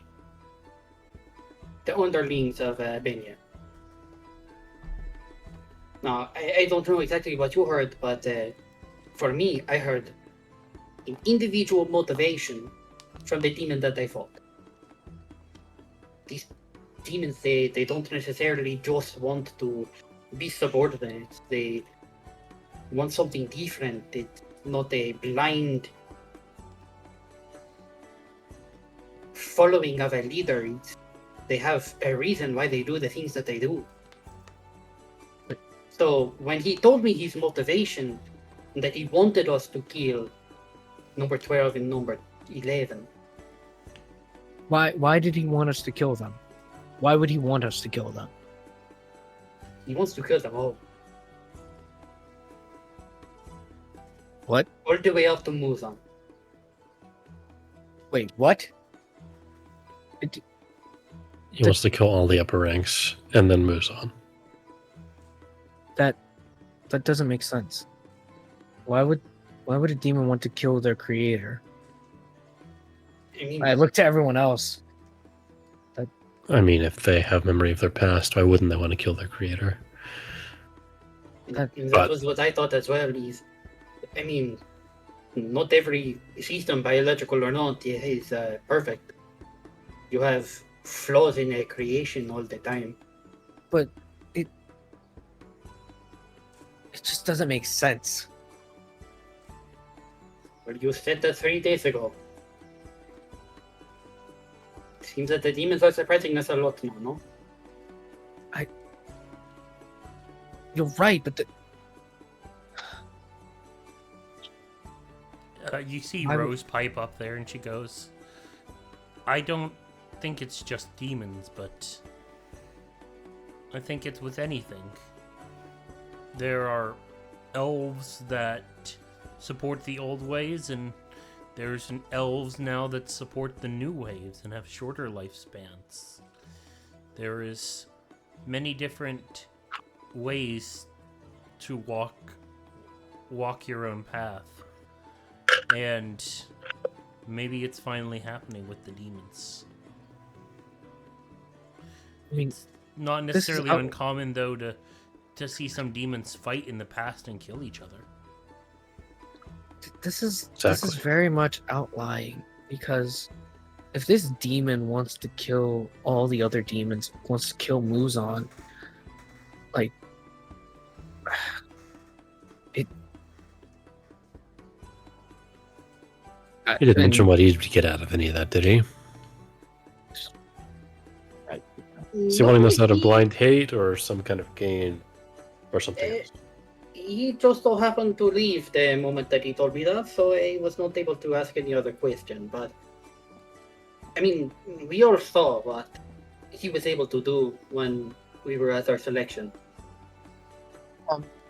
underlings of Benya. Now, I don't know exactly what you heard, but for me, I heard an individual motivation from the demon that I fought. These demons, they don't necessarily just want to be subordinates. They want something different. It's not a blind following of a leader. They have a reason why they do the things that they do. So when he told me his motivation, that he wanted us to kill number 12 and number 11. Why did he want us to kill them? Why would he want us to kill them? He wants to kill them all. What? All the way up to Muzan. Wait, what? He wants to kill all the upper ranks and then moves on. That doesn't make sense. Why would a demon want to kill their creator? I mean, I look to everyone else. I mean, if they have memory of their past, why wouldn't they want to kill their creator? that but- was what I thought as well. I mean, not every system, biological or not, is perfect. You have flaws in a creation all the time. But it just doesn't make sense. Well, you said that 3 days ago. Seems that the demons are surprising us a lot now, no? You're right, but You see I would- Rose pipe up there, and she goes, "I don't think it's just demons, but I think it's with anything. There are elves that support the old ways, and there's elves now that support the new ways and have shorter lifespans. There is many different ways to walk your own path. And maybe it's finally happening with the demons. I mean, Not This is necessarily out- uncommon, though, to see some demons fight in the past and kill each other. this is Exactly. very much outlying, because if this demon wants to kill all the other demons, wants to kill Muzan, like it. He didn't and- mention what he'd get out of any of that, did he? Is he wanting this out of blind hate or some kind of gain or something Eh, else? He just so happened to leave the moment that he told me that, so I was not able to ask any other question. But I mean, we all saw what he was able to do when we were at our selection.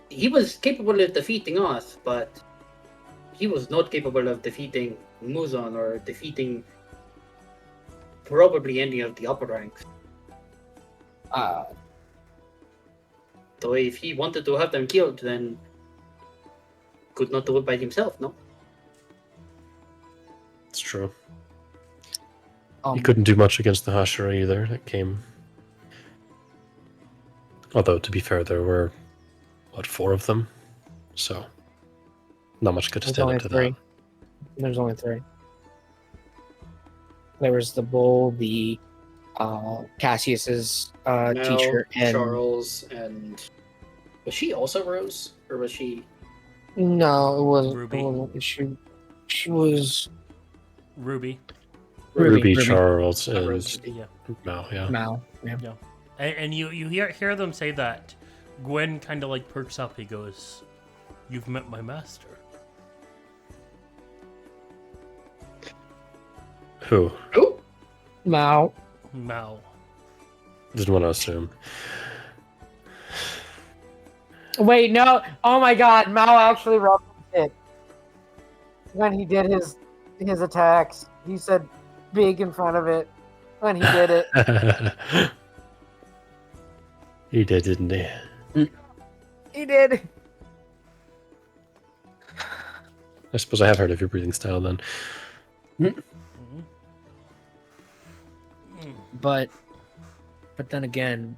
He was capable of defeating us, but he was not capable of defeating Muzan or defeating probably any of the upper ranks. So if he wanted to have them killed, then could not do it by himself, no? It's true. um, He couldn't do much against the Hashira either. That came. Although, to be fair, there were, 4 of them? So, not much could There's stand only up to three. that. There's only 3. There was the bull, the Cassius's Mel, teacher, and Charles, and was she also Rose, or was she? no, it wasn't. Ruby. It wasn't. She was Ruby. Ruby, Ruby. Charles, Not and Rose. Yeah. Mal, yeah. Mal. Yeah. And you hear them say that. Gwen kind of like perks up. He goes, "You've met my master." Who? Oh, Mal. Mal. Didn't want to assume. Wait, no. Oh my God, Mal actually referenced it when he did his attacks. He said "big" in front of it when he did it. He did, didn't he? He did. I suppose I have heard of your breathing style then. Mhm. But then again,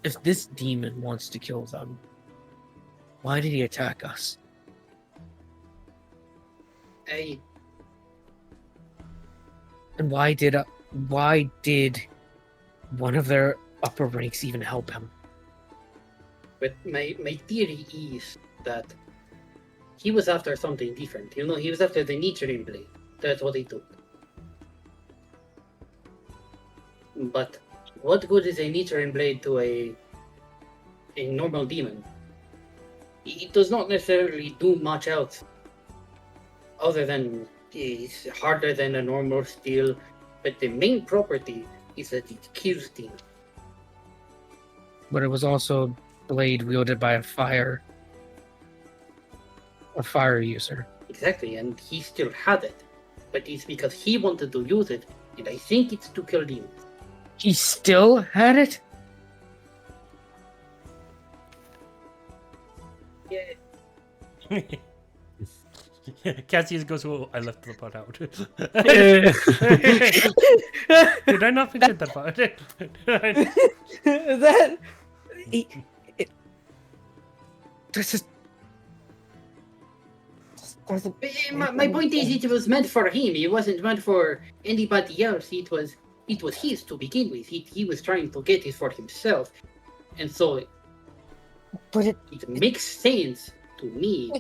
if this demon wants to kill them, why did he attack us? I And why did one of their upper ranks even help him? but my theory is that he was after something different. You know, he was after the Nichiren blade. That's what he took. But what good is a Nichiren blade to a normal demon? It does not necessarily do much else, other than it's harder than a normal steel. but the main property is that it kills demons. But it was also a blade wielded by a fire user. Exactly, and he still had it. But it's because he wanted to use it, and I think it's to kill demons. He still had it? Yeah. Cassius goes, "Oh, I left the part out." Did I not forget that part? That this is My point is, it was meant for him. It wasn't meant for anybody else. It was his to begin with. He was trying to get it for himself, and so but it makes sense to me.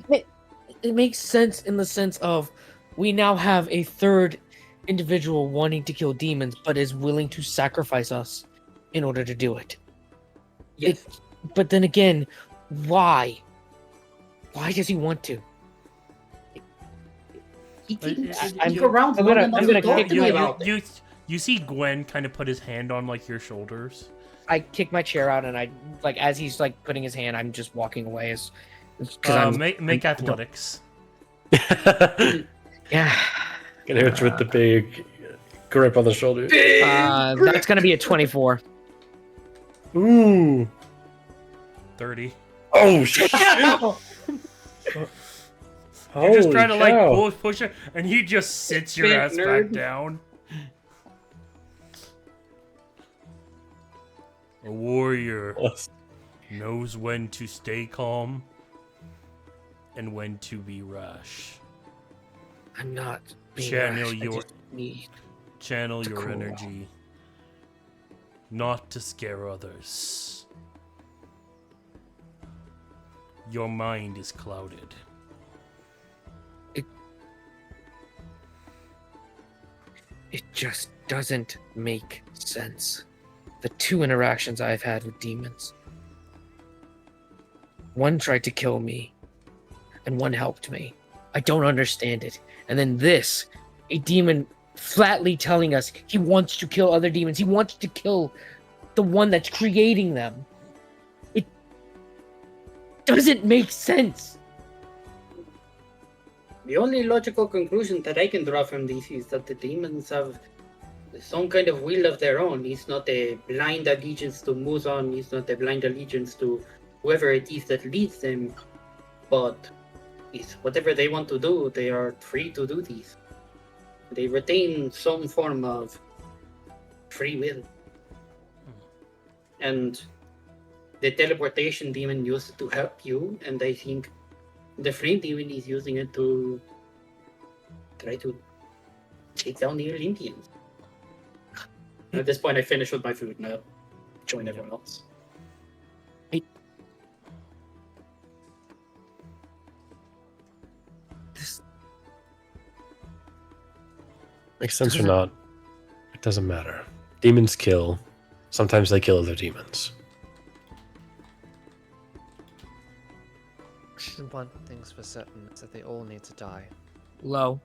it makes sense in the sense of we now have a third individual wanting to kill demons but is willing to sacrifice us in order to do it. Yes, But then again, why? Why does he want to? he didn't I'm stick around I'm long gonna- enough I'm to gonna talk kick to me you- about it. You see Gwen kind of put his hand on like your shoulders. I kick my chair out and I like as he's like putting his hand, I'm just walking away as because Make athletics. yeah. Gonna hit you with the big grip on the shoulder. That's gonna be a 24. Ooh. 30. Oh shit! You just try to like cow. push it, and he just sits your Big ass nerd. back down. A warrior knows when to stay calm and when to be rash. I'm not being Channel rash, I your- just need Channel To your cool. energy, not to scare others. Your mind is clouded. it just doesn't make sense. The two interactions I've had with demons. One tried to kill me, and one helped me. I don't understand it. And then this, a demon flatly telling us he wants to kill other demons. He wants to kill the one that's creating them. It doesn't make sense. The only logical conclusion that I can draw from this is that the demons have some kind of will of their own. It's not a blind allegiance to Muzan, it's not a blind allegiance to whoever it is that leads them, but it's whatever they want to do, they are free to do this. They retain some form of free will. And the teleportation demon used it to help you, and I think the flame demon is using it to try to take down the Olympians. At this point, I finish with my food now. Join everyone else. Makes sense or not, it doesn't matter. Demons kill. Sometimes they kill other demons. One thing's for certain is that they all need to die. Low.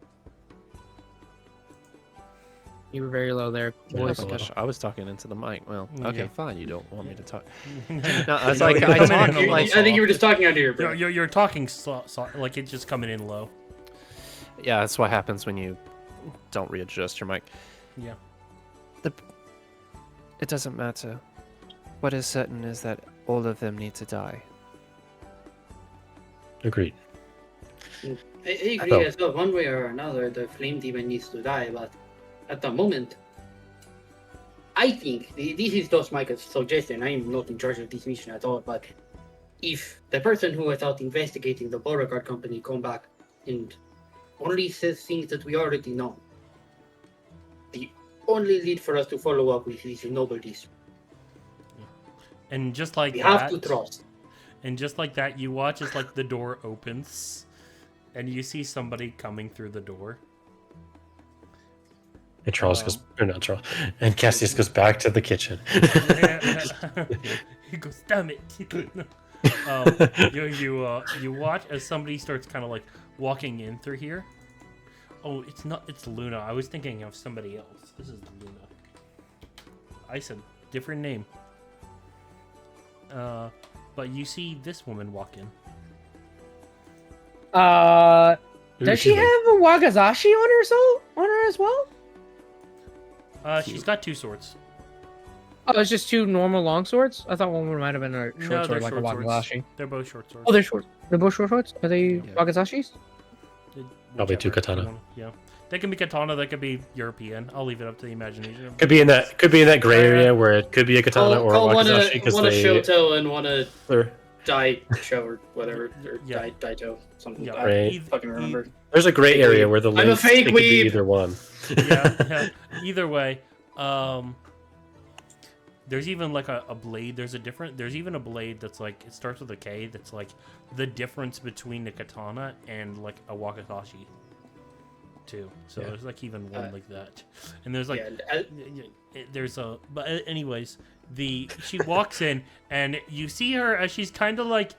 You were very low there. Yeah, Voice. a little. Gosh, I was talking into the mic. Well, Yeah. okay, fine. You don't want me to talk. No, I was No, like, you're I coming talk in a like, little I think you were just talking under your breath. You're talking like it's just coming in low. yeah, that's what happens when you don't readjust your mic. Yeah. It doesn't matter. What is certain is that all of them need to die. Agreed. I agree So- as well. One way or another, the flame demon needs to die, but at the moment, I think this is just my suggestion. I'm not in charge of this mission at all, but if the person who was out investigating the Beauregard company come back and only says things that we already know, the only lead for us to follow up with is Noble District. And just like We that, have to trust. and just like that, you watch as like the door opens, and you see somebody coming through the door. And Charles goes, or not Charles, and Cassius goes back to the kitchen. He goes, "Damn it!" You watch as somebody starts kind of like walking in through here. Oh, it's not. It's Luna. I was thinking of somebody else. This is Luna. I said different name. But you see this woman walk in. Does she have a Wagazashi on her as well? She's got 2 swords. Oh, it's just 2 normal long swords? I thought one might have been a No, short they're sword like a short swords. Wagazashi. They're both short swords. Oh, they're short. They're both short swords? Are they Yeah. Wagazashis? Probably 2 Whichever katana. one. Yeah, they can be katana. They could be European. I'll leave it up to the imagination. Could be in that gray area where it could be a katana or a Call one a wakizashi because one a they. Shoto and one a they're- Daisho or whatever, or Yeah. Daito, something. Yeah, I Right. fucking remember. There's a gray area where the I'm a links fake it could be weeb. either one. Yeah. Either way, there's even like a blade. There's even a blade that's like, it starts with a K. That's like the difference between the katana and like a wakizashi, too. So Yeah. there's like even one like that, and there's like there's a. But anyways, she walks in and you see her as she's kind of like,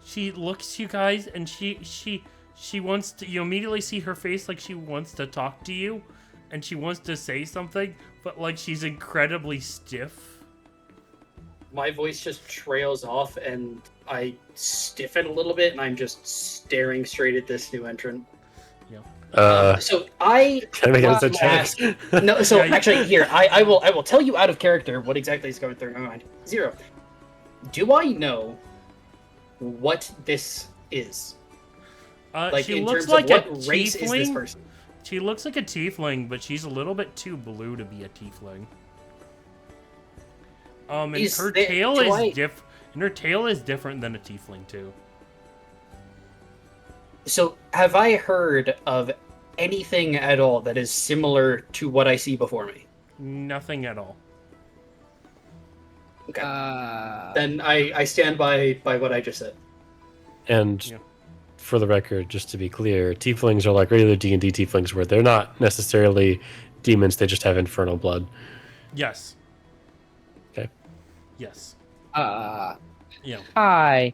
she looks at you guys and she wants to. You immediately see her face like she wants to talk to you, and she wants to say something, but like she's incredibly stiff. My voice just trails off and I stiffen a little bit and I'm just staring straight at this new entrant. So I Can I make want a to check? ask. No, so Yeah, you- actually, here I will tell you out of character what exactly is going through my mind. Zero. Do I know what this is? Like She in looks terms like of a what race is this tiefling. person? She looks like a tiefling, but she's a little bit too blue to be a tiefling. And Is her there- tail do is I- and her tail is different than a tiefling too. So have I heard of anything at all that is similar to what I see before me? Nothing at all. Okay. Then I stand by what I just said. And Yeah. for the record, just to be clear, tieflings are like regular D&D tieflings where they're not necessarily demons, they just have infernal blood. Yes. Okay. Yes. Uh, Yeah. hi.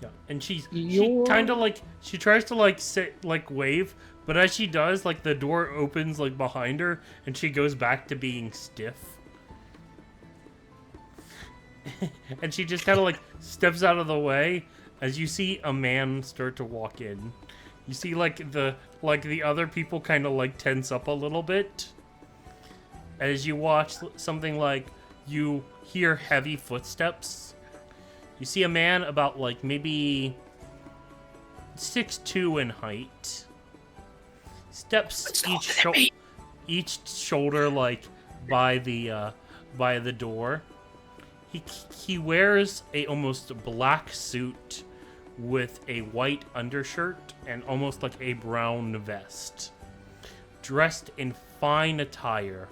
Yeah. And she You're- kind of like, she tries to like sit like wave, but as she does, like the door opens like behind her, and she goes back to being stiff. And she just kind of like steps out of the way as you see a man start to walk in. You see like the other people kind of like tense up a little bit as you watch something like, you hear heavy footsteps. You see a man about like maybe 6'2" in height. Steps each shoulder like by the door. He wears a almost black suit with a white undershirt and almost like a brown vest. Dressed in fine attire.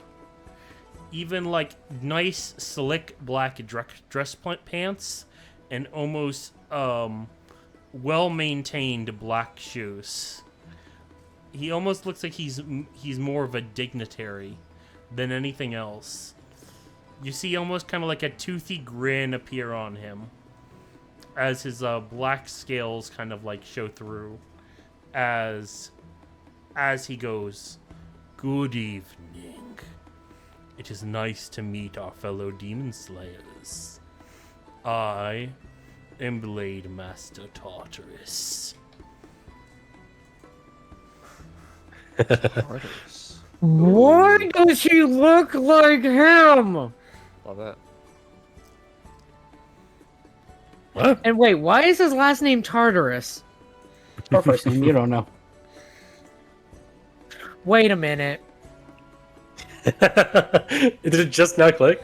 Even like nice slick black dress pants and almost well-maintained black shoes. He almost looks like he's more of a dignitary than anything else. You see almost kind of like a toothy grin appear on him as his black scales kind of like show through as he goes, "Good evening. It is nice to meet our fellow demon slayers. I am Blade Master Tartarus." Tartarus. Why does he look like him? Love that. What? And wait, why is his last name Tartarus? Or first name, you don't know. Wait a minute. Did it just not click?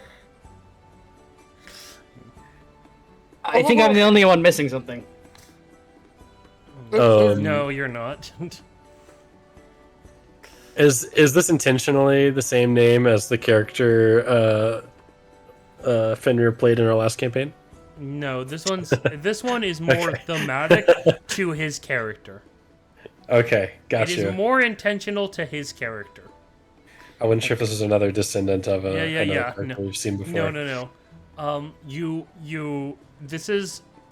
I think I'm the only one missing something. No, you're not. Is this intentionally the same name as the character Fenrir played in our last campaign? No, this one is more thematic to his character. Okay, It gotcha. is more intentional to his character. I wasn't sure if this was another descendant of Yeah, another character no. we've seen before. No.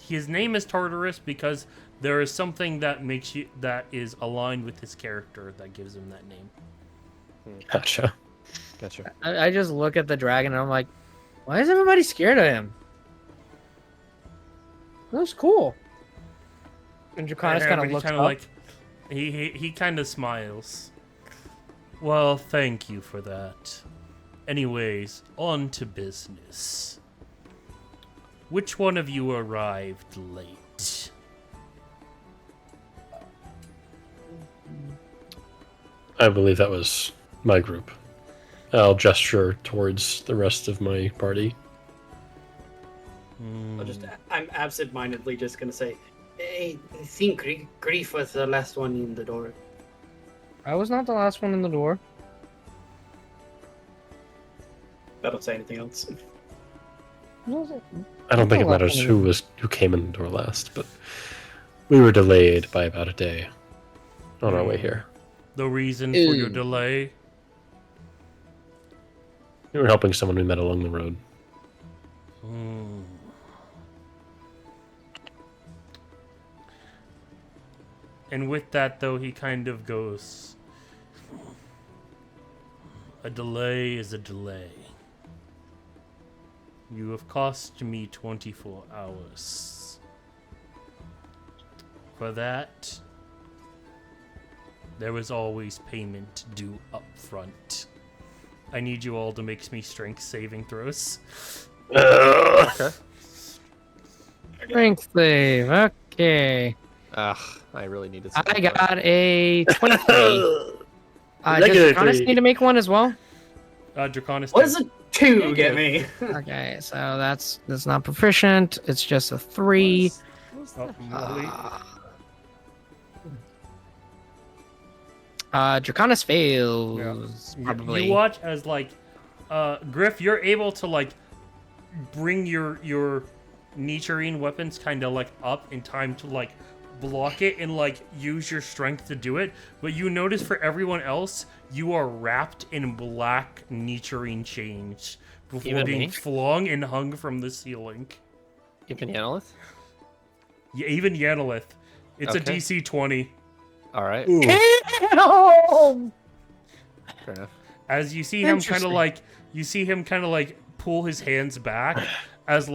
His name is Tartarus because There is something that is aligned with his character that gives him that name. Gotcha. Gotcha. I just look at the dragon and I'm like, why is everybody scared of him? That's cool. And Draconis kind but of he looks kinda up. like he kind of smiles. Well, thank you for that. Anyways, on to business. Which one of you arrived late? I believe that was my group. I'll gesture towards the rest of my party. I'm absent-mindedly just gonna say, I think Grief was the last one in the door. I was not the last one in the door. I don't say anything else. I don't think it matters who came in the door last, but we were delayed by about a day on our way here. The reason for your delay? We were helping someone we met along the road. And with that, though, he kind of goes, a delay is a delay. You have cost me 24 hours. For that, there was always payment due up front. I need you all to make me strength saving throws. Okay. Strength save. Okay. Ugh, I really needed I something. got a 23. Does Negative Draconis 3. need to make one as well? Draconis. What does a 2 get me? Okay, so that's not proficient. It's just a 3. Molly. Draconis fails. Yeah. Probably. You watch as Griff, you're able to bring your Nichirin weapons kind of up in time to block it and use your strength to do it. But you notice for everyone else, you are wrapped in black Nichirin chains before Even being me? flung and hung from the ceiling. Even Yanolith? Yeah, even Yanolith. It's Okay. a DC 20. All right. Damn! Fair enough. As you see him kind of pull his hands back as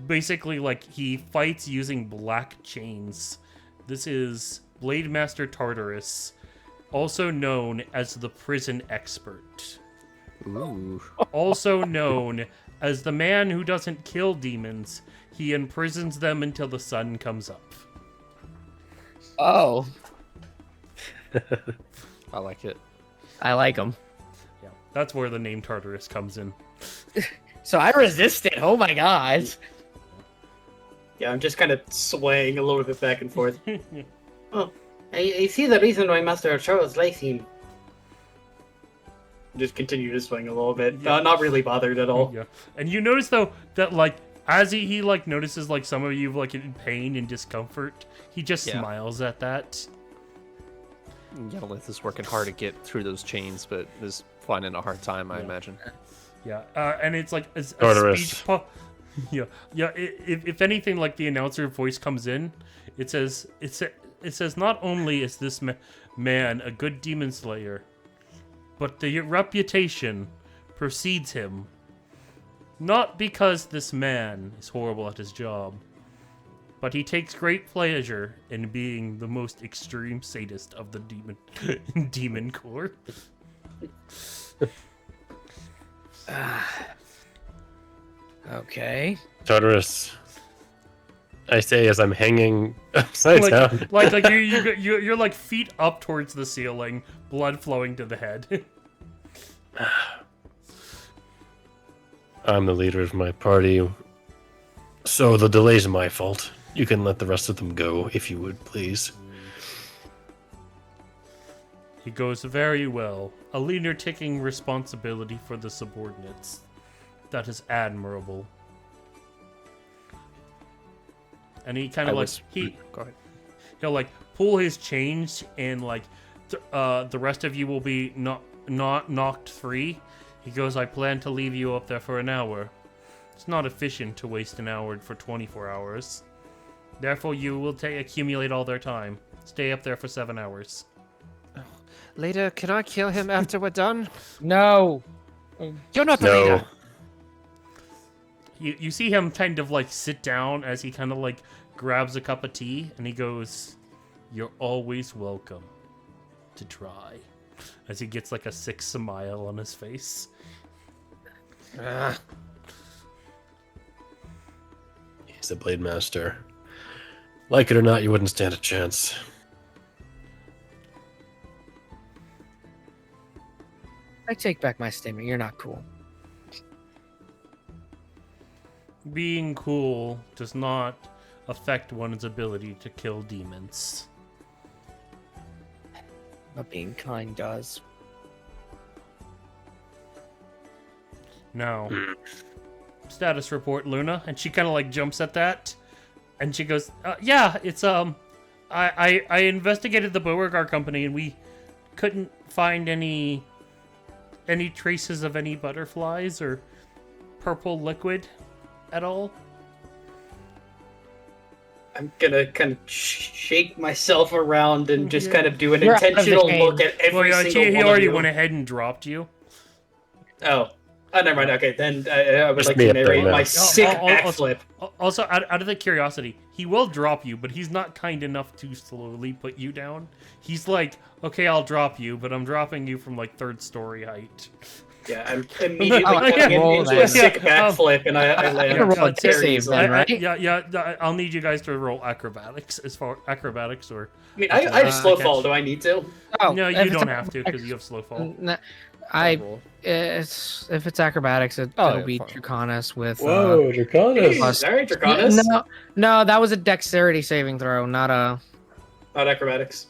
basically he fights using black chains. This is Blade Master Tartarus, also known as the Prison Expert. Ooh. Also known as the man who doesn't kill demons, he imprisons them until the sun comes up. Oh, I like it. I like him. Yeah, that's where the name Tartarus comes in. So I resisted. Oh my god. Yeah, I'm just kind of swaying a little bit back and forth. Oh, I see the reason why Master Charles likes him. Just continue to swing a little bit. Yeah. Not really bothered at all. Yeah, and you notice though that as he notices some of you in pain and discomfort, he just Yeah. smiles at that. Yanolith is working hard to get through those chains, but is finding a hard time, I imagine. Yeah, and it's a Tartarus. speech. Yeah. If anything, the announcer voice comes in, it says not only is this man a good demon slayer, but the reputation precedes him. Not because this man is horrible at his job, but he takes great pleasure in being the most extreme sadist of the demon corps. Okay. Tartarus, I say as I'm hanging upside down. You're feet up towards the ceiling, blood flowing to the head. I'm the leader of my party, so the delay's my fault. You can let the rest of them go, if you would, please. He goes very well. A leader taking responsibility for the subordinates. That is admirable. And he kind of Go ahead. he'll pull his chains and the rest of you will be not knocked free. He goes, I plan to leave you up there for an hour. It's not efficient to waste an hour for 24 hours. Therefore, you will accumulate all their time. Stay up there for 7 hours. Leader, can I kill him after we're done? No. You're not the No. leader. You see him kind of like sit down as he kind of like grabs a cup of tea and he goes, "You're always welcome to try." As he gets like a sick smile on his face. He's the Blade Master. Like it or not, you wouldn't stand a chance. I take back my statement. You're not cool. Being cool does not affect one's ability to kill demons. But being kind does. Now, status report, Luna, and she kind of like jumps at that, and she goes, "Yeah, it's I investigated the Beauregard company, and we couldn't find any traces of any butterflies or purple liquid at all." I'm gonna kind of shake myself around and just Yeah. kind of do an You're out of the intentional game. look at every single he one already of you. went ahead and dropped you. Oh, never mind. Okay, then I would Just like me to up there narrate now. my sick I'll- backflip. Also, out of the curiosity, he will drop you, but he's not kind enough to slowly put you down. He's like, "Okay, I'll drop you, but I'm dropping you from like 3rd story height." Yeah, I'm immediately Oh, I coming can roll into a that. sick Yeah, backflip, and I land can roll a dex very save easily. then, right? I'll need you guys to roll acrobatics acrobatics or. I mean, I have slow catch. fall. Do I need to? Oh, No, if you it's don't have to because you have slow fall. It's if it's acrobatics, Oh, it'll yeah, be fine. Draconis with. Draconis! Plus- Alright, Draconis. No, that was a dexterity saving throw, not Not acrobatics.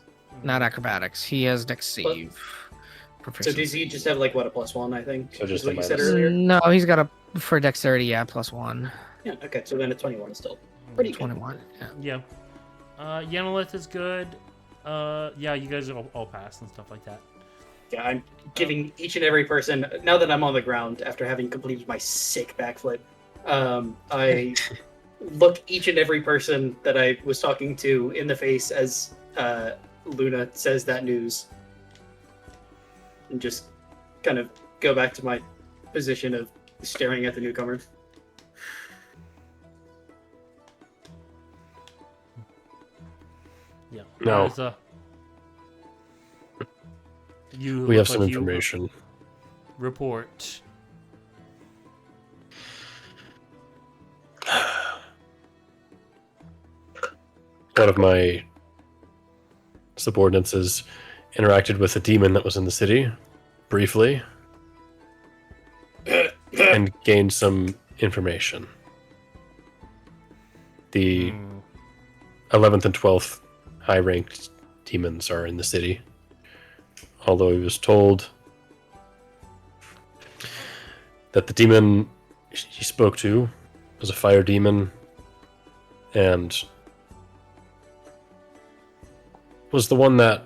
acrobatics. He has dex save. So proficiency. does he just have like what, a +1? I think. So just is what a you said minus. earlier. No, he's got a for dexterity, yeah, +1. Yeah. Okay. So then a 21 still. Pretty good. 21. Yeah. Yeah. Yanolith is good. Yeah, you guys all pass and stuff like that. Yeah, I'm giving each and every person, now that I'm on the ground after having completed my sick backflip, I look each and every person that I was talking to in the face as Luna says that news, and just kind of go back to my position of staring at the newcomer. Yeah. No. Guys, you We have look some like you information. report. One of my subordinates has interacted with a demon that was in the city briefly and gained some information. The 11th and 12th high ranked demons are in the city. Although he was told that the demon he spoke to was a fire demon and was the one that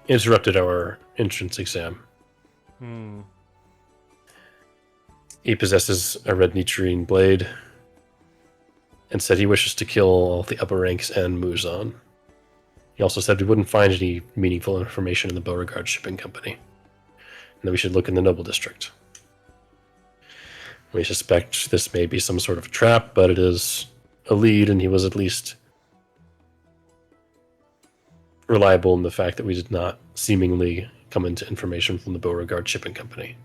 interrupted our entrance exam. Hmm. He possesses a red nitrine blade and said he wishes to kill all the upper ranks and Muzan. He also said we wouldn't find any meaningful information in the Beauregard shipping company, and that we should look in the Noble District. We suspect this may be some sort of trap, but it is a lead, and he was at least reliable in the fact that we did not seemingly come into information from the Beauregard shipping company.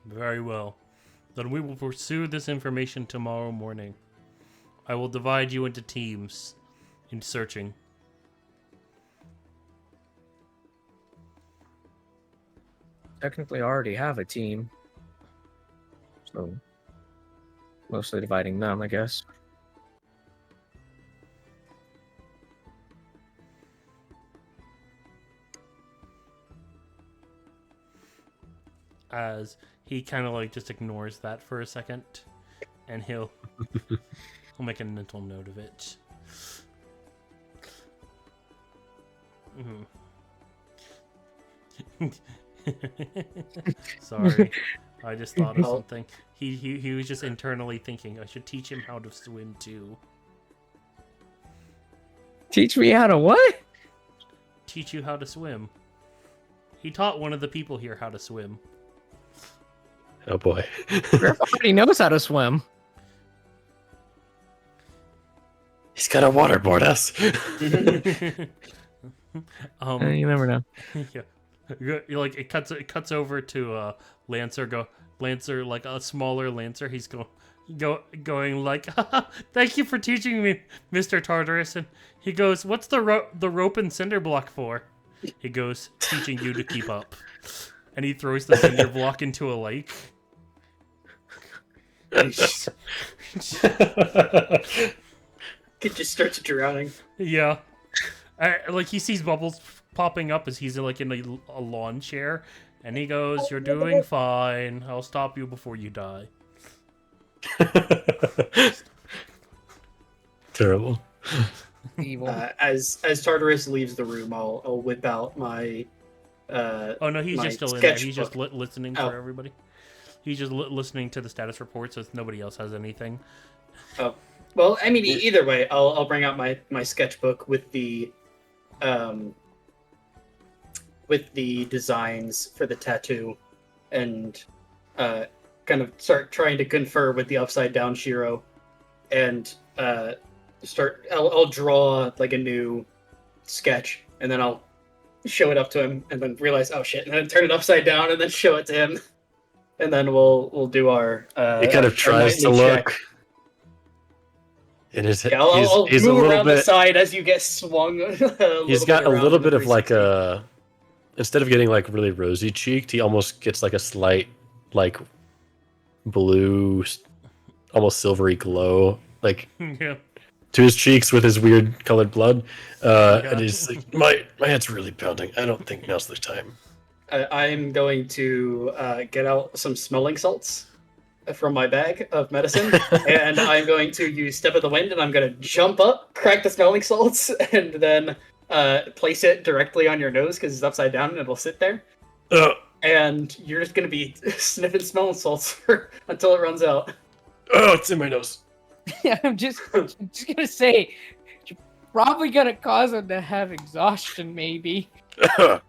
Very well. Then we will pursue this information tomorrow morning. I will divide you into teams in searching. Technically, I already have a team. So, mostly dividing them, I guess. As he kind of like just ignores that for a second, and he'll make a mental note of it. Sorry, I just thought of something. He was just internally thinking I should teach him how to swim too. Teach me how to what? Teach you how to swim. He taught one of the people here how to swim. Oh boy. Griff already knows how to swim. He's got to waterboard us. You never know. Yeah. Like it cuts over to Lancer, like a smaller Lancer. He's going like, thank you for teaching me, Mr. Tartarus. And he goes, what's the rope and cinder block for? He goes, teaching you to keep up. And he throws the cinder block into a lake. It just starts drowning. Yeah. Like he sees bubbles popping up as he's like in a lawn chair, and he goes, "You're doing fine. I'll stop you before you die." Terrible. Evil. As Tartarus leaves the room, I'll whip out my. Oh no, he's my just still in there. He's sketchbook. just listening for everybody. He's just listening to the status report, so nobody else has anything. Oh, well, I mean, either way, I'll bring out my sketchbook with the designs for the tattoo, and kind of start trying to confer with the upside down Shiro, and I'll draw like a new sketch, and then I'll show it up to him, and then realize, oh shit, and then turn it upside down, and then show it to him, and then we'll do our. He kind of tries to look. Check. In his head, Yeah, I'll he's move a little around bit. the side as you get swung. He's got a around little in bit the of like 360. a. Instead of getting like really rosy cheeked, he almost gets like a slight like blue, almost silvery glow, like Yeah. to his cheeks with his weird colored blood. And he's like, my head's really pounding. I don't think now's the time. I'm going to get out some smelling salts from my bag of medicine, and I'm going to use Step of the Wind, and I'm going to jump up, crack the smelling salts, and then place it directly on your nose because it's upside down and it'll sit there. And you're just going to be sniffing smelling salts until it runs out. Oh, it's in my nose. Yeah, I'm just gonna say, you're probably gonna cause him to have exhaustion, maybe, because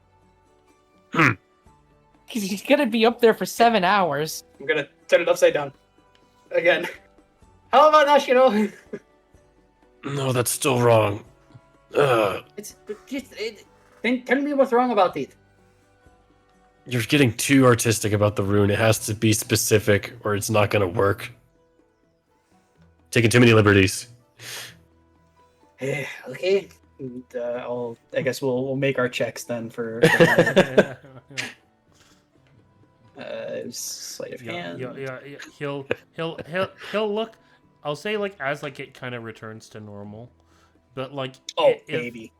he's gonna be up there for 7 hours. I'm going to turn it upside down. Again. How about Nashino? No, that's still wrong. It's just... tell me what's wrong about it. You're getting too artistic about the rune. It has to be specific or it's not going to work. Taking too many liberties. Okay. And, I guess we'll make our checks then for sleight of hand. Yeah. He'll look. I'll say like as like it kind of returns to normal, but like Baby.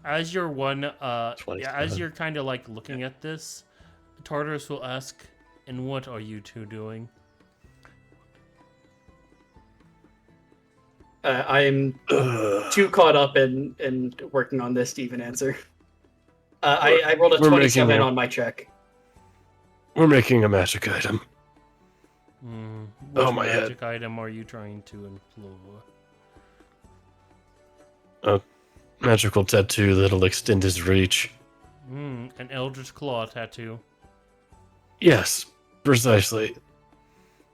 As you're as 27. you're kind of like looking at this, Tartarus will ask, "And what are you two doing?" I'm too caught up in working on this to even answer. I rolled a We're 27 making on my check. We're making a magic item. What my head. magic item are you trying to employ? A magical tattoo that'll extend his reach. An Eldritch Claw tattoo. Yes, precisely.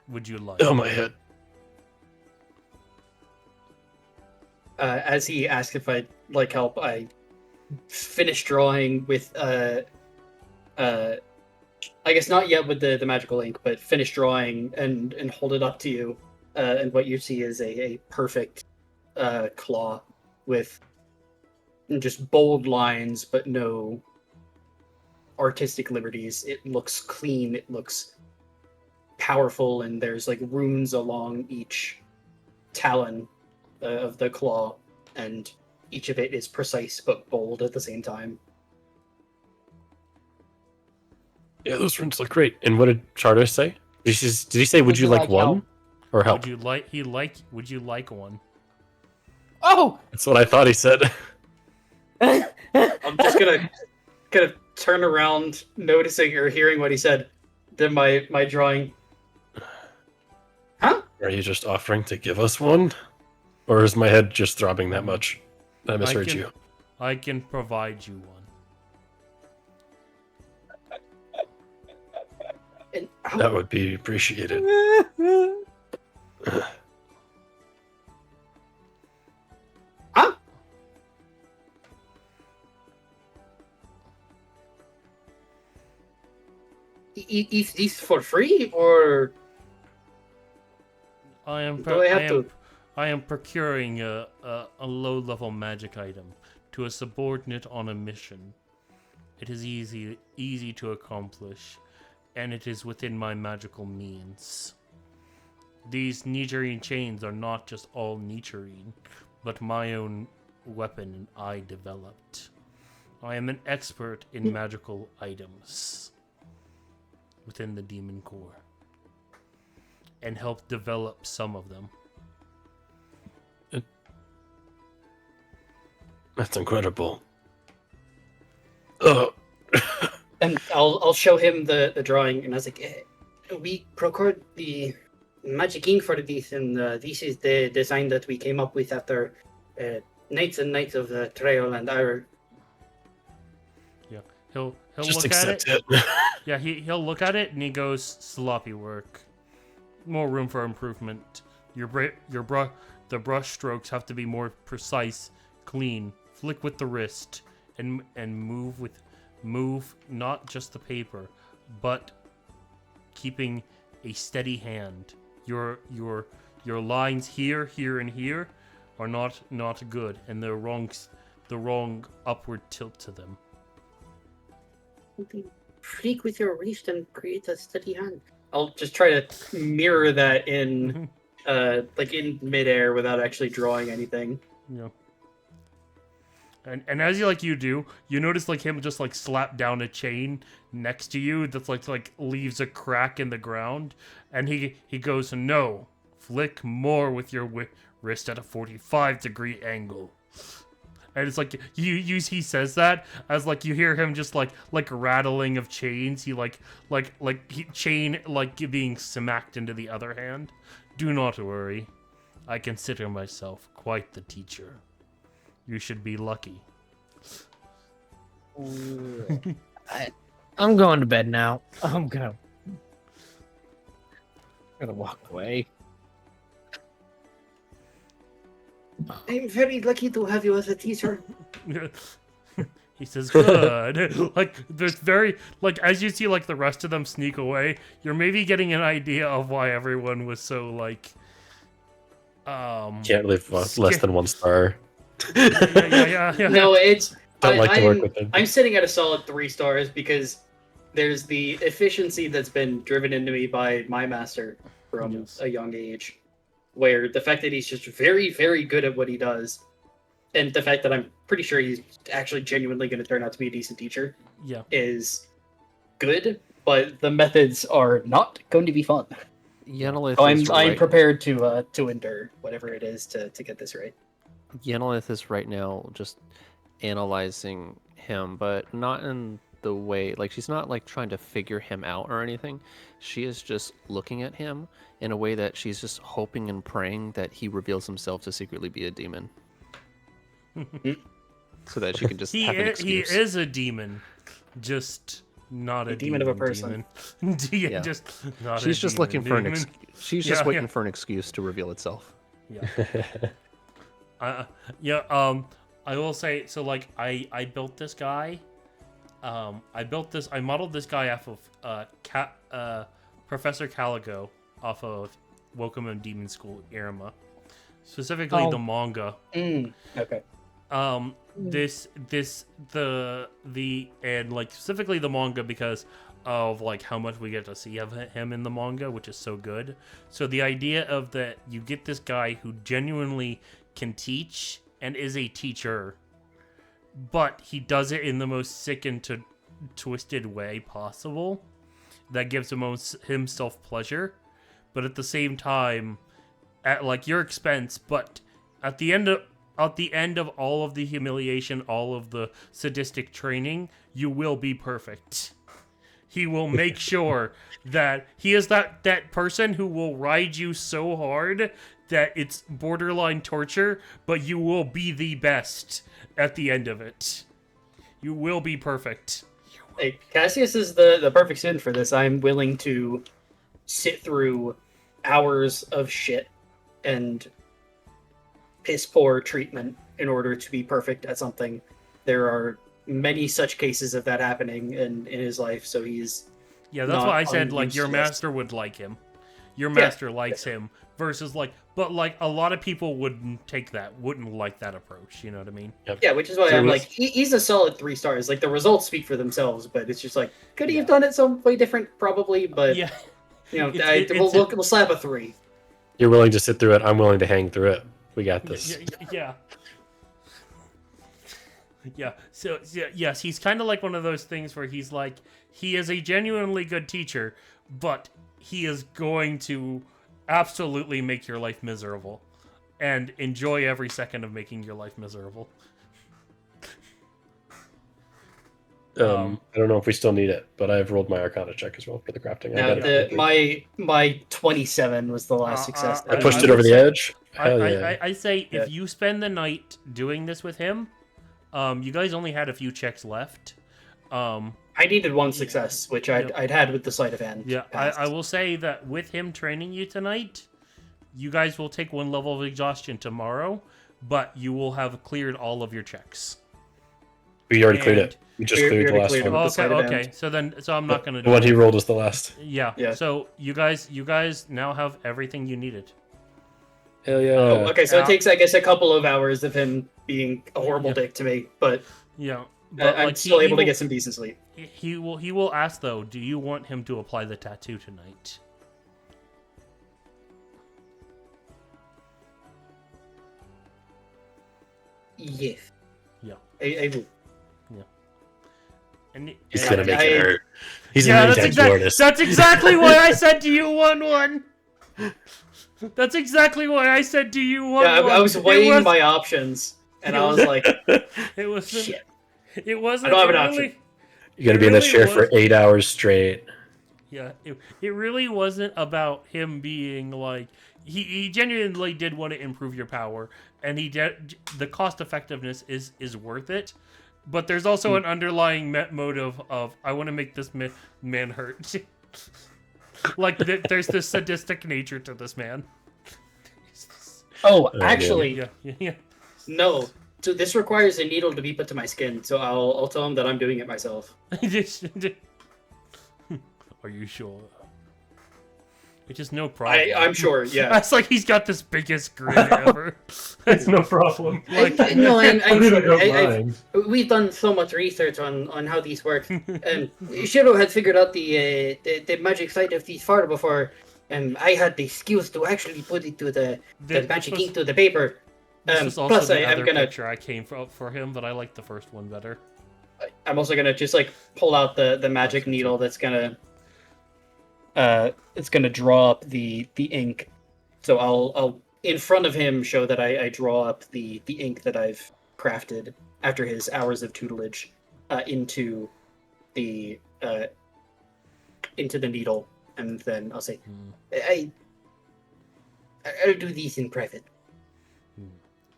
Would you like? Oh, my head. As he asked if I'd like help, I finish drawing with I guess not yet with the magical ink, but finish drawing and hold it up to you. And what you see is a perfect claw with just bold lines, but no artistic liberties. It looks clean. It looks powerful, and there's like runes along each talon of the claw, and each of it is precise but bold at the same time. Yeah, those runes look great. And what did Charter say? Did he say, would you like one? help? Or help? Would you like one? Oh! That's what I thought he said. I'm just gonna kind of turn around, noticing or hearing what he said. Then my drawing. Huh? Are you just offering to give us one? Or is my head just throbbing that much? I misheard can- you. I can provide you one. And how, That would be appreciated. huh? Is for free or I am do I have to? I am procuring a low-level magic item to a subordinate on a mission. It is easy to accomplish, and it is within my magical means. These Nigerine chains are not just all Nigerine, but my own weapon I developed. I am an expert in magical items within the Demon Core, and helped develop some of them. That's incredible. Oh. And I'll show him the drawing, and I was like, we procured the magic ink for this, and this is the design that we came up with after nights and nights of trial and error. Yeah, he'll Just look at accept it. it. Yeah, he'll look at it and he goes, sloppy work. More room for improvement. The brush strokes have to be more precise, clean. Flick with the wrist, and move not just the paper, but keeping a steady hand. Your lines here, and here are not good, and the wrong upward tilt to them. Flick with your wrist and create a steady hand. I'll just try to mirror that in like in midair without actually drawing anything. Yeah. And as you do, you notice like him just like slap down a chain next to you that's like leaves a crack in the ground, and he goes, no, flick more with your wrist at a 45-degree angle. And it's like he says that as like you hear him just like rattling of chains. He chain being smacked into the other hand. Do not worry, I consider myself quite the teacher. You should be lucky. I'm going to bed now. I'm gonna walk away. I'm very lucky to have you as a teacher. He says, good. There's very, as you see, the rest of them sneak away, you're maybe getting an idea of why everyone was so, Can't live less than 1 star. Yeah. No, it's... Don't like to work with it. I'm sitting at a solid 3 stars because there's the efficiency that's been driven into me by my master from a young age, where the fact that he's just very, very good at what he does, and the fact that I'm pretty sure he's actually genuinely going to turn out to be a decent teacher, is good, but the methods are not going to be fun. Yenilith I'm prepared to endure whatever it is to get this right. Yenilith is right now just analyzing him, but not in the way, she's not trying to figure him out or anything. She is just looking at him in a way that she's just hoping and praying that he reveals himself to secretly be a demon. So that she can just have an excuse. He is a demon, just not a demon of a person. Yeah. Just not she's a just demon. looking for an she's just waiting for an excuse to reveal itself. Yeah. I will say, so I built this guy. I modeled this guy off of Professor Caligo off of Welcome in Demon School Irma, specifically the manga. Okay. Specifically the manga because of how much we get to see of him in the manga, which is so good. So the idea of that you get this guy who genuinely can teach and is a teacher, but he does it in the most sick and twisted way possible that gives himself pleasure, but at the same time at your expense. But at the end of all of the humiliation, all of the sadistic training, you will be perfect. He will make sure that he is that person who will ride you so hard that it's borderline torture, but you will be the best at the end of it. You will be perfect. Hey, Cassius is the perfect student for this. I'm willing to sit through hours of shit and piss poor treatment in order to be perfect at something. There are many such cases of that happening in his life, so he's Yeah, that's not why I said, like, unused your to this. master would like him. Your master likes him, versus, like, but, like, a lot of people wouldn't like that approach, you know what I mean? Yeah, which is why So I'm let's- like, he's a solid 3 stars. Like, the results speak for themselves, but it's just like, could he have Yeah. done it some way different? Probably, but, Yeah. you know, It's- we'll slap a 3. You're willing to sit through it. I'm willing to hang through it. We got this. Yeah. Yeah. So yes, he's kind of like one of those things where he's like, he is a genuinely good teacher, but he is going to absolutely make your life miserable, and enjoy every second of making your life miserable. I don't know if we still need it, but I've rolled my Arcana check as well for the crafting. Now, got it. my 27 was the last success. I that pushed I it would over the say- edge. Hell yeah. I say Yeah. if you spend the night doing this with him, you guys only had a few checks left. I needed 1 success, which I'd had with the sleight of hand. Yeah, passed. I will say that with him training you tonight, you guys will take 1 level of exhaustion tomorrow, but you will have cleared all of your checks. We already cleared And- it. We just We cleared the already last cleared it. one. the sleight of Okay. hand. So I'm not gonna The do one it. he rolled was the last. Yeah. Yeah. So you guys now have everything you needed. Hell yeah. Oh, okay, so Yeah. it takes, I guess, a couple of hours of him being a horrible Yeah. dick to me, but Yeah. I'm like, still he able to will- get some decent sleep. He will ask though, do you want him to apply the tattoo tonight? Yes. Yeah. I will. And He's and- gonna make I- it hurt. He's Yeah, an that's, intense artist. that's exactly why I said to you 1-1. That's exactly why I said to you 1-1. Yeah, I was It weighing was- my options, and I was like, It wasn't. shit. It wasn't. I don't have it an option. really, You're gonna it be in that really chair for was- 8 hours straight. Yeah, it really wasn't about him being like he genuinely did want to improve your power, and he did. The cost effectiveness is worth it, but there's also an underlying motive of I want to make this man hurt. Like there's this sadistic nature to this man. Oh, man. actually, Yeah. no. So this requires a needle to be put to my skin, so I'll tell him that I'm doing it myself. Are you sure? It's just no problem. I'm sure, yeah. That's like he's got this biggest grin ever. It's no problem. No, Lying. we've done so much research on how these work. Shiro had figured out the magic side of these far before, and I had the skills to actually put it to the This magic was- ink to the paper. This was also Plus, the I'm other gonna picture I came for him, but I like the first one better. I'm also gonna just like pull out the magic needle that's gonna it's gonna draw up the ink. So I'll in front of him show that I draw up the ink that I've crafted after his hours of tutelage into the needle, and then I'll say I'll do these in private.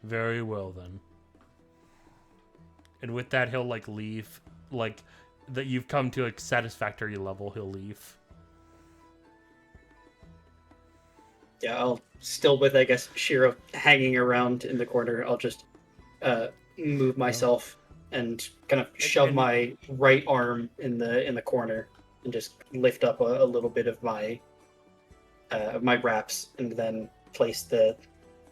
Very well then. And with that, he'll like leave, like that you've come to a satisfactory level. He'll leave. Yeah, I'll still with I guess Shiro hanging around in the corner. I'll just move myself and kind of shove and- my right arm in the corner and just lift up a little bit of my wraps, and then place the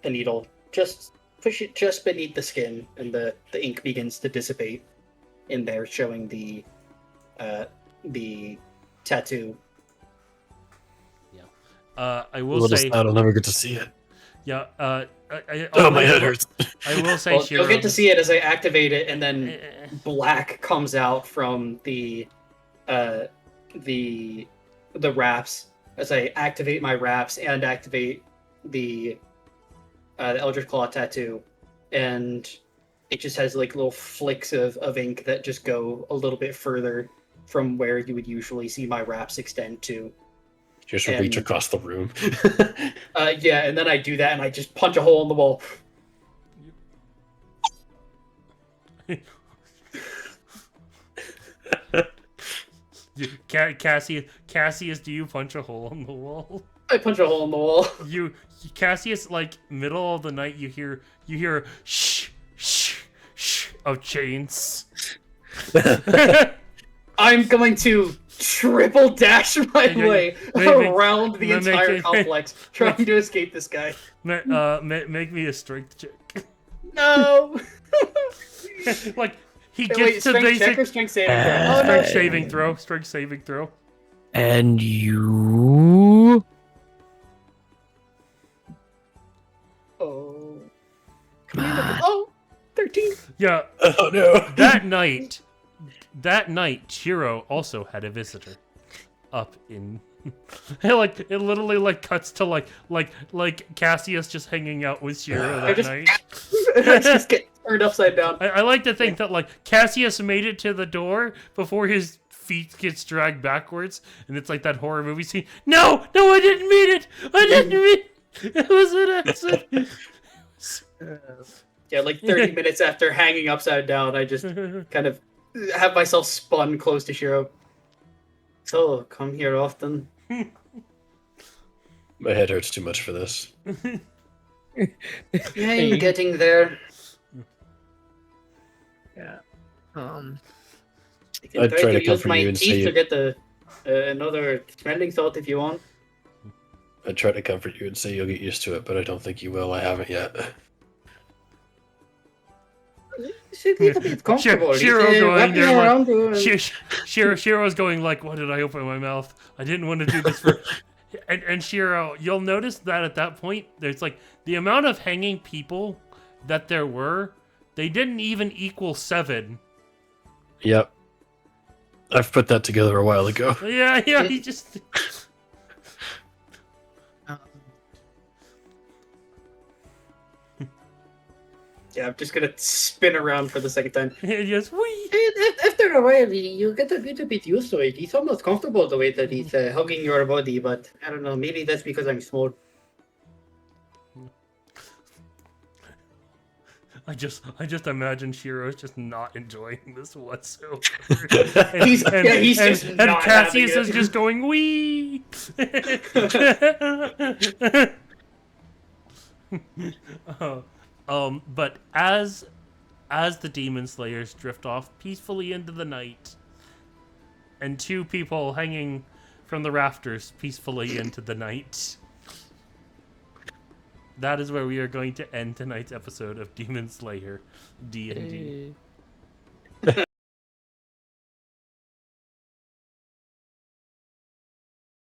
needle, just push it just beneath the skin, and the ink begins to dissipate in there, showing the tattoo. I will We'll say, just, I'll never get to see it. yeah. Oh, my head hurts. I will say, Well, Shiro. you'll get to see it as I activate it, and then Eh, black comes out from the wraps as I activate my wraps and activate the Eldritch Claw tattoo, and it just has like little flicks of ink that just go a little bit further from where you would usually see my wraps extend to, Just And- reach across the room. Yeah, and then I do that, and I just punch a hole in the wall. Cassius, do you punch a hole in the wall? I punch a hole in the wall. Cassius, like middle of the night, you hear shh shh shh of chains. I'm going to triple dash my way around the entire it- complex, trying to escape this guy. Make me a strength check. No. Like he Wait, gets to strength check basic or strength saving throw? Oh, no. strength saving throw. And you. Oh. Come on. Oh, 13. Yeah, Oh no! that night, Shiro also had a visitor up in. Like it literally like cuts to like Cassius just hanging out with Shiro that night. I just get turned upside down. I like to think that like Cassius made it to the door before his feet gets dragged backwards, and it's like that horror movie scene. No, I didn't mean it. I didn't mean it. Was an accident. Yeah, like 30 minutes after hanging upside down, I just kind of have myself spun close to Shiro. So, come here often. My head hurts too much for this. Yeah, I'm getting there. Yeah. I can I'd try to use comfort my you and say teeth to you- get the another smelling salt if you want. I try to comfort you and say you'll get used to it, but I don't think you will. I haven't yet. It's a little bit comfortable. Shiro It's, going wrapping there, like, around you and- Shiro's going like, "Why did I open my mouth? I didn't want to do this for." And Shiro, you'll notice that at that point, there's like the amount of hanging people that there were. They didn't even equal 7. Yep. I've put that together a while ago. Yeah, he just. Yeah, I'm just gonna spin around for the second time. Just wee. After a while, you get a little bit used to it. It's almost comfortable the way that he's hugging your body, but I don't know, maybe that's because I'm small. I just imagine Shiro's just not enjoying this whatsoever. He's just and not Cassius having is it. just going wee. But as the demon slayers drift off peacefully into the night, and 2 people hanging from the rafters peacefully into the night. That is where we are going to end tonight's episode of Demon Slayer D&D. Hey.